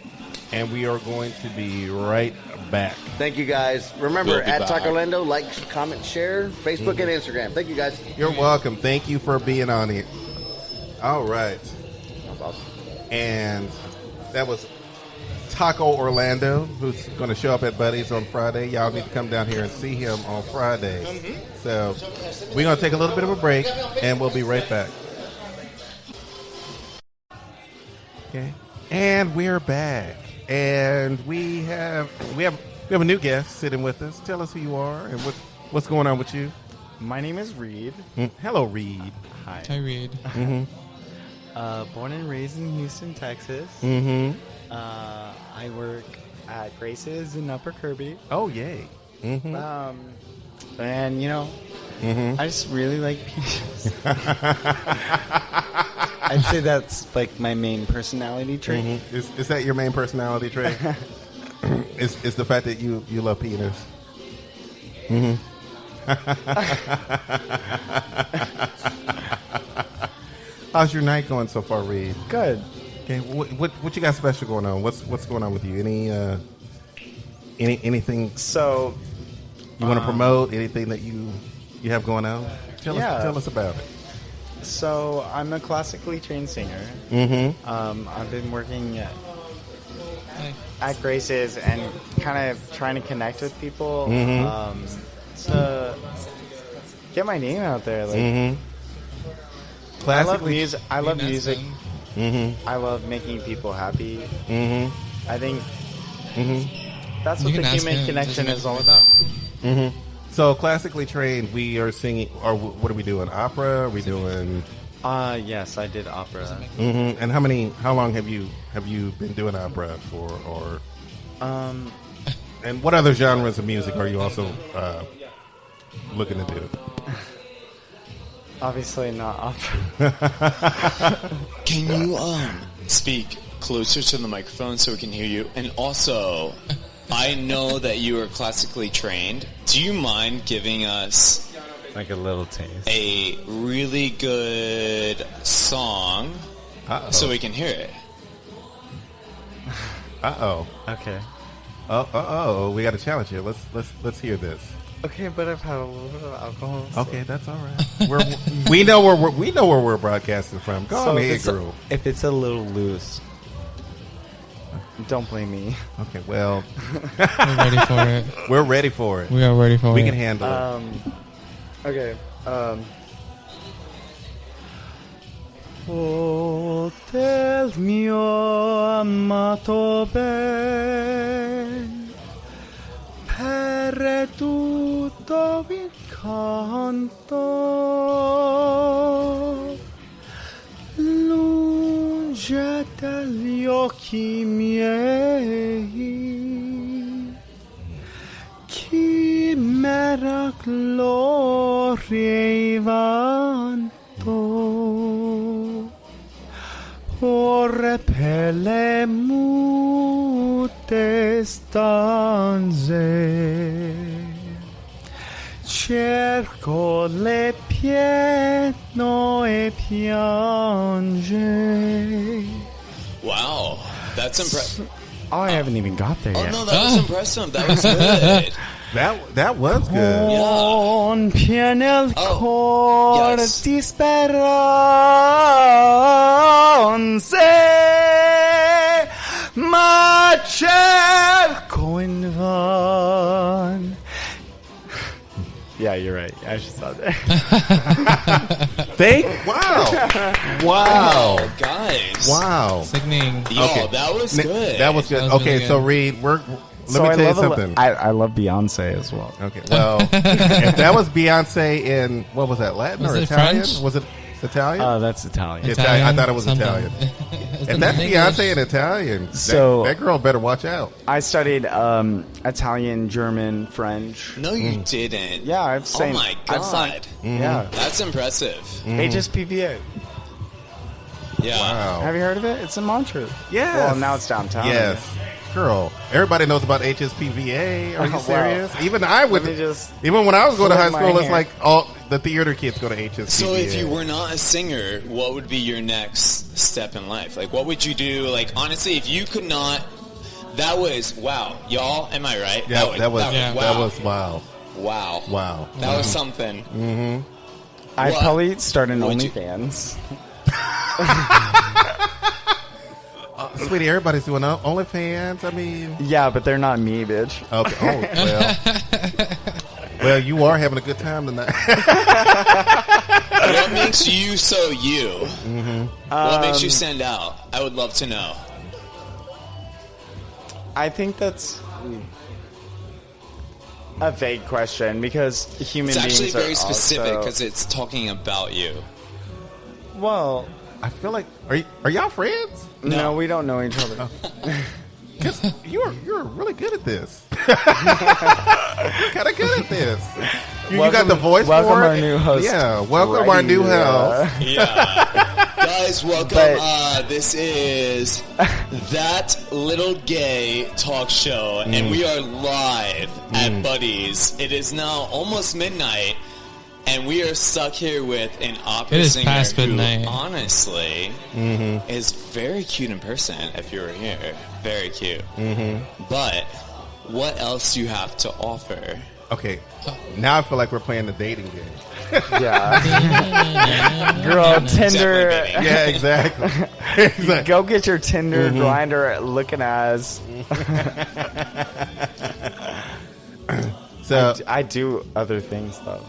And we are going to be right back. Thank you, guys. Remember, We'll be at back. Talk Orlando, like, comment, share, Facebook and Instagram. Thank you, guys. You're welcome. Thank you for being on it. All right. That's awesome. And that was Taco Orlando, who's going to show up at Buddy's on Friday. Y'all need to come down here and see him on Friday. So we're going to take a little bit of a break, and we'll be right back. Okay. And we're back. And we have a new guest sitting with us. Tell us who you are and what's going on with you. My name is Reed. Hello, Reed. Hi. Hi, Reed. Born and raised in Houston, Texas. Mm-hmm. I work at Grace's in Upper Kirby. Oh, yay. Mm-hmm. And, I just really like peaches. I'd say that's like my main personality trait. Mm-hmm. Is that your main personality trait? Is the fact that you love penis? Mm-hmm. How's your night going so far, Reed? Good. Okay, what you got special going on? What's going on with you? Anything So you want to promote? Anything that you have going on? Tell us about it. So I'm a classically trained singer. Mm-hmm. I've been working at Grace's and kind of trying to connect with people to get my name out there. Like, I love music. I love music. I love making people happy. I think that's what the human connection is all about. So classically trained, we are singing, or what are we doing? Opera? Are we doing? Yes, I did opera. And how long have you been doing opera for? Or and what other genres of music are you also looking to do? Obviously not opera. Can you speak closer to the microphone so we can hear you? And also, I know that you are classically trained. Do you mind giving us like a little taste? A really good song so we can hear it. Okay. We got a challenge here. Let's hear this. Okay, but I've had a little bit of alcohol. So. Okay, that's all right. we know where we're broadcasting from. Go on ahead, girl. If it's a little loose, don't blame me. Okay, well, we're ready for it. We're ready for it. We are ready for it. We can handle it. Okay. Hotel mio amato ben, per tutto il canto, lunge dagli occhi miei, chimera gloria e vanto, ora per le mute stanze cerco le pieno e piange. Wow, that's impressive. Oh, I haven't even got there yet. Oh no, that was impressive. That was good. That was good. Con pieno cor di speranze, ma cerco invan. Yeah, you're right. I should stop there. Wow. Oh, guys. Wow. Sickening. Yo, that was good. That was good. That was Okay, really so good. Reed, let me tell you something. I love Beyonce as well. Okay, well, if that was Beyonce in, what was that, Latin Was or it Italian? French? Was it Italian? That's Italian. Italian. I thought it was something. Italian. Is If it that's in Beyonce English? in Italian, So- that girl better watch out. I studied Italian, German, French. No, you didn't. Yeah, I've sang. Oh my I've sung- god. Yeah. That's impressive. HSPVA. Yeah. Wow. Have you heard of it? It's in Montreux. Yes. Well, now it's downtown. Yes. girl, everybody knows about HSPVA. Are you Wow. serious? Even I would. Let me just Even when I was going to high flip my school, it's hair. like all the theater kids go to HSPVA. So if you were not a singer, what would be your next step in life? Like, what would you do? Like, honestly, if you could not, that was wow, y'all. Am I right? yeah, that was wow. wow. Wow. Wow. That was something. Mm-hmm. I'd What? probably start an What'd you- OnlyFans. Sweetie, everybody's doing OnlyFans. I mean, Yeah, but they're not me, bitch. okay. Oh well. Well, you are having a good time tonight. What makes you so you? Mm-hmm. What makes you stand out? I would love to know. I think that's a vague question because human It's beings actually are very specific also- because it's talking about you. Well, I feel like are y'all friends? no, we don't know each other. Because you're really good at this. You're kind of good at this. You got the voice welcome for our it. new host, Yeah, welcome our new host. Yeah. Guys, welcome. But- This is That Little Gay Talk Show, and we are live at Buddy's. It is now almost midnight, and we are stuck here with an opera It is singer past who, midnight. honestly, is very cute in person, if you were here. Very cute. But what else do you have to offer? Okay, now I feel like we're playing the dating game. Yeah, girl, Tinder. Definitely dating. Yeah, exactly. Exactly. Go get your Tinder grinder looking ass. So I do other things though.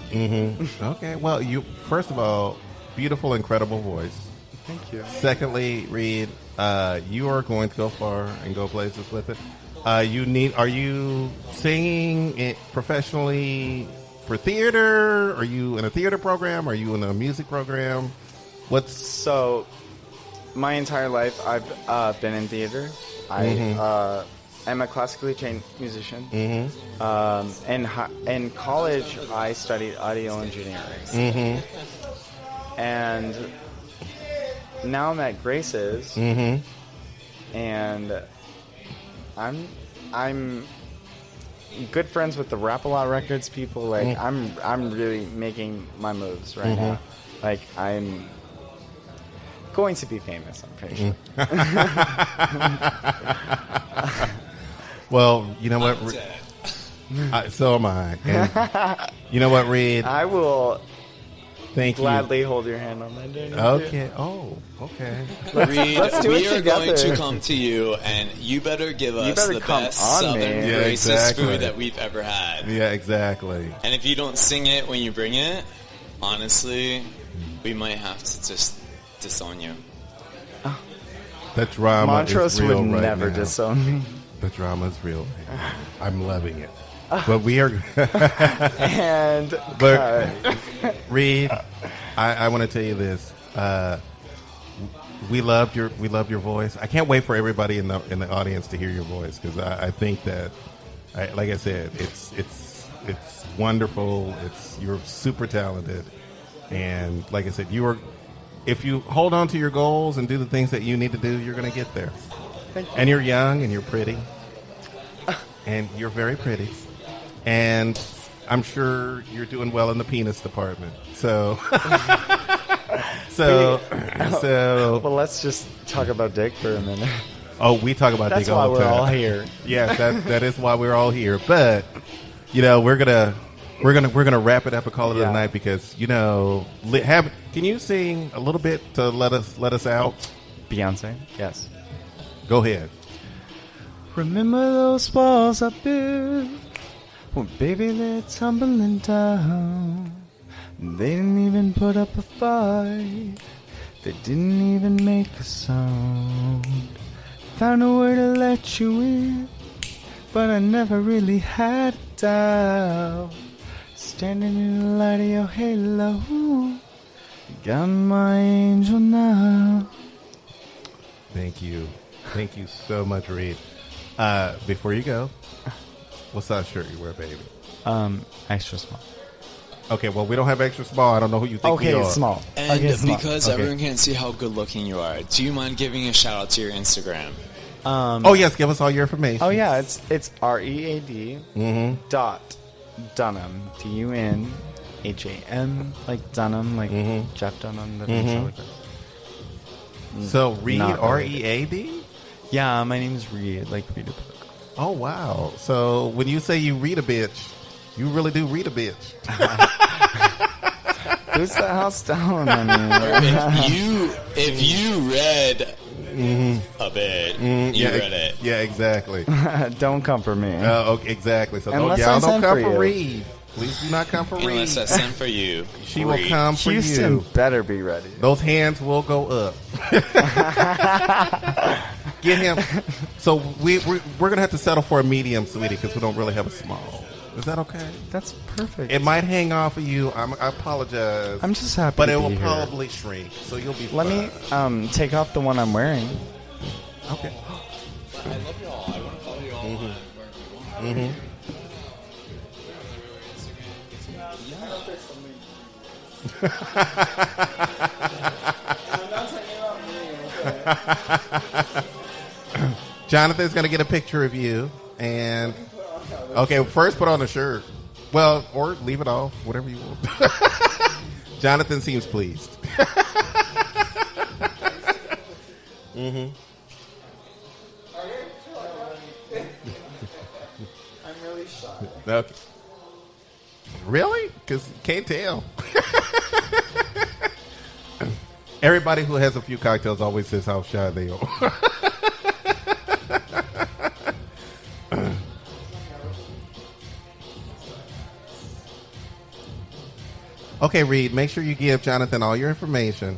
okay, well, you first of all, beautiful, incredible voice. Thank you. Secondly, Reed, you are going to go far and go places with it. Are you singing it professionally for theater? Are you in a theater program? Are you in a music program? So, my entire life I've been in theater. I am a classically trained musician. In college, I studied audio engineering. And now I'm at Grace's, and I'm good friends with the Rap-A-Lot Records people. Like I'm really making my moves right now. Like I'm going to be famous, I'm pretty sure. Well, you know what? So am I. And you know what, Reed? I will Thank gladly hold your hand on that day. you. Okay. Oh, okay. Reed, let's do we it are going together. to come to you, and you better give us better the come best on Southern me. Yeah, racist exactly. food that we've ever had. Yeah, exactly. And if you don't sing it when you bring it, honestly, we might have to just disown you. The drama Montrose is real would right never now. disown me. The drama is real. I'm loving it. But we are. And But Reed, I want to tell you this. We loved your voice. I can't wait for everybody in the audience to hear your voice because I think that, like I said, it's wonderful. You're super talented, and like I said, if you hold on to your goals and do the things that you need to do, you're going to get there. Thank you. And you're young and you're pretty, and you're very pretty, and I'm sure you're doing well in the penis department. So. So, well, let's just talk about dick for a minute. oh, we talk about That's dick why all the we're time. all here. Yes, that is why we're all here. But we're gonna wrap it up and call it a night because can you sing a little bit to let us out? Beyonce, yes. Go ahead. Remember those walls I built? Well, baby, they're tumbling down. They didn't even put up a fight. They didn't even make a sound. Found a way to let you in, but I never really had a doubt. Standing in the light of your halo, got my angel now. Thank you so much, Reed. Before you go, what size shirt you wear, baby? Extra small. Okay, well, we don't have extra small. I don't know who you think Okay, we are. it's small. And Okay, small. because Okay. everyone can see how good looking you are, do you mind giving a shout out to your Instagram? Oh yes, give us all your information. Oh yeah, it's READ Mm-hmm. dot Dunham, DUNHAM, like Dunham, like Jeff Dunham. The So Reed, Not related. READ? Yeah, my name is Reed, like read a book. Oh wow! So when you say you read a bitch, you really do read a bitch. Who's the house down? I mean, if you read a bit, you read it. Yeah, exactly. Don't come for me. Okay, exactly. So Unless y'all I don't send come for for you. Reed. Please do not come for Reed. Unless I send for you. She will Reed. come for Houston you. better be ready. Those hands will go up. Get him. So we're gonna have to settle for a medium, sweetie, because we don't really have a small. Is that okay? That's perfect. It might hang off of you. I apologize. I'm just happy but to it be will here. probably shrink, so you'll be. Let fine. me take off the one I'm wearing. Okay. I love you all. I want to follow you all. Mm-hmm. Jonathan's gonna get a picture of you, and okay, first put on a shirt. Well, or leave it off, whatever you want. Jonathan seems pleased. Mm-hmm. I'm really shy. Okay. Really? Because can't tell. Everybody who has a few cocktails always says how shy they are. Okay, Reed, make sure you give Jonathan all your information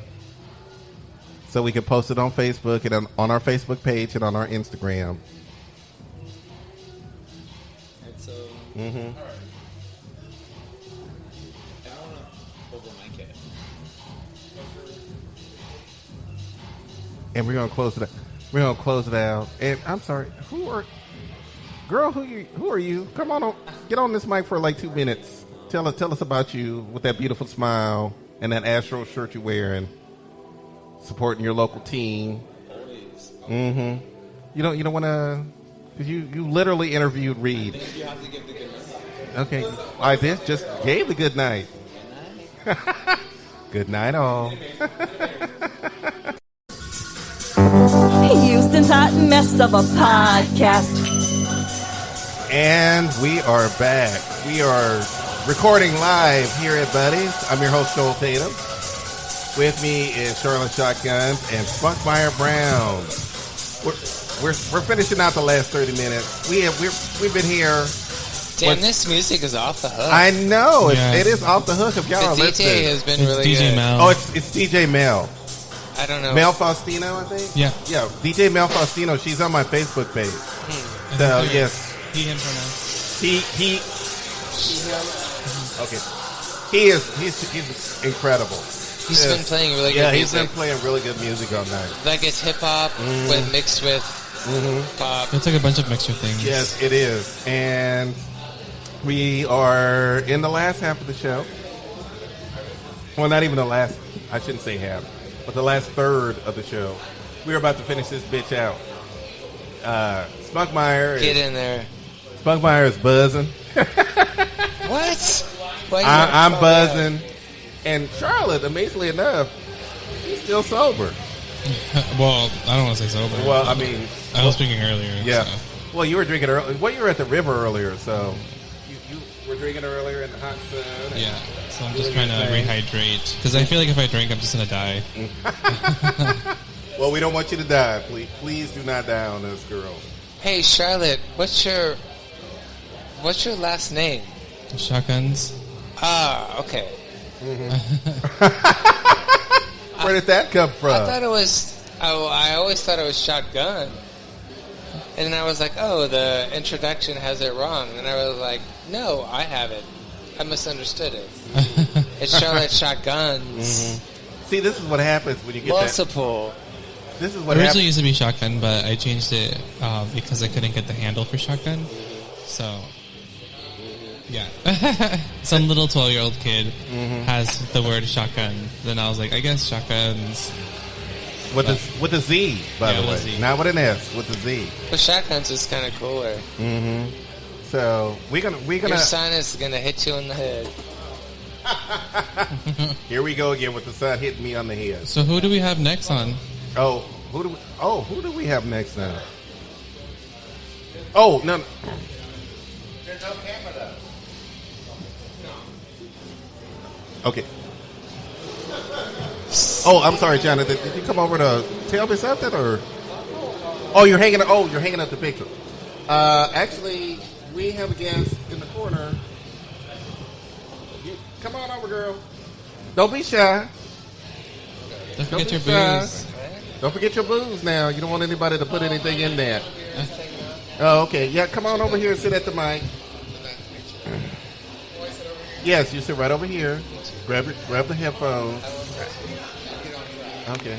so we can post it on Facebook and on our Facebook page and on our Instagram. And so, Mm-hmm. all right. I don't want to over mic it. And we're gonna close it. We're gonna close it out. And I'm sorry, who are you? Come on, get on this mic for like 2 minutes. Tell us about you with that beautiful smile and that Astro shirt you're wearing, supporting your local team. Mm-hmm. You don't want to, because you literally interviewed Reed. You have to give the good night. Okay, I just gave the good night. Good night, all. Houston's hot mess of a podcast. And we are back. We are recording live here at Buddy's. I'm your host, Joel Tatum. With me is Charlotte Shotguns and Spunkmeyer Brown. We're finishing out the last 30 minutes. We've been here. Damn, this music is off the hook. I know Yeah. it is off the hook. If y'all The are DJ listening. has been It's really DJ good. Mel. Oh, it's DJ Mel. I don't know. Mel Faustino, I think. Yeah. Yeah, DJ Mel Faustino. She's on my Facebook page. So yes, He, him pronoun. he. Okay, he's incredible. He's been playing really good Yeah, he's music. been playing really good music all night. Like it's hip hop with mixed with pop. It's like a bunch of mixture things. Yes, it is. And we are in the last half of the show. Well, not even the last, I shouldn't say half, but the last third of the show. We're about to finish this bitch out. Spunkmeyer Get in there. Spunkmeyer is buzzing. What? Why I'm buzzing. And Charlotte, amazingly enough, she's still sober. Well, I don't want to say sober. Well, I mean, I was drinking earlier. yeah. So. Well, you were drinking earlier. Well, you were at the river earlier, so you were drinking earlier in the hot sun. and Yeah. So I'm doing just trying to your thing. rehydrate because I feel like if I drink, I'm just gonna die. Well, we don't want you to die. Please do not die on us, girl. Hey Charlotte, what's your last name? Shotguns. Ah, okay. Where did that come from? I thought it was. Oh, I always thought it was shotgun. And then I was like, oh, the introduction has it wrong. And I was like, no, I have it. I misunderstood it. It's Charlotte Shotguns. See, this is what happens when you get Multiple. that. This is what Originally happens. used to be shotgun, but I changed it because I couldn't get the handle for shotgun. So, yeah. Some little 12-year-old kid has the word shotgun. Then I was like, I guess shotguns. With a Z, by the way, with a Z. not with an S, with a Z. But shotguns is kind of cooler. Mm-hmm. So we're gonna. Your son is gonna hit you in the head. Here we go again with the sun hitting me on the head. So who do we have next on? Who do we have next now? Oh no. There's no camera though. Okay. Oh, I'm sorry, Jonathan. Did you come over to tell me something, or? Oh, you're hanging up the picture. Actually, we have a guest in the corner. Come on over, girl. Don't be shy. Don't forget your shy. booze. Don't forget your booze now. You don't want anybody to put anything in there. Oh, okay. Yeah, come on over here and sit at the mic. Yes, you sit right over here. Grab the headphones. Okay.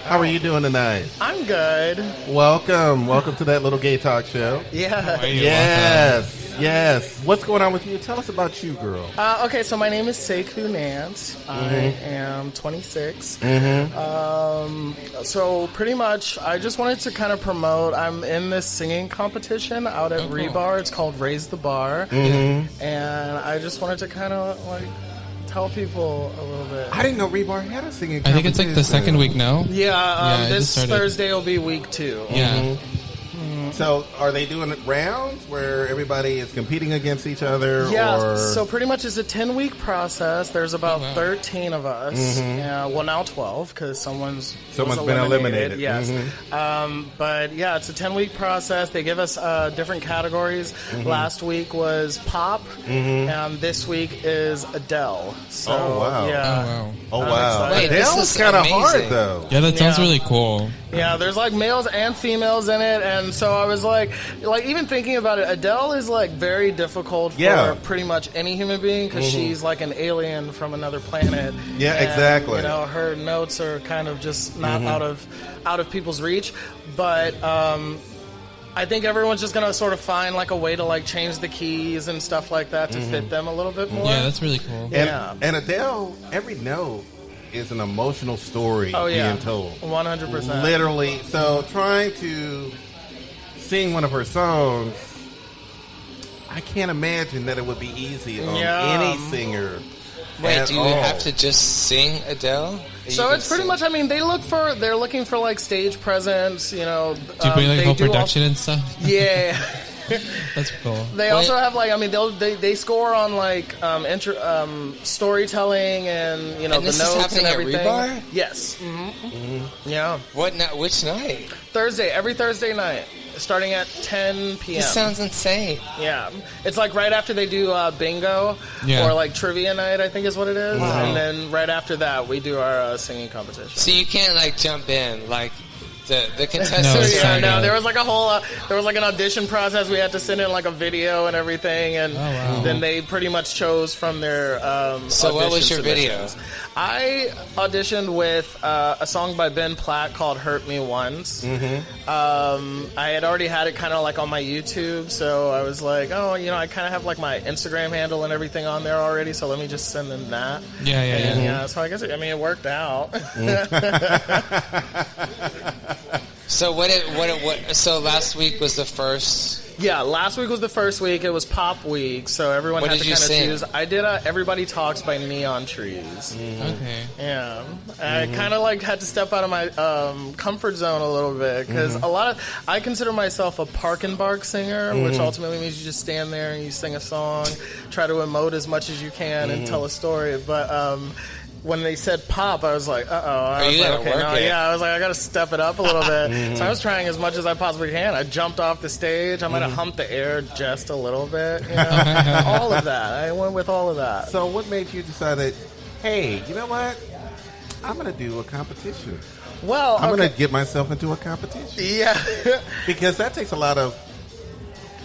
How are you doing tonight? I'm good. Welcome to that little gay talk show. Yeah. Yes. What's going on with you? Tell us about you, girl. Okay, so my name is Sekou Nance. I am 26. So pretty much, I just wanted to kind of promote. I'm in this singing competition out at Rebar. It's called Raise the Bar, and I just wanted to kind of like tell people a little bit. I didn't know Rebar had a singing competition. I think it's like the second week now. Yeah, this Thursday will be week 2. Yeah. So, are they doing rounds where everybody is competing against each other? Yeah, or? so pretty much it's a 10-week process. There's about 13 of us. Well, now 12 because someone's been eliminated. Yes. But yeah, it's a 10-week process. They give us different categories. Last week was pop, and this week is Adele. So, yeah. Oh, wow. Wait, Adele is kind of hard, though. Yeah, that sounds really cool. Yeah, there's like males and females in it, and so I was like even thinking about it, Adele is like very difficult for pretty much any human being because she's like an alien from another planet. Yeah, and, exactly. You know, her notes are kind of just not out of people's reach, but I think everyone's just gonna sort of find like a way to like change the keys and stuff like that to fit them a little bit more. Yeah, that's really cool. And Adele, every note is an emotional story being told. 100%. Literally. So trying to sing one of her songs, I can't imagine that it would be easy on any singer. Wait, do you have to just sing Adele? So it's pretty much. I mean, they're looking for like stage presence. You know, do you bring like whole production and stuff? Yeah. That's cool. They also have like, I mean, they score on like storytelling and you know and the notes and everything. At Rebar? Yes. Yeah. What night? Which night? Thursday. Every Thursday night, starting at 10 p.m. This sounds insane. Yeah, it's like right after they do bingo or like trivia night, I think is what it is, and then right after that we do our singing competition. So you can't like jump in like. The contestants. No, there was like a whole, there was like an audition process. We had to send in like a video and everything, and then they pretty much chose from their. So what was your video? I auditioned with a song by Ben Platt called "Hurt Me Once." I had already had it kind of like on my YouTube, so I was like, oh, you know, I kind of have like my Instagram handle and everything on there already, so let me just send them that. Yeah. So I guess it worked out. So so last week was the first. Yeah, last week was the first week. It was pop week, so everyone had to kind of choose. I did Everybody Talks by Neon Trees. Okay. Yeah. I kind of like had to step out of my comfort zone a little bit because I consider myself a park and bark singer, which ultimately means you just stand there and you sing a song, try to emote as much as you can and tell a story. But when they said pop, I was like, I was like, I got to step it up a little bit. So I was trying as much as I possibly can. I jumped off the stage. I might have humped the air just a little bit. You know? All of that. I went with all of that. So what made you decide that, hey, you know what? I'm going to do a competition. Well, I'm going to get myself into a competition. Yeah. Because that takes a lot of,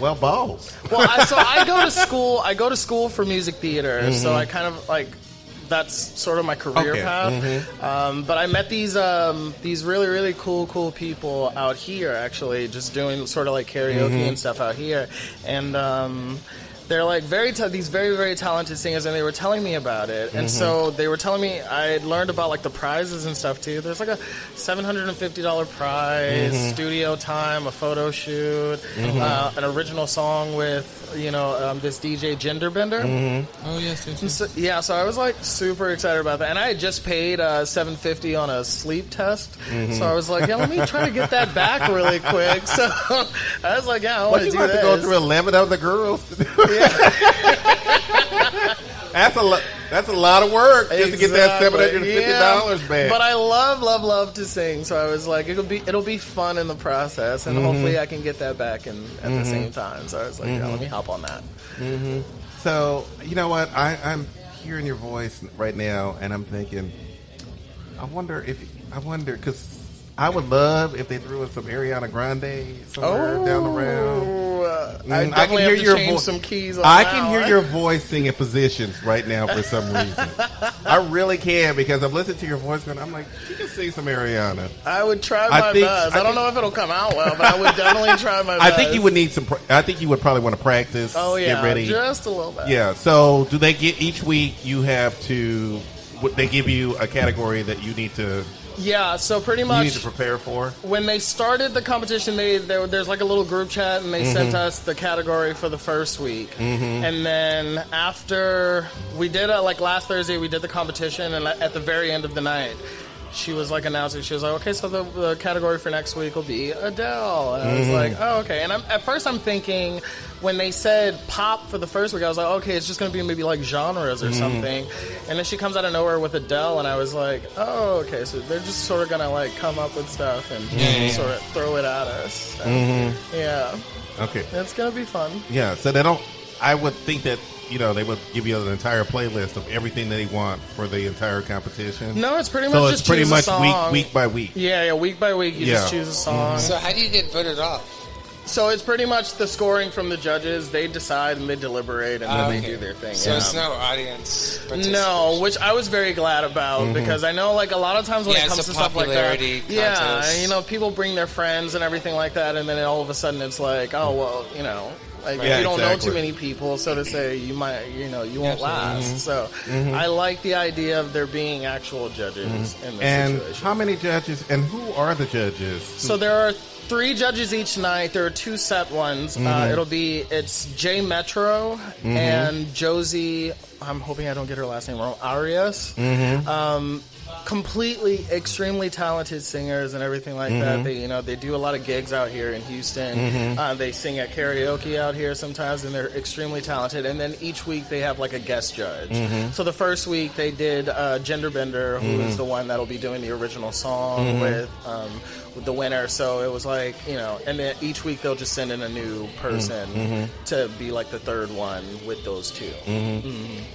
balls. Well, so I go to school for music theater. So I kind of like... That's sort of my career path. But I met these really, really cool people out here, actually, just doing sort of like karaoke and stuff out here. And they're like these very, very talented singers, and they were telling me about it. And so they were telling me I had learned about like the prizes and stuff too. There's like a $750 prize, studio time, a photo shoot, an original song with this DJ Genderbender. Oh yes. So I was like super excited about that, and I had just paid $750 on a sleep test. So I was like, yeah, let me try to get that back really quick. So I was like, yeah, I want to do you have this. to go through 11 other girls to do it. That's a lot of work just to get that $750 back. But I love to sing, so I was like, it'll be fun in the process, and hopefully I can get that back at the same time. So I was like, let me hop on that. So you know what? I'm hearing your voice right now, and I'm thinking, I wonder because I would love if they threw in some Ariana Grande somewhere down the road. I definitely have to change some keys on I that can hear one. your voice singing positions right now for some reason. I really can, because I'm listening to your voice and I'm like, she can sing some Ariana. I would try my best. I don't know if it'll come out well, but I would definitely try my best. I think you would need I think you would probably want to practice. Oh yeah, get ready. just a little bit. Yeah. So do they get each week? You have to. They give you a category that you need to. Yeah, so pretty much you need to prepare for. When they started the competition, there's like a little group chat, and they sent us the category for the first week. And then after we did like last Thursday, we did the competition, and at the very end of the night, she was like announcing, she was like, okay, so the category for next week will be Adele. And I was like, oh, okay. And at first I'm thinking, when they said pop for the first week, I was like, okay, it's just going to be maybe like genres or something. And then she comes out of nowhere with Adele, and I was like, oh, okay, so they're just sort of going to like come up with stuff and sort of throw it at us. So, yeah. Okay. It's going to be fun. Yeah, so I would think that, they would give you an entire playlist of everything they want for the entire competition. No, it's pretty much so just it's pretty choose much a song. week by week. Yeah, week by week, you just choose a song. So how do you get voted off? So it's pretty much the scoring from the judges. They decide and they deliberate, and then they do their thing. So it's no audience participation. No, which I was very glad about, because I know like a lot of times when it comes to stuff like that, contest. people bring their friends and everything like that, and then all of a sudden it's like, oh well, like Yeah, you don't exactly. know too many people, so to say, you might, you won't last. So I like the idea of there being actual judges in this And situation. how many judges, and who are the judges? So there are 3 judges each night. There are 2 set ones. It's Jay Metro and Josie. I'm hoping I don't get her last name wrong. Arias. Completely, extremely talented singers and everything like that. They do a lot of gigs out here in Houston. They sing at karaoke out here sometimes, and they're extremely talented. And then each week they have like a guest judge. So the first week they did Genderbender, who is the one that'll be doing the original song with the winner. So it was like, and then each week they'll just send in a new person to be like the third one with those 2.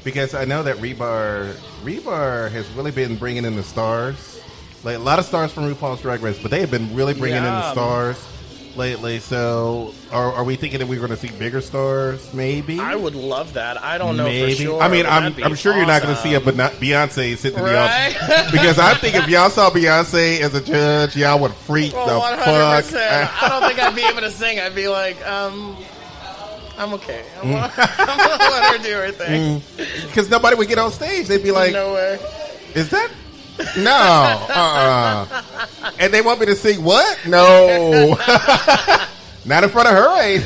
Because I know that Rebar has really been bringing in the stars. Like a lot of stars from RuPaul's Drag Race, but they have been really bringing in the stars lately. So are we thinking that we're going to see bigger stars, maybe? I would love that. I don't know maybe. for sure. I mean, but that'd be I'm sure you're not going to see it, but not Beyonce sitting in the audience. Because I think if y'all saw Beyonce as a judge, y'all would freak the 100%. fuck. I don't think I'd be able to sing. I'd be like, I'm okay. I'm gonna let her do her thing. Because nobody would get on stage. They'd be like, no way. Is that? No. And they want me to sing what? No. Not in front of her.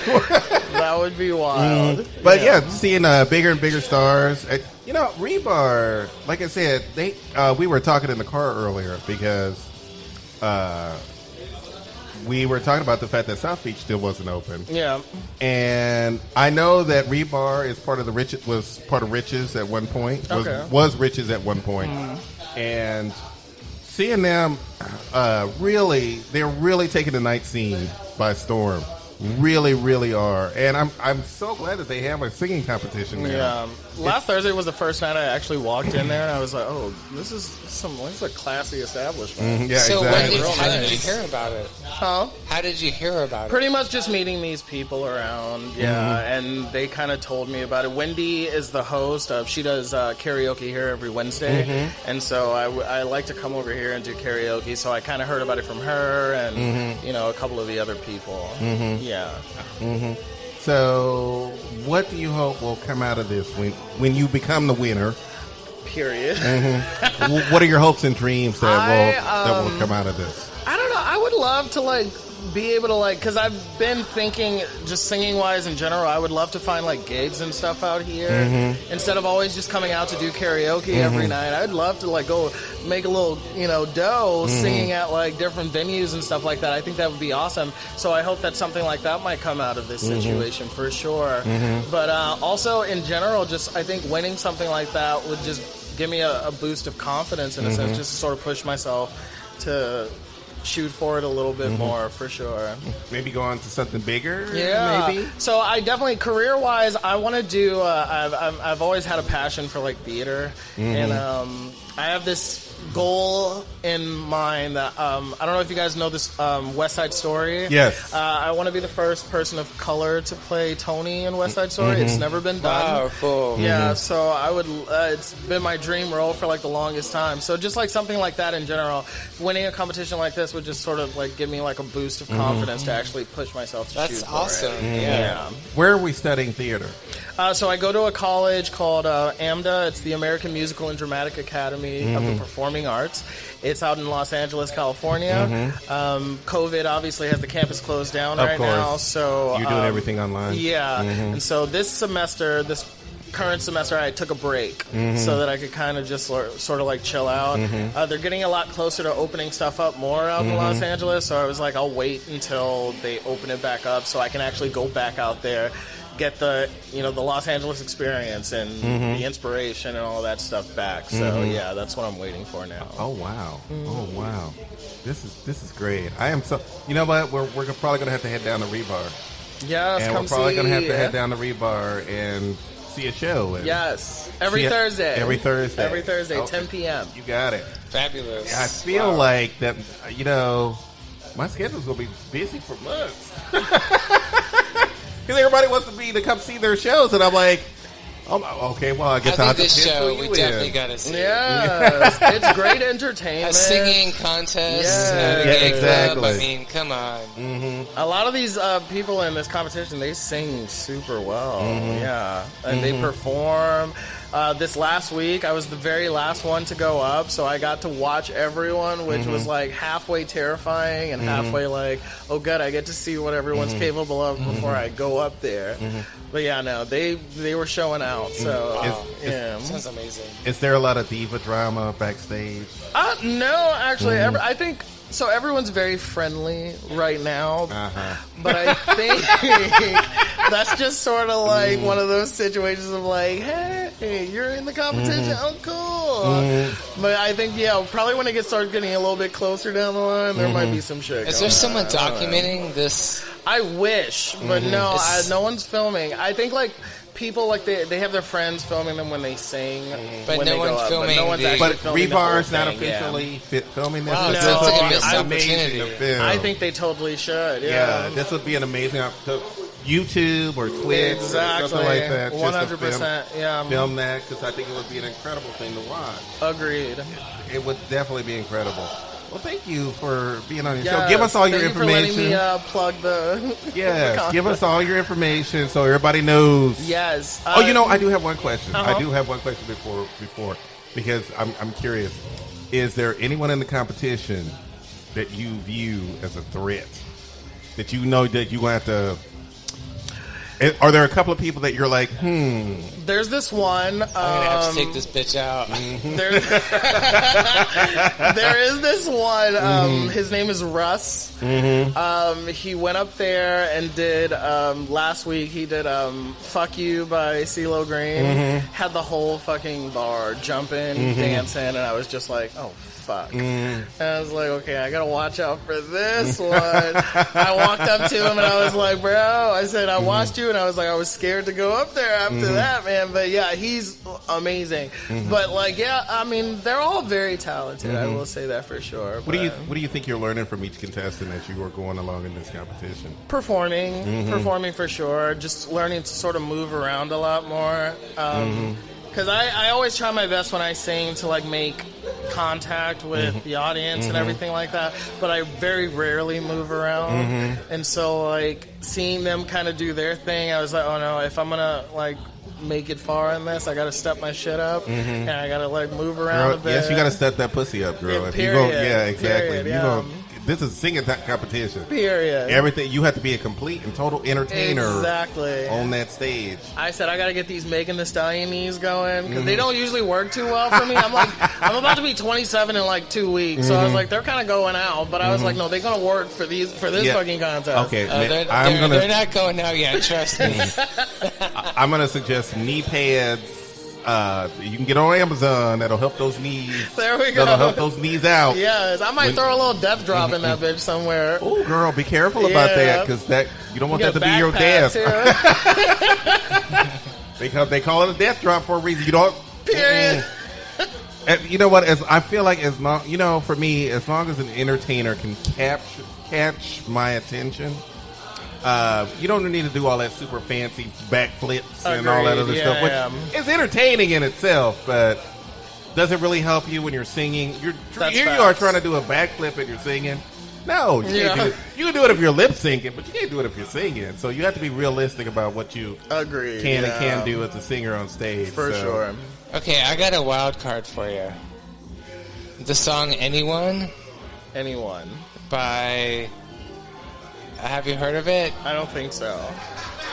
That would be wild. But yeah, seeing bigger and bigger stars. Rebar, like I said, we were talking in the car earlier because we were talking about the fact that South Beach still wasn't open. Yeah. And I know that Rebar is was part of Riches at one point. Was Riches at one point. And seeing them they're really taking the night scene by storm. Really, really are. And I'm so glad that they have a singing competition now. Yeah. Last Thursday was the first night I actually walked in there, and I was like, oh, this is a classy establishment. Yeah, so exactly. how did you hear about it? Huh? How did you hear about it? Pretty much just meeting these people around, and they kind of told me about it. Wendy is the host. She does karaoke here every Wednesday, and so I like to come over here and do karaoke, so I kind of heard about it from her and, a couple of the other people. Yeah. So what do you hope will come out of this when you become the winner? Period. What are your hopes and dreams that will come out of this? I don't know. I would love to like be able to like, because I've been thinking just singing wise in general, I would love to find like gigs and stuff out here instead of always just coming out to do karaoke every night. I'd love to like go make a little dough singing at like different venues and stuff like that. I think that would be awesome. So I hope that something like that might come out of this situation for sure. But also in general, just I think winning something like that would just give me a boost of confidence in a sense, just to sort of push myself to shoot for it a little bit more for sure. Maybe go on to something bigger. Yeah. Maybe. So I definitely career wise, I want to do. I've always had a passion for like theater, and I have this goal in mind that I don't know if you guys know this West Side Story. Yes. I want to be the first person of color to play Tony in West Side Story. It's never been done. Wow, cool. Yeah, so I would. It's been my dream role for like the longest time. So just like something like that in general, winning a competition like this would just sort of like give me like a boost of confidence to actually push myself to shoot That's for awesome. it. Yeah. Where are we studying theater? So I go to a college called AMDA. It's the American Musical and Dramatic Academy of the Performing Arts. It's out in Los Angeles, California. COVID obviously has the campus closed down Of right course. now. So You're doing everything online. Yeah. And so this current semester, I took a break so that I could kind of just sort of like chill out. They're getting a lot closer to opening stuff up more out in Los Angeles. So I was like, I'll wait until they open it back up so I can actually go back out there, get the the Los Angeles experience and the inspiration and all that stuff back. So yeah, that's what I'm waiting for now. Oh wow! Oh wow! This is great. I am so. You know what? We're probably gonna have to head down to Rebar. Yes, and come we're probably see. gonna have to head down to Rebar and see a show. And Yes, every Thursday. Every Thursday. Every Thursday, Okay. 10 p.m. You got it. Fabulous. I feel like that. My schedule's gonna be busy for months. Because everybody wants to come see their shows, and I'm like, oh, okay, well, I guess I I'll think this just show pencil we you definitely in. got to see. Yes, it's great entertainment. A singing contest at a Yeah, gay exactly. club. I mean, come on. A lot of these people in this competition, they sing super well. Yeah, and they perform. This last week, I was the very last one to go up, so I got to watch everyone, which was like halfway terrifying and halfway like, oh good, I get to see what everyone's capable of before I go up there. But yeah, no, they were showing out. So yeah, Sounds amazing. Is there a lot of diva drama backstage? no, actually, I think. So everyone's very friendly right now, but I think that's just sort of like one of those situations of like, hey, you're in the competition, oh cool. But I think probably when it starts getting a little bit closer down the line, there might be some shit. Is there someone documenting this? I wish, but no, no one's filming. I think like people like they have their friends filming them when they sing, But when no they one's go up, filming But no one's the- actually But filming the whole Rebar's not thing, yeah. officially filming this. Wow, but that this sounds would like a be missed amazing opportunity. to film. I think they totally should. Yeah, this would be an amazing YouTube or Twitch Exactly. or something like that. 100%. Yeah. Film that because I think it would be an incredible thing to watch. Agreed. It would definitely be incredible. Well, thank you for being on your Yes, show. Give us all your thank you for letting information. me plug the. Yes, give us all your information so everybody knows. Yes. Oh, I do have one question. Uh-huh. I do have one question before because I'm curious. Is there anyone in the competition that you view as a threat? That you know that you have to. Are there a couple of people that you're like, There's this one. I'm gonna have to take this bitch out. There is this one. His name is Russ. He went up there and did last week. He did "Fuck You" by CeeLo Green. Had the whole fucking bar jumping, dancing, and I was just like, oh. Fuck. And I was like, okay, I gotta watch out for this one. I walked up to him and I was like, bro, I said, I watched you, and I was like, I was scared to go up there after that, man. But yeah, he's amazing. But like, yeah, I mean, they're all very talented. I will say that for sure. what do you think you're learning from each contestant as you are going along in this competition? Performing for sure. Just learning to sort of move around a lot more. Because I always try my best when I sing to like make contact with the audience and everything like that, but I very rarely move around. And so like seeing them kind of do their thing, I was like, oh no, if I'm gonna like make it far in this, I gotta step my shit up and I gotta like move around a bit. Yes, you gotta step that pussy up, girl. Yeah, If you go, yeah, exactly. Period, You yeah. go, this is singing competition. Period. Everything, you have to be a complete and total entertainer Exactly. on that stage. I said I gotta get these Megan Thee Stallion knees going because they don't usually work too well for me. I'm like, I'm about to be 27 in like 2 weeks, so I was like, they're kind of going out, but I was like, no, they're gonna work for this Yeah. fucking contest. Okay, They're not going out yet, trust me. I'm gonna suggest knee pads. You can get on Amazon. That'll help those knees. There we go. That'll help those knees out. Yes, I might throw a little death drop in that bitch somewhere. Oh, girl, be careful about that because you don't want that to be your death. Because they call it a death drop for a reason. You don't. Period. And you know what? I feel like as long, for me, as long as an entertainer can catch my attention. You don't need to do all that super fancy backflips and all that other stuff, which is entertaining in itself, but does it really help you when you're singing? Here you are trying to do a backflip and you're singing. No, you can't do it. You can do it if you're lip syncing, but you can't do it if you're singing. So you have to be realistic about what you can and can't do as a singer on stage. For sure. Okay, I got a wild card for you. The song "Anyone" by. Have you heard of it? I don't think so.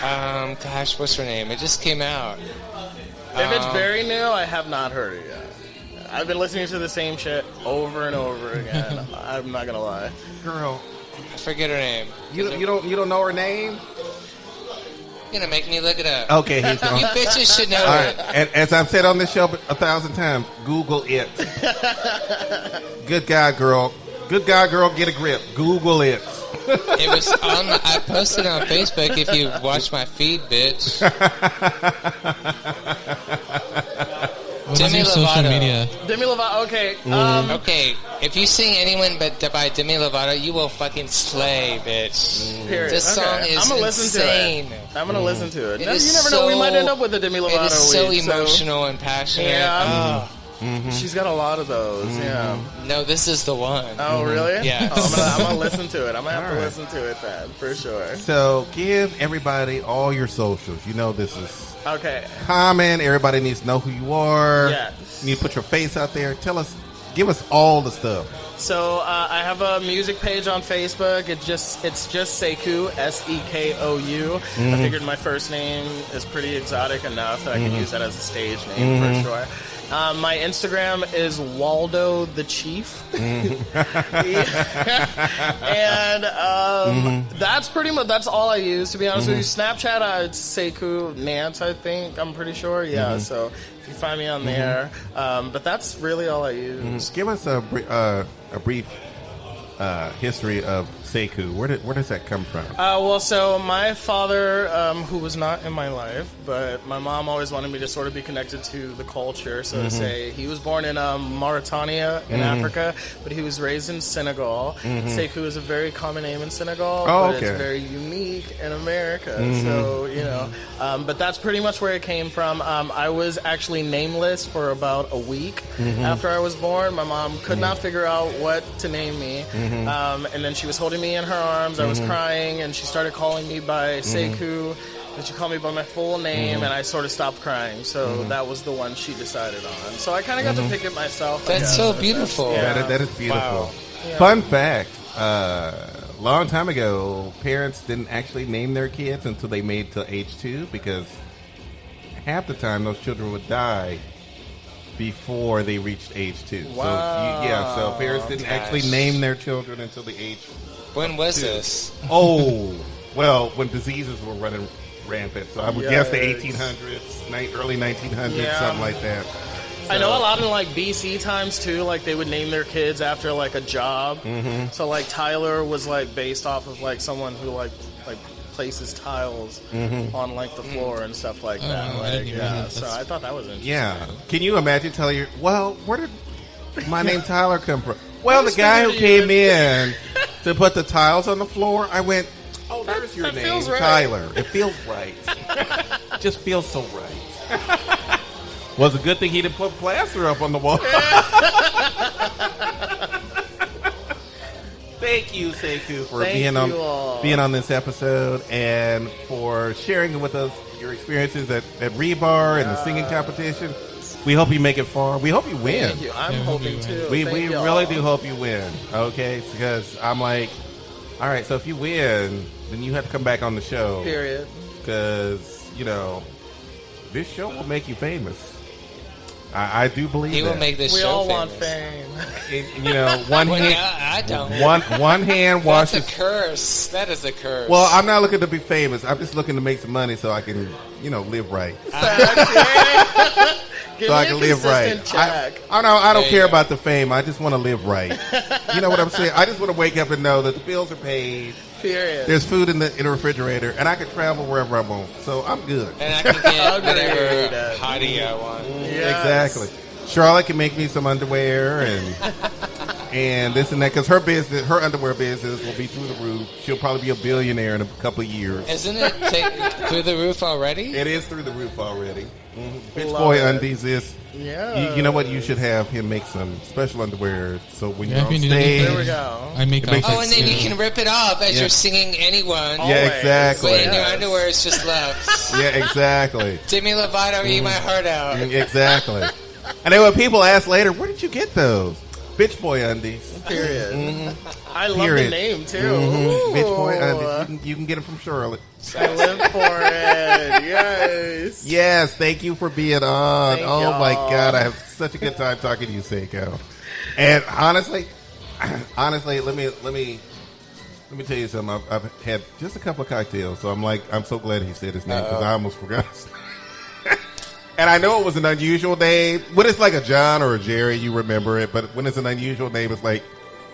Gosh, what's her name? It just came out. If it's very new, I have not heard it yet. I've been listening to the same shit over and over again. I'm not gonna lie. Girl, I forget her name. You don't know her name? You're gonna make me look it up. Okay, he's gone. You bitches should know All right, it. and as I've said on this show 1,000 times, Google it. Good guy, girl. Good guy, girl. Get a grip. Google it. It was on. I posted on Facebook. If you watch my feed, bitch. What's your social media? Demi Lovato. Okay. Okay. If you sing "Anyone" by Demi Lovato, you will fucking slay, bitch. Period. This song is I'm gonna listen insane. to it. I'm gonna listen to it. It No, is you never know. We might end up with a Demi Lovato. It is so week, emotional and passionate. Yeah. She's got a lot of those. Yeah. No, this is the one. Oh, really? Yeah. I'm gonna listen to it. I'm gonna have to listen to it then, for sure. So give everybody all your socials. You know this is Okay. common. Everybody needs to know who you are. Yes. You need to put your face out there. Give us all the stuff. So I have a music page on Facebook. It's just Sekou, Sekou. I figured my first name is pretty exotic enough that I could use that as a stage name for sure. My Instagram is Waldo the Chief. And that's pretty much, that's all I use, to be honest with you. Snapchat, it's Sekou Nance, I think. I'm pretty sure. Yeah, so if you find me on there. But that's really all I use. Give us a brief history of Sekou. Where does that come from? Well, so my father, who was not in my life, but my mom always wanted me to sort of be connected to the culture, so to say. He was born in Mauritania in Africa, but he was raised in Senegal. Sekou is a very common name in Senegal, but it's very unique in America. So, but that's pretty much where it came from. I was actually nameless for about a week after I was born. My mom could not figure out what to name me. And then she was holding me in her arms. I was crying, and she started calling me by Sekou. And she called me by my full name, and I sort of stopped crying. So that was the one she decided on. So I kind of got to pick it myself. That's so beautiful. That is beautiful. Wow. Yeah. Fun fact. Long time ago, parents didn't actually name their kids until they made to age 2 because half the time those children would die before they reached age 2. Wow. So parents didn't actually name their children until the age. When was 2. this? Oh, well, when diseases were running rampant. So I would guess the 1800s, early 1900s, something like that. I know a lot in like BC times too, like they would name their kids after like a job. So like Tyler was like based off of like someone who like places tiles on like the floor and stuff like that. Like, so I thought that was interesting. Yeah. Can you imagine telling your, well, where did my name Tyler come from? Well, the guy who came in to put the tiles on the floor, I went, oh, there's your name, right. Tyler. It feels right. Just feels so right. Was a good thing he didn't put plaster up on the wall. Thank you, Sekou, for being on this episode and for sharing with us your experiences at Rebar and the singing competition. We hope you make it far. We hope you win. Thank you. I'm hoping too. We really do hope you win. Okay, because I'm like, all right. So if you win, then you have to come back on the show. Period. Because this show will make you famous. I do believe he that. will make this we show all famous. want fame. One Well, hand. I don't. One hand washes. That's a curse. That is a curse. Well, I'm not looking to be famous. I'm just looking to make some money so I can, live right. Give So me I a can live right. consistent check. I don't There care you go. about the fame. I just want to live right. You know what I'm saying? I just want to wake up and know that the bills are paid. Period. There's food in the refrigerator, and I can travel wherever I want. So I'm good. and I can get whatever Agreed. hottie I want. Yes. Exactly. Charlotte can make me some underwear and this and that because her underwear business will be through the roof. She'll probably be a billionaire in a couple of years. Isn't it through the roof already? It is through the roof already. Bitch Love Boy it. Undies is. Yeah. You know what? You should have him make some special underwear so when Yeah, you're if on you need stage. anything, There we go. I make It makes all Oh, and then you can rip it off as Yeah. you're singing anyone. Yeah, Always. exactly. Wait, and your underwear is just left. Yeah, exactly. Demi Lovato, eat my heart out. Exactly. And then when people ask later, where did you get those? Bitch Boy Undies. Period. I love Period. the name too. Bitch Boy Ooh. Undies. You can get them from Charlotte. I live for it. Yes. Yes, thank you for being on. Thank Oh my y'all. God, I have such a good time talking to you, Sekou. And honestly, let me tell you something. I've had just a couple of cocktails, so I'm so glad he said his name because I almost forgot. And I know it was an unusual name. When it's like a John or a Jerry, you remember it. But when it's an unusual name, it's like,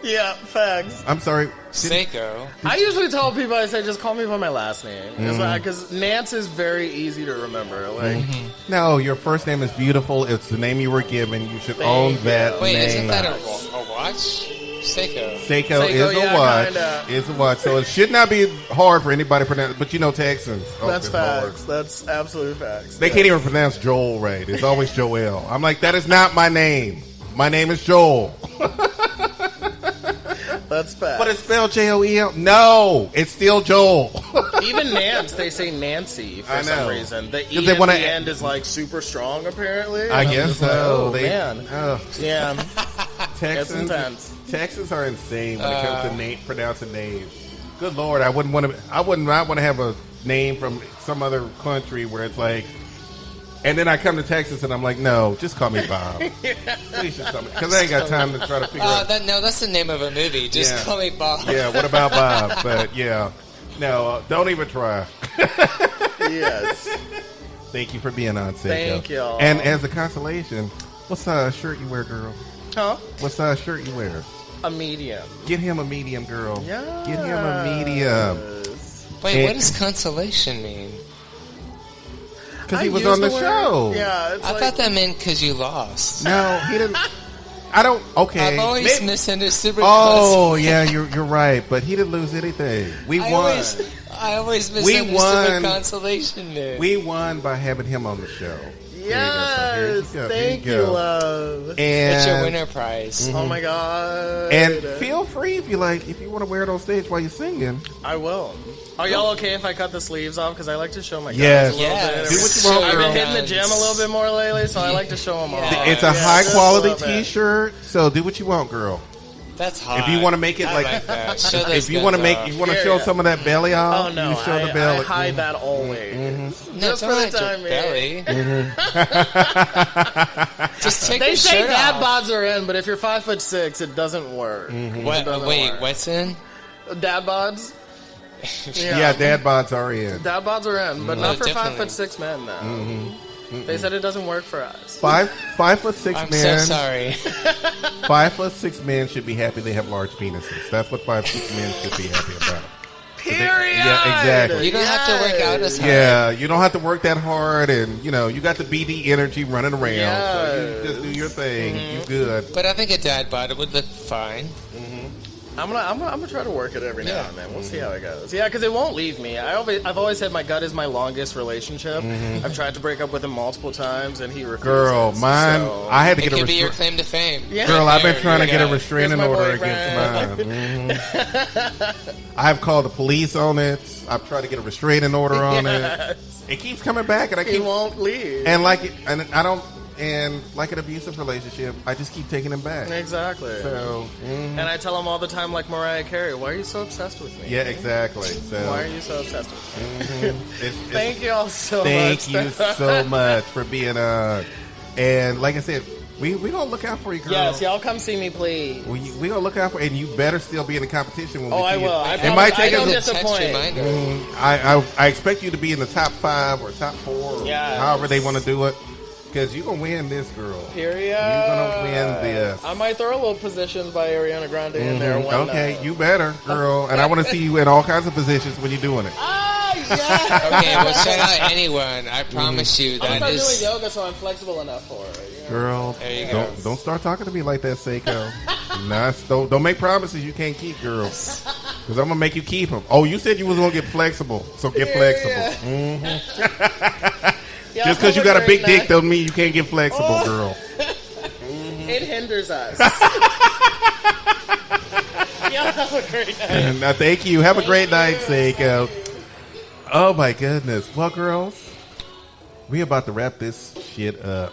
Yeah, facts. I'm sorry. Seiko. I usually tell people, I say, just call me by my last name. Because Nance is very easy to remember. Like, No, your first name is beautiful. It's the name you were given. You should Thank own you. that Wait, name. isn't that a watch? Seiko. Seiko is a yeah, watch. kinda. Is a watch. So it should not be hard for anybody to pronounce. But Texans. Oh, that's good Lord. facts. That's absolute facts. They can't even pronounce Joel right. It's always Joel. I'm like, that is not my name. My name is Joel. That's facts. But it's spelled Joel. No, it's still Joel. Even Nance, they say Nancy for I some know. reason. The 'Cause E they at wanna- the end is like super strong, apparently. I And I'm guess just like, so. oh, man. Yeah. It's intense. Texans are insane when it comes to pronouncing names. Good Lord, I would not want to have a name from some other country where it's like, and then I come to Texas and I'm like, no, just call me Bob. Please just call me, because I ain't got time to try to figure out. That's the name of a movie. Just Yeah. call me Bob. Yeah, what about Bob? But yeah, no, don't even try. Yes. Thank you for being on, Seiko. Thank y'all. And as a consolation, what size shirt you wear, girl? Huh? What size shirt you wear? A medium. Get him a medium, girl. Yeah. Get him a medium. Wait, what does consolation mean? Because he was on the show. Yeah, it's I like, thought that meant because you lost. No, he didn't. I don't. Okay. I've always Maybe- misunderstood. Oh, yeah, you're right. But he didn't lose anything. We I won. I always We misunderstood won. what consolation meant. We won by having him on the show. yes. Here Thank you you, go. love. And, It's your winner prize. Oh my god. And feel free if you like, if you want to wear it on stage while you're singing. I will. Are y'all okay if I cut the sleeves off? Because I like to show my guns Yes. a little Yes. bit. Do what you want, I've girl. been hitting the gym a little bit more lately, so I like to show them off. It's a Yeah, high just quality little bit. T-shirt, so do what you want, girl. That's hot. If you want to make it I like, that. Show those if you want to guns make, off. you want to show Yeah. some of that belly off, Oh no, you show the I belly. hide that always. No, Just don't for the hide your time being. belly. Just take They your say shirt dad off. bods are in, but if you're 5'6", it doesn't work. What, doesn't wait, work. what's in? Dad bods? Yeah, dad bods are in. Dad bods are in, but not for definitely. 5'6" men. No, they said it doesn't work for us. 5'6" I'm men. so sorry. 5'6" men should be happy they have large penises. That's what 5'6" men should be happy about. Period. Yeah, exactly. You don't have to work out as hard. Yeah, you don't have to work that hard, and you got the BD energy running around. So you just do your thing. You good. But I think a dad bod would look fine. I'm gonna try to work it every now and then. We'll see how it goes. Yeah, because it won't leave me. I've always said my gut is my longest relationship. I've tried to break up with him multiple times, and he refuses. Girl, mine. So. I had to It get a could be your claim to fame. Yeah. Girl, I've been trying to get a restraining Here's my order boyfriend. against mine. I've called the police on it. I've tried to get a restraining order on it. It keeps coming back, and I He keep won't leave. and like it, and I don't. And like an abusive relationship, I just keep taking him back. Exactly. So, And I tell him all the time, like Mariah Carey, why are you so obsessed with me? yeah, exactly. So, Why are you so obsessed with me? it's- Thank you all so Thank much. you so much for being on. And like I said, we gonna look out for you, girl. Yes, y'all come see me, please. We gonna look out for, and you better still be in the competition when we Oh, see I you. will. I It promise. might take I don't us. disappoint. I expect you to be in the top 5 or top 4, or Yes. however they want to do it, because you're gonna win this, girl. Period. You're gonna win this. I might throw a little position by Ariana Grande in there. One Okay, night. you better, girl. And I want to see you in all kinds of positions when you're doing it. Okay, well, shout out anyone. I promise you I'm that gonna is. start doing yoga, so I'm flexible enough for it. You know? Girl, There you go. don't start talking to me like that, Seiko. Don't make promises you can't keep, girl. Because I'm gonna make you keep them. Oh, you said you was gonna get flexible, so get flexible. Y'all Just because you have got a big great dick don't mean you can't get flexible, Oh. girl. It hinders us. Y'all have a great night. And thank you. Have a great night, Seiko. Oh my goodness. Well, girls, we about to wrap this shit up.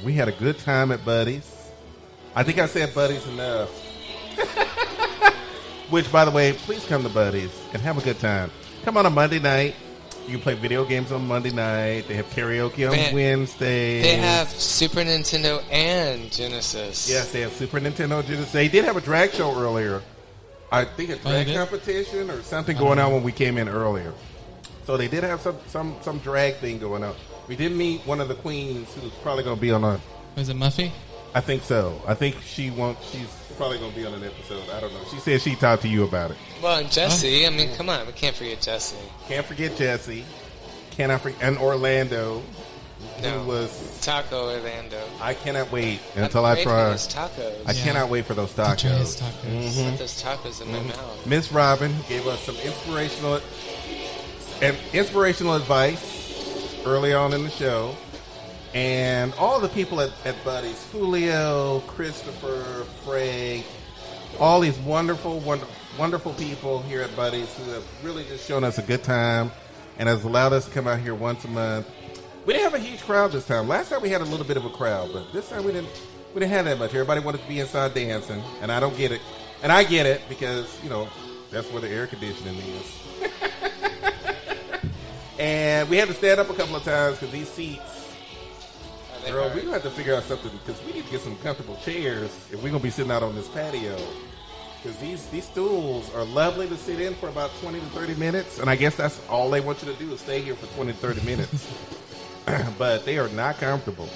We had a good time at Buddy's. I think I said Buddy's enough. Which, by the way, please come to Buddy's and have a good time. Come on a Monday night. You can play video games on Monday night. They have karaoke on Wednesday. They have Super Nintendo and Genesis. Yes, they have Super Nintendo Genesis. They did have a drag show earlier. I think a they drag did? competition or something going on when we came in earlier. So they did have some drag thing going on. We did meet one of the queens who's probably going to be on a. Was it Muffy? I think so. I think she's probably going to be on an episode. I don't know. She said she talked to you about it. Well, and Jesse. I mean, come on. We can't forget Jesse. Can't forget Jesse. Cannot forget and Orlando, No. who was Taco Orlando. I cannot wait until I Wait for try. those tacos. I cannot wait for those tacos. Try his tacos. Mhm. Put those tacos in my mouth. Miss Robin gave us some inspirational advice early on in the show, and all the people at Buddy's, Julio, Christopher, Frank, all these wonderful people here at Buddy's who have really just shown us a good time and has allowed us to come out here once a month. We didn't have a huge crowd this time. Last time we had a little bit of a crowd, but this time we didn't have that much. Everybody wanted to be inside dancing, and I don't get it. And I get it because, that's where the air conditioning is. And we had to stand up a couple of times because these seats, girl, we're going to have to figure out something because we need to get some comfortable chairs if we're going to be sitting out on this patio. Because these stools are lovely to sit in for about 20 to 30 minutes. And I guess that's all they want you to do is stay here for 20 to 30 minutes. But they are not comfortable.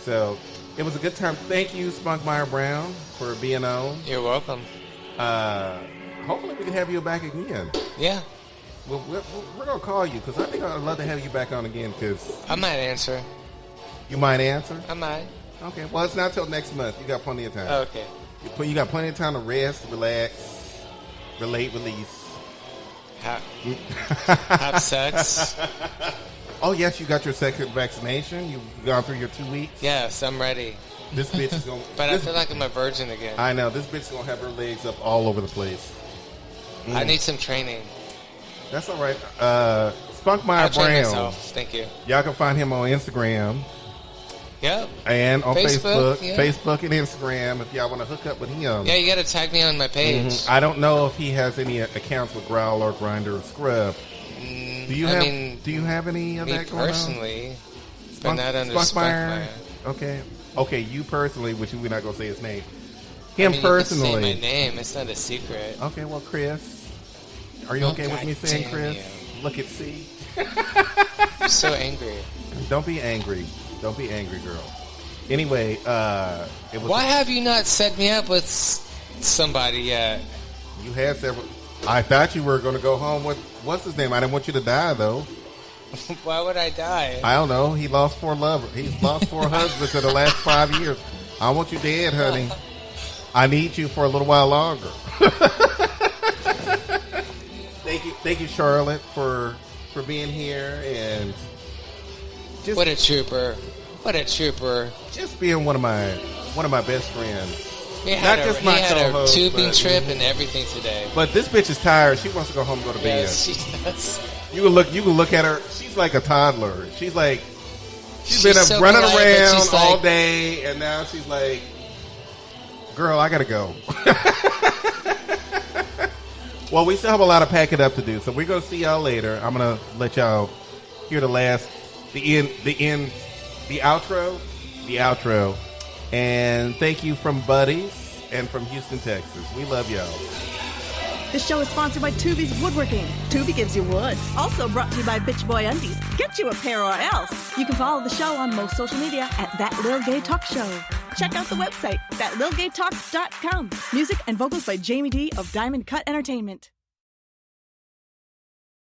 So it was a good time. Thank you, Spunkmeyer Brown, for being on. You're welcome. Hopefully we can have you back again. Yeah. Well, we're going to call you because I think I'd love to have you back on again because... I might answer. You might answer? I might. Okay. Well, it's not till next month. You got plenty of time. Okay. You got plenty of time to rest, relax, relate, release. Have sex. Oh, yes, you got your second vaccination. You've gone through your 2 weeks. Yes, I'm ready. This bitch is going to... But I feel like I'm a virgin again. I know. This bitch is going to have her legs up all over the place. I need some training. That's all right. Spunkmeyer I'll train Brown. myself. Thank you. Y'all can find him on Instagram. Yep. And on Facebook. Yeah. Facebook and Instagram if y'all want to hook up with him. Yeah, you got to tag me on my page. I don't know if he has any accounts with Growl or Grindr or Scrub. Do you have any of me that going on? personally, but not under Spunkmeyer. Okay, you personally, which we're not going to say his name. You Personally. can say my name. It's not a secret. Okay, well, Chris. Are you okay with me saying Chris? Look at C. I'm so angry. Don't be angry. Don't be angry, girl. Anyway, it was. Why have you not set me up with somebody yet? You had several. I thought you were going to go home with what's his name. I didn't want you to die though. Why would I die? I don't know. He lost 4 lovers. He's lost 4 husbands in the last 5 years. I want you dead, honey. I need you for a little while longer. Thank you, Charlotte, for being here and just what a trooper. What a trooper. Just being one of my best friends. He had Not just my he had a co-host, tubing but- trip and everything today. But this bitch is tired. She wants to go home and go to bed. Yes, she does. You can look at her. She's like a toddler. She's been She's up so running polite, but around she's all like- day, and now she's like, "Girl, I gotta go." Well, we still have a lot of packing up to do, so we're gonna see y'all later. I'm gonna let y'all hear the outro, and thank you from Buddies and from Houston, Texas. We love y'all. This show is sponsored by Tubi's Woodworking. Tubi gives you wood. Also brought to you by Bitch Boy Undies. Get you a pair or else. You can follow the show on most social media at That Lil Gay Talk Show. Check out the website, thatlilgaytalk.com. Music and vocals by Jamie D of Diamond Cut Entertainment.